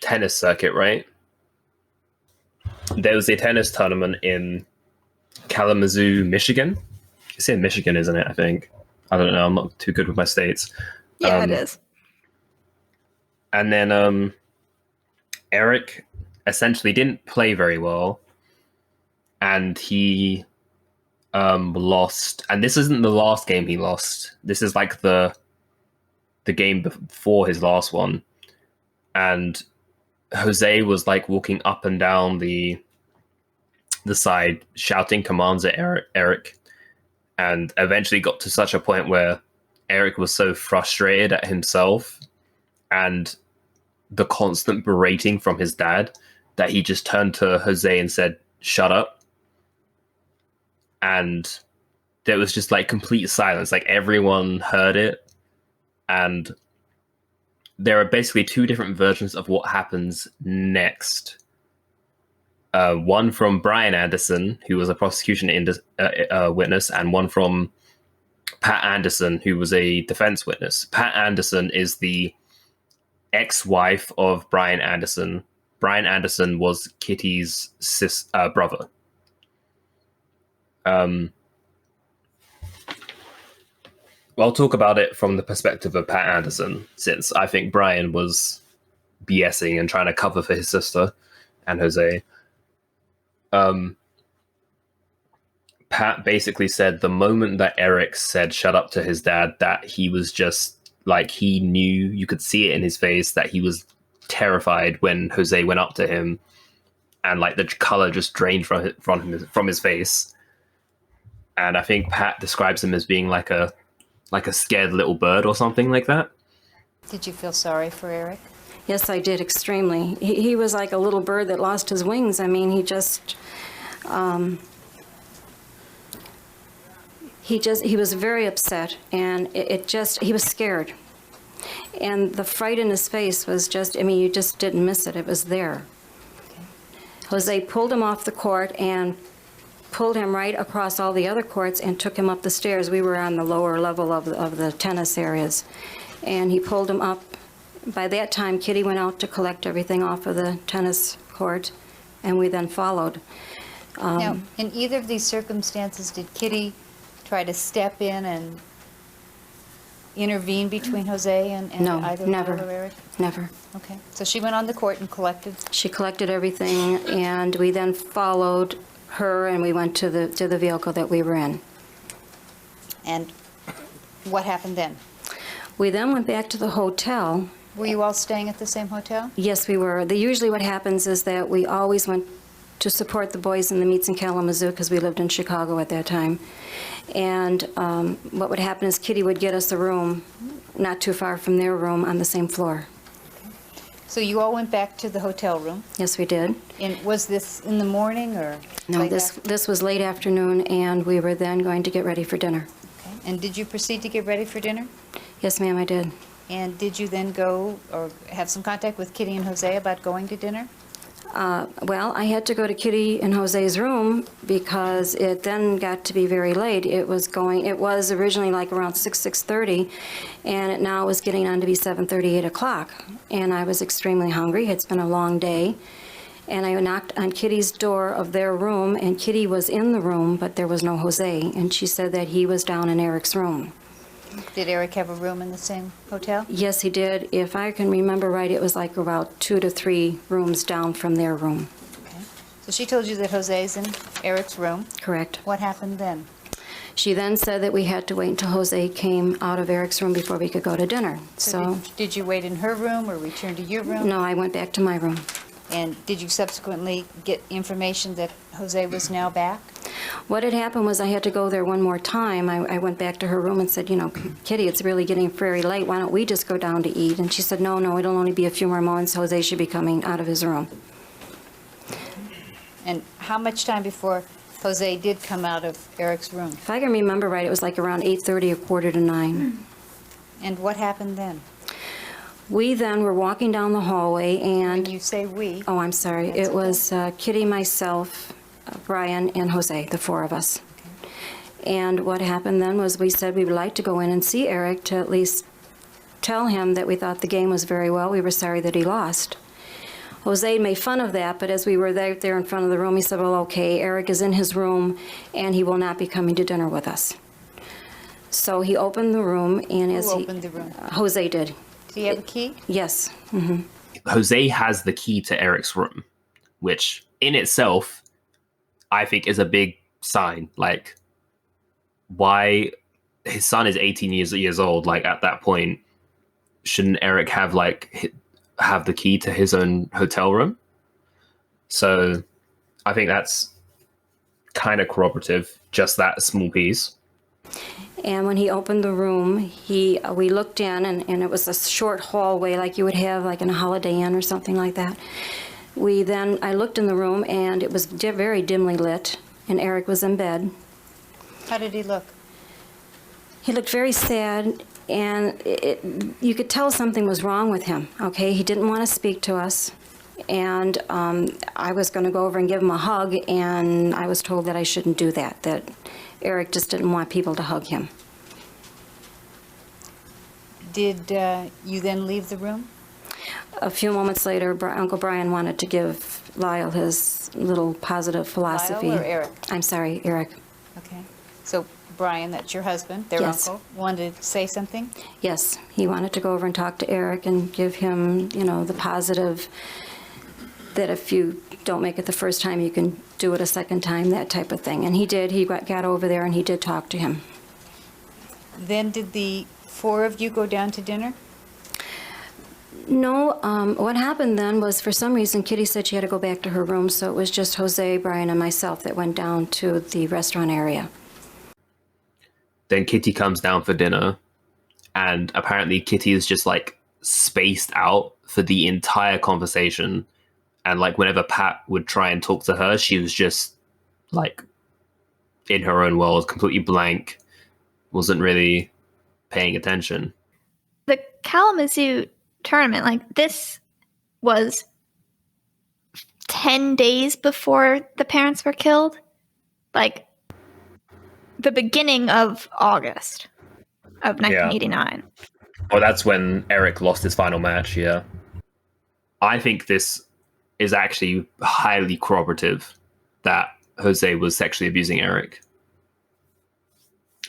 tennis circuit, right? There was a tennis tournament in Kalamazoo, Michigan. It's in Michigan, isn't it? I think. I don't know. I'm not too good with my states. Yeah, it is. And then Erik essentially didn't play very well, and he lost. And this isn't the last game he lost. This is like the game before his last one. And Jose was like walking up and down the side, shouting commands at Erik, and eventually got to such a point where Erik was so frustrated at himself and the constant berating from his dad that he just turned to Jose and said, "Shut up." And there was just like complete silence. Like, everyone heard it. And there are basically two different versions of what happens next. One from Brian Anderson, who was a prosecution witness, and one from Pat Anderson, who was a defense witness. Pat Anderson is the ex-wife of Brian Anderson. Brian Anderson was Kitty's brother. I'll talk about it from the perspective of Pat Anderson, since I think Brian was BSing and trying to cover for his sister and Jose. Pat basically said the moment that Erik said shut up to his dad, that he was just like, he knew, you could see it in his face, that he was terrified when Jose went up to him, and like the color just drained from his face. And I think Pat describes him as being like a scared little bird or something like that. Did you feel sorry for Erik? Yes, I did, extremely. He was like a little bird that lost his wings. I mean, he was very upset, and he was scared. And the fright in his face was just, I mean, you just didn't miss it. It was there. Okay. Jose pulled him off the court and pulled him right across all the other courts and took him up the stairs. We were on the lower level of the tennis areas. And he pulled him up. By that time, Kitty went out to collect everything off of the tennis court, and we then followed. Now, in either of these circumstances, did Kitty try to step in and intervene between Jose and no, either never, Lyle or Erik? Never. Okay. So she went on the court and collected? She collected everything, and we then followed her, and we went to the vehicle that we were in. And what happened then? We then went back to the hotel. Were you all staying at the same hotel? Yes, we were. Usually what happens is that we always went to support the boys in the meets in Kalamazoo, because we lived in Chicago at that time. And what would happen is Kitty would get us a room not too far from their room on the same floor. Okay. So you all went back to the hotel room? Yes, we did. And was this in the morning or No, this was late afternoon, and we were then going to get ready for dinner. Okay. And did you proceed to get ready for dinner? Yes, ma'am, I did. And did you then go or have some contact with Kitty and Jose about going to dinner? Well, I had to go to Kitty and Jose's room because it then got to be very late. It was originally like around 6:30, and it now was getting on to be 7:30, 8 o'clock. And I was extremely hungry. It's been a long day. And I knocked on Kitty's door of their room, and Kitty was in the room, but there was no Jose. And she said that he was down in Erik's room. Did Erik have a room in the same hotel? Yes, he did. If I can remember right, it was like about 2 to 3 rooms down from their room. Okay. So she told you that Jose's in Erik's room? Correct. What happened then? She then said that we had to wait until Jose came out of Erik's room before we could go to dinner. So did you wait in her room or return to your room? No, I went back to my room. And did you subsequently get information that Jose was now back? What had happened was I had to go there one more time. I went back to her room and said, Kitty, it's really getting very late. Why don't we just go down to eat? And she said, no, it'll only be a few more moments. Jose should be coming out of his room. And how much time before Jose did come out of Eric's room? If I can remember right, it was like around 8:30 or 8:45. And what happened then? We then were walking down the hallway and... When you say we... Oh, I'm sorry. It was Kitty, myself, Brian, and Jose, the four of us. Okay. And what happened then was we said we would like to go in and see Erik to at least tell him that we thought the game was very well. We were sorry that he lost. Jose made fun of that, but as we were there in front of the room, he said, well, okay, Erik is in his room, and he will not be coming to dinner with us. So he opened the room, and Who opened the room? Jose did. Did he have a key? Yes. Jose has the key to Eric's room, which in itself, I think is a big sign. Like, why his son is 18 years old, like at that point, shouldn't Erik have the key to his own hotel room? So I think that's kind of corroborative, just that small piece. And when he opened the room, we looked in, and it was a short hallway like you would have like in a Holiday Inn or something like that. I looked in the room, and it was very dimly lit, and Erik was in bed. How did he look? He looked very sad, and you could tell something was wrong with him, okay? He didn't want to speak to us, and I was going to go over and give him a hug, and I was told that I shouldn't do that Erik just didn't want people to hug him. Did you then leave the room? A few moments later, Uncle Brian wanted to give Lyle his little positive philosophy. Lyle or Erik? I'm sorry, Erik. Okay. So Brian, that's your husband, their Yes. uncle, wanted to say something? Yes, he wanted to go over and talk to Erik and give him, the positive that if you don't make it the first time, you can do it a second time, that type of thing. And he did. He got over there and he did talk to him. Then did the four of you go down to dinner? No, what happened then was for some reason Kitty said she had to go back to her room, so it was just Jose, Brian, and myself that went down to the restaurant area. Then Kitty comes down for dinner, and apparently Kitty is just spaced out for the entire conversation. And whenever Pat would try and talk to her, she was just in her own world, completely blank, wasn't really paying attention. The Kalamazoo tournament, this was 10 days before the parents were killed. The beginning of August of 1989. Yeah. Oh, that's when Erik lost his final match, yeah. I think this is actually highly corroborative that Jose was sexually abusing Erik.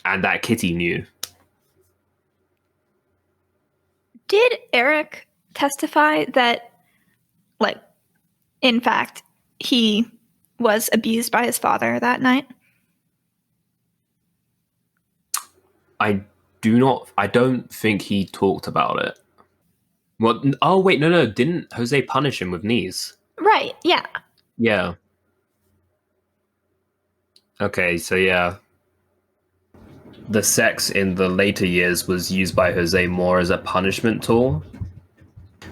And that Kitty knew. Did Erik testify that, in fact, he was abused by his father that night? I don't think he talked about it. Well, oh wait, no, didn't Jose punish him with knees? Right, yeah. Yeah. Okay, so yeah. The sex in the later years was used by Jose more as a punishment tool.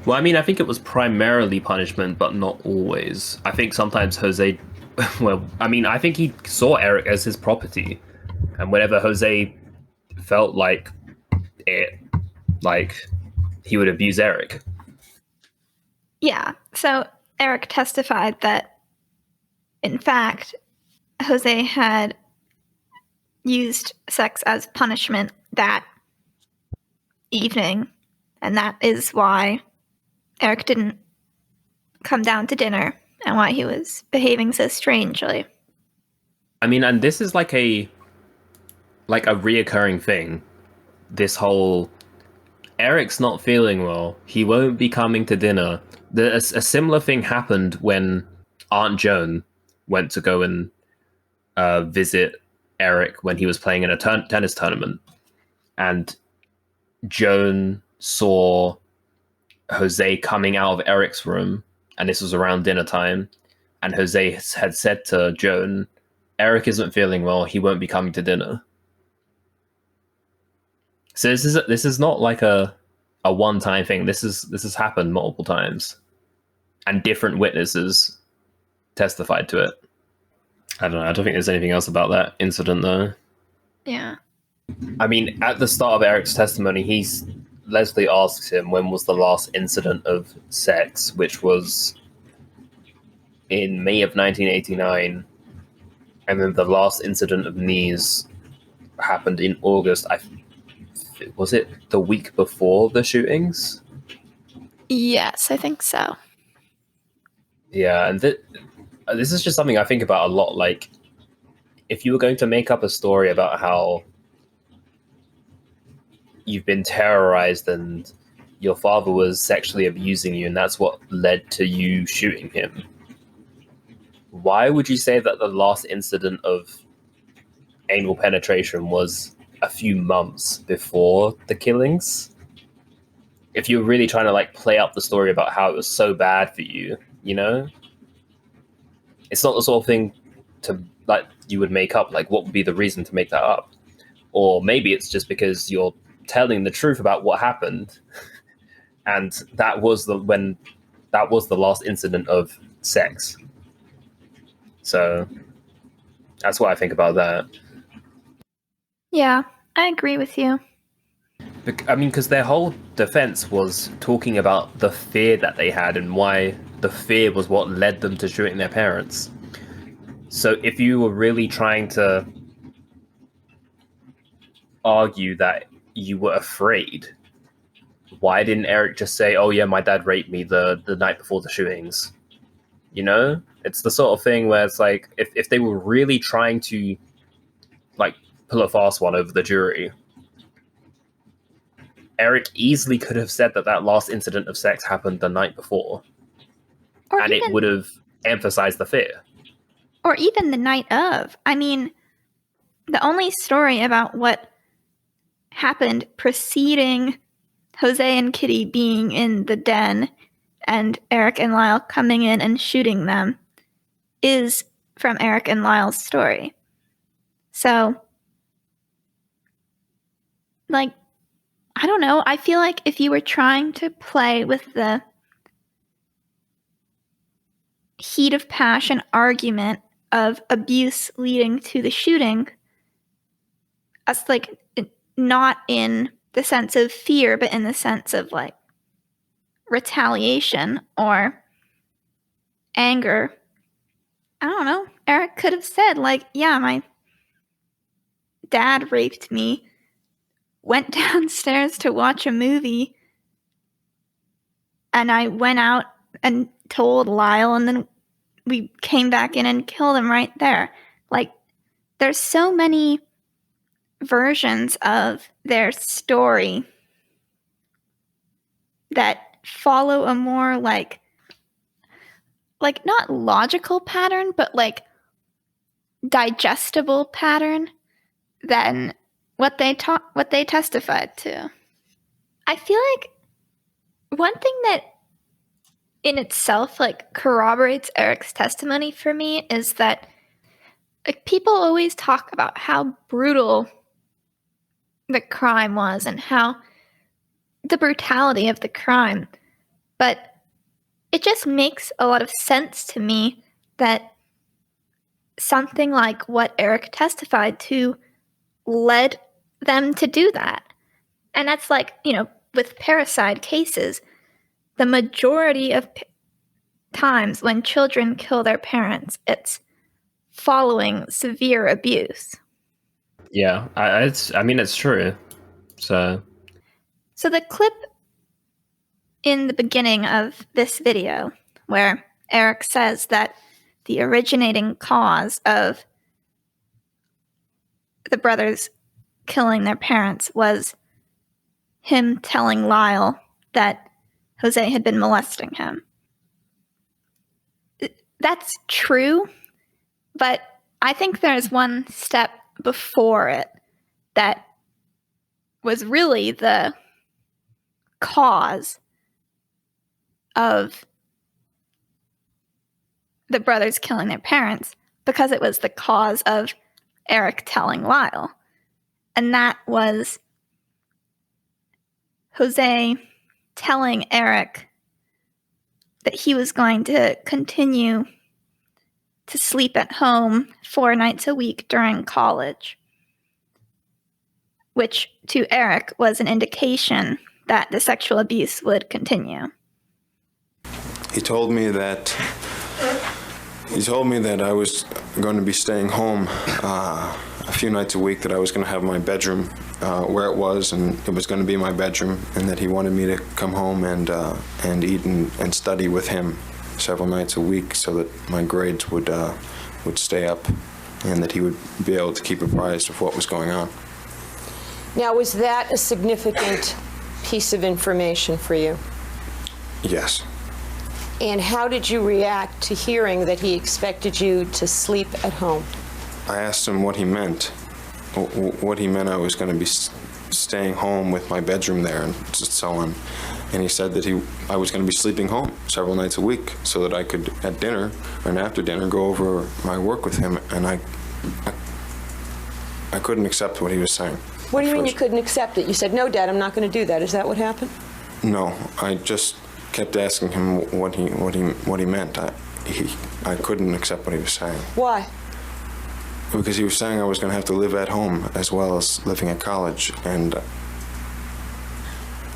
Well, I mean, I think it was primarily punishment, but not always. I think sometimes Jose... Well, I mean, I think he saw Erik as his property. And whenever Jose felt like he would abuse Erik. Yeah, so Erik testified that, in fact, Jose had used sex as punishment that evening, and that is why Erik didn't come down to dinner and why he was behaving so strangely. I mean, and this is like a reoccurring thing. This whole Erik's not feeling well, he won't be coming to dinner. A similar thing happened when Aunt Joan went to go and visit Erik when he was playing in a tennis tournament. And Joan saw Jose coming out of Erik's room and this was around dinner time, and Jose had said to Joan, Erik isn't feeling well, he won't be coming to dinner. So this is not like a one-time thing. This has happened multiple times, and different witnesses testified to it. I don't know. I don't think there's anything else about that incident, though. Yeah. I mean, at the start of Erik's testimony, Leslie asks him when was the last incident of sex, which was in May of 1989, and then the last incident of knees happened in August. Was it the week before the shootings? Yes, I think so. Yeah, and this is just something I think about a lot. Like, if you were going to make up a story about how you've been terrorized and your father was sexually abusing you and that's what led to you shooting him, why would you say that the last incident of anal penetration was a few months before the killings? If you're really trying to like play up the story about how it was so bad for you, you know? It's not the sort of thing to like you would make up. Like, what would be the reason to make that up? Or maybe it's just because you're telling the truth about what happened, and that was the last incident of sex. So that's what I think about that. Yeah, I agree with you. I mean, because their whole defense was talking about the fear that they had and why the fear was what led them to shooting their parents. So if you were really trying to argue that you were afraid, why didn't Erik just say, oh yeah, my dad raped me the night before the shootings? You know? It's the sort of thing where it's like, if they were really trying to like pull a fast one over the jury, Erik easily could have said that last incident of sex happened the night before. And it would have emphasized the fear. Or even the night of. I mean, the only story about what happened preceding Jose and Kitty being in the den and Erik and Lyle coming in and shooting them is from Erik and Lyle's story. So, like, I don't know. I feel like if you were trying to play with the heat of passion argument of abuse leading to the shooting, us like not in the sense of fear, but in the sense of like retaliation or anger, I don't know. Erik could have said like, yeah, my dad raped me, went downstairs to watch a movie, and I went out and told Lyle, and then we came back in and killed him right there. Like, there's so many versions of their story that follow a more like not logical pattern, but like digestible pattern than what they testified to. I feel like one thing that in itself like corroborates Erik's testimony for me is that like people always talk about how brutal the crime was and how the brutality of the crime, but it just makes a lot of sense to me that something like what Erik testified to led them to do that. And that's like, you know, with parricide cases, the majority of times when children kill their parents, it's following severe abuse. Yeah, I mean, it's true. So the clip in the beginning of this video where Erik says that the originating cause of the brothers killing their parents was him telling Lyle that Jose had been molesting him. That's true, but I think there's one step before it that was really the cause of the brothers killing their parents because it was the cause of Erik telling Lyle. And that was Jose telling Erik that he was going to continue to sleep at home 4 nights a week during college, which to Erik was an indication that the sexual abuse would continue. He told me that I was going to be staying home a few nights a week, that I was going to have my bedroom where it was, and it was going to be my bedroom, and that he wanted me to come home and eat and study with him several nights a week, so that my grades would stay up, and that he would be able to keep apprised of what was going on. Now, was that a significant piece of information for you? Yes. And how did you react to hearing that he expected you to sleep at home? I asked him what he meant. What he meant I was going to be staying home with my bedroom there and so on. And he said that I was going to be sleeping home several nights a week, so that I could, at dinner and after dinner, go over my work with him. And I couldn't accept what he was saying. What do you mean you couldn't accept it? You said, "No, Dad, I'm not going to do that." Is that what happened? No, I just kept asking him what he meant. I couldn't accept what he was saying. Why? Because he was saying I was going to have to live at home as well as living at college, and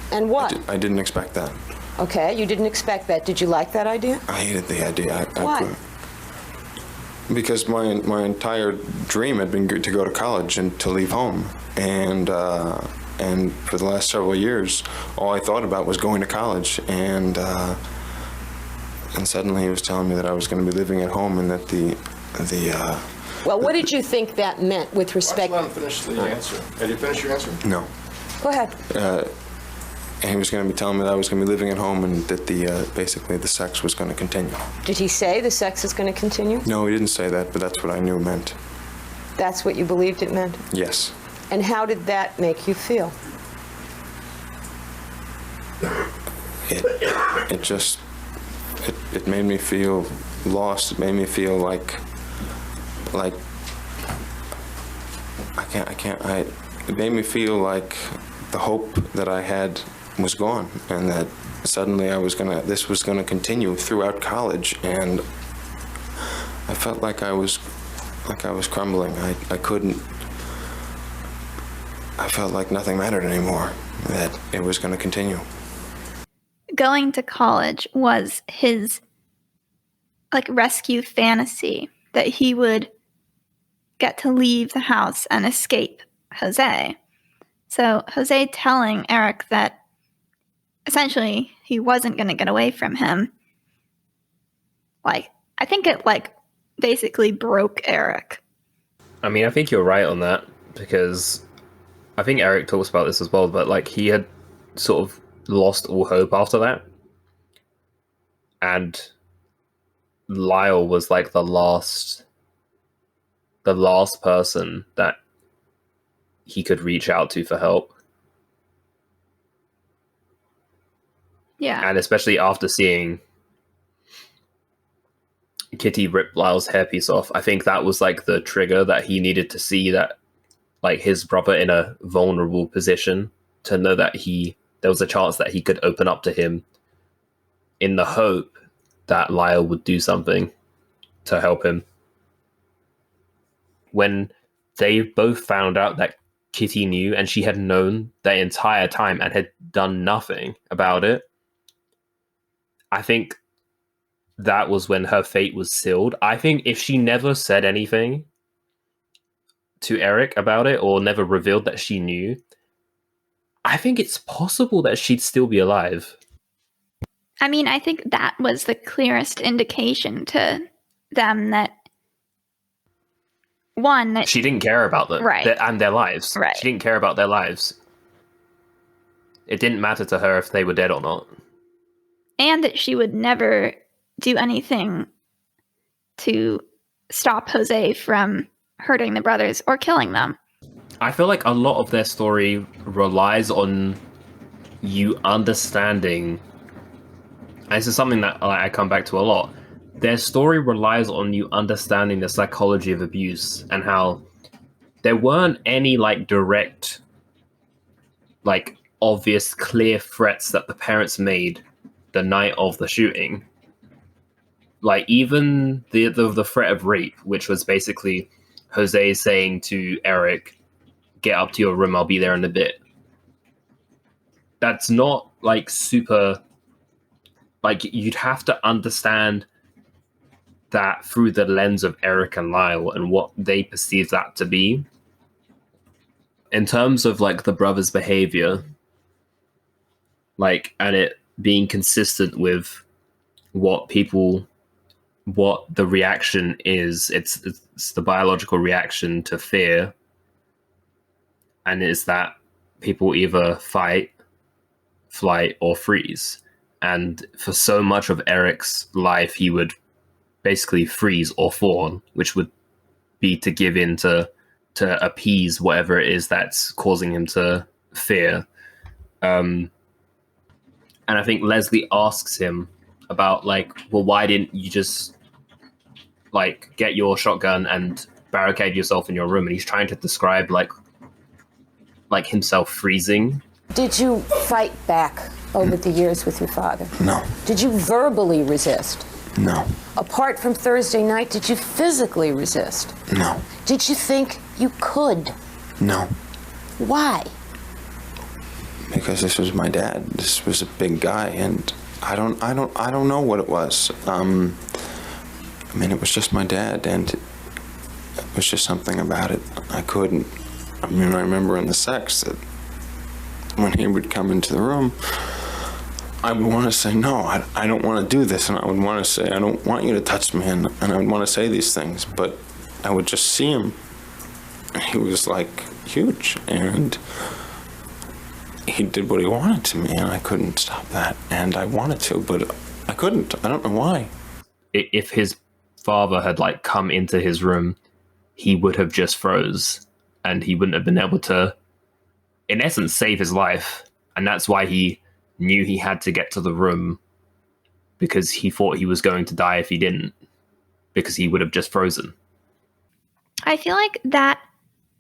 what? I didn't expect that. Okay, you didn't expect that. Did you like that idea? I hated the idea. Why? Because my entire dream had been to go to college and to leave home, and for the last several years, all I thought about was going to college, and suddenly he was telling me that I was going to be living at home, and that the Well, what did you think that meant with respect? Let him finish the answer. Had you finished your answer? No. Go ahead. And he was going to be telling me that I was going to be living at home, and that basically the sex was going to continue. Did he say the sex is going to continue? No, he didn't say that, but that's what I knew it meant. That's what you believed it meant? Yes. And how did that make you feel? It made me feel lost. It made me feel like it made me feel like the hope that I had was gone, and that suddenly this was gonna continue throughout college, and I felt like I was crumbling. I felt like nothing mattered anymore, that it was gonna continue. Going to college was his rescue fantasy, that he would get to leave the house and escape Jose. So Jose telling Erik that essentially he wasn't going to get away from him, I think it basically broke Erik. I mean, I think you're right on that, because I think Erik talks about this as well, but he had sort of lost all hope after that. And Lyle was the last person that he could reach out to for help. Yeah. And especially after seeing Kitty rip Lyle's hairpiece off, I think that was the trigger that he needed to see that his brother in a vulnerable position, to know that there was a chance that he could open up to him, in the hope that Lyle would do something to help him. When they both found out that Kitty knew, and she had known the entire time and had done nothing about it, I think that was when her fate was sealed. I think if she never said anything to Erik about it, or never revealed that she knew, I think it's possible that she'd still be alive. I mean, I think that was the clearest indication to them that, one, that she didn't care about them, right, and their lives. Right. She didn't care about their lives. It didn't matter to her if they were dead or not. And that she would never do anything to stop Jose from hurting the brothers or killing them. I feel like a lot of their story relies on you understanding, and this is something that I come back to a lot, their story relies on you understanding the psychology of abuse and how there weren't any like direct, like obvious, clear threats that the parents made the night of the shooting. Like even the threat of rape, which was basically Jose saying to Erik, "Get up to your room, I'll be there in a bit." That's not like super. Like you'd have to understand that through the lens of Erik and Lyle and what they perceive that to be. In terms of like the brothers' behavior, like, and it being consistent with what the reaction is, it's the biological reaction to fear, and is that people either fight, flight, or freeze. And for so much of Erik's life, he would basically freeze or fawn, which would be to give in to appease whatever it is that's causing him to fear. And I think Leslie asks him about like, well, why didn't you just like get your shotgun and barricade yourself in your room? And he's trying to describe like himself freezing. Did you fight back over the years with your father? No. Did you verbally resist? No. Apart from Thursday night, did you physically resist? No. Did you think you could? No. Why? Because this was my dad. This was a big guy, and I don't know what it was. I mean, it was just my dad, and it was just something about it. I couldn't. I mean, I remember in the sex that when he would come into the room, I would want to say, no, I don't want to do this. And I would want to say, I don't want you to touch me. And I would want to say these things. But I would just see him. And he was like huge. And he did what he wanted to me. And I couldn't stop that. And I wanted to, but I couldn't. I don't know why. If his father had like come into his room, he would have just froze. And he wouldn't have been able to, in essence, save his life. And that's why he knew he had to get to the room, because he thought he was going to die if he didn't, because he would have just frozen. I feel like that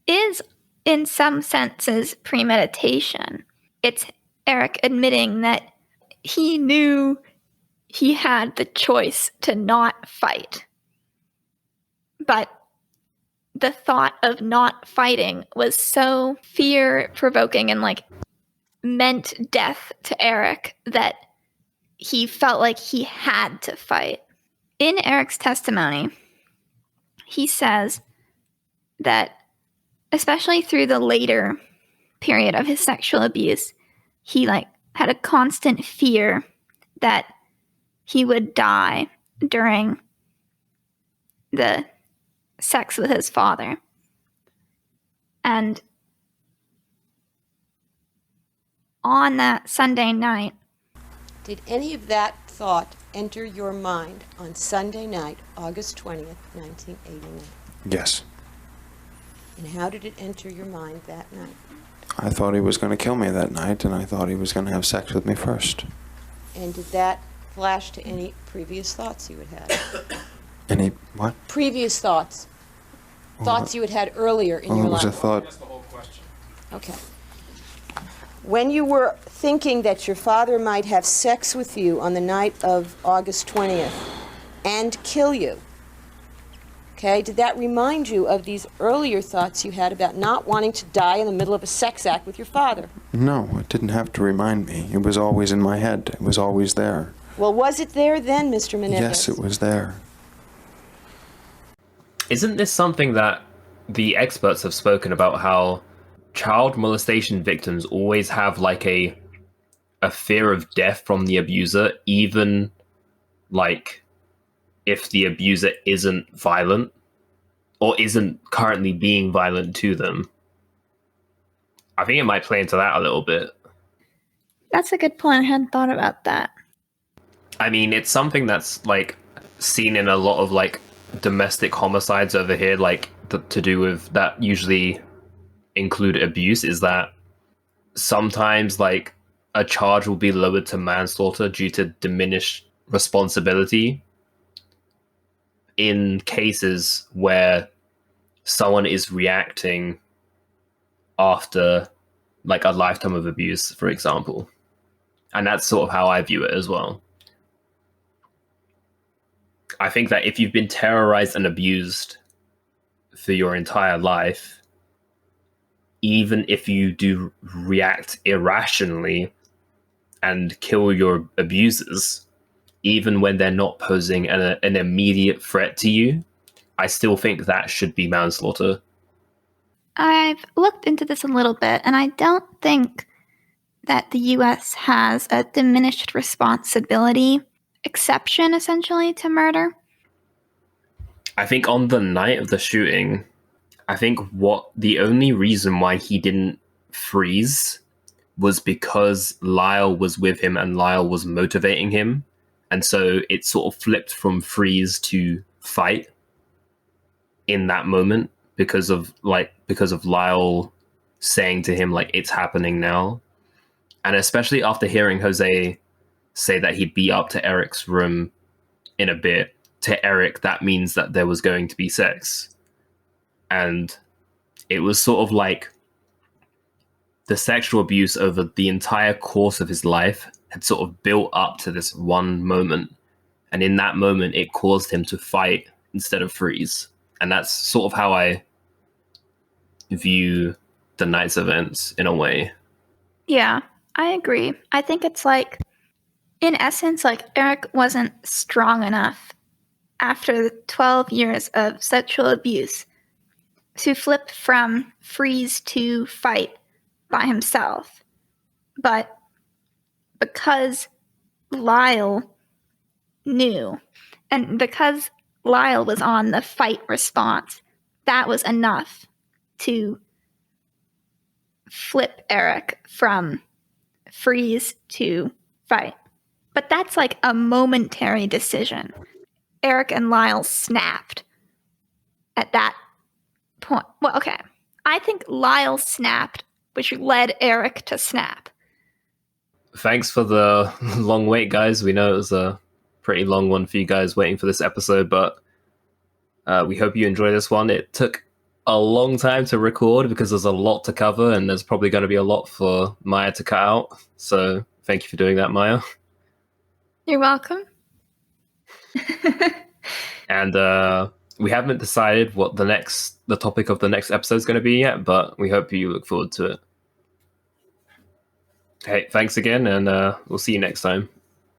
is, in some senses, premeditation. It's Erik admitting that he knew he had the choice to not fight. But the thought of not fighting was so fear-provoking and like meant death to Erik that he felt like he had to fight. In Erik's testimony, he says that especially through the later period of his sexual abuse, he like had a constant fear that he would die during the sex with his father. And on that Sunday night, Did any of that thought enter your mind on Sunday night, August 20th, 1989? Yes. And how did it enter your mind that night? I thought he was going to kill me that night, and I thought he was going to have sex with me first. And did that flash to any previous thoughts you had had? Any what? Previous thoughts. Thoughts you had had earlier in your It was life. a thought. That's the whole question. Okay. When you were thinking that your father might have sex with you on the night of August 20th and kill you, okay, did that remind you of these earlier thoughts you had about not wanting to die in the middle of a sex act with your father? No, it didn't have to remind me. It was always in my head. It was always there. Well, was it there then, Mr. Menendez? Yes, it was there. Isn't this something that the experts have spoken about, how child molestation victims always have like a fear of death from the abuser, even like if the abuser isn't violent or isn't currently being violent to them? I think it might play into that a little bit. that's a good point. I hadn't thought about that. I mean, it's something that's like seen in a lot of like domestic homicides over here, like to do with that usually include abuse, is that sometimes like a charge will be lowered to manslaughter due to diminished responsibility, in cases where someone is reacting after like a lifetime of abuse, for example. And that's sort of how I view it as well. I think that if you've been terrorized and abused for your entire life, even if you do react irrationally and kill your abusers, even when they're not posing an immediate threat to you, I still think that should be manslaughter. I've looked into this a little bit, and I don't think that the U.S. has a diminished responsibility exception, essentially, to murder. I think on the night of the shooting, I think the only reason why he didn't freeze was because Lyle was with him and Lyle was motivating him. And so it sort of flipped from freeze to fight in that moment because of Lyle saying to him, like, it's happening now. And especially after hearing Jose say that he'd be up to Erik's room in a bit, to Erik, that means that there was going to be sex. And it was sort of like the sexual abuse over the entire course of his life had sort of built up to this one moment. And in that moment, it caused him to fight instead of freeze. And that's sort of how I view the night's events in a way. Yeah, I agree. I think it's like, in essence, like Erik wasn't strong enough after the 12 years of sexual abuse to flip from freeze to fight by himself. But because Lyle knew, and because Lyle was on the fight response, that was enough to flip Erik from freeze to fight. But that's like a momentary decision. Erik and Lyle snapped at that point. Well, okay. I think Lyle snapped, which led Erik to snap. Thanks for the long wait, guys. We know it was a pretty long one for you guys waiting for this episode, but we hope you enjoy this one. It took a long time to record because there's a lot to cover, and there's probably going to be a lot for Maya to cut out. So thank you for doing that, Maya. You're welcome. And we haven't decided what the topic of the next episode is going to be yet, but we hope you look forward to it. Hey, thanks again, and we'll see you next time.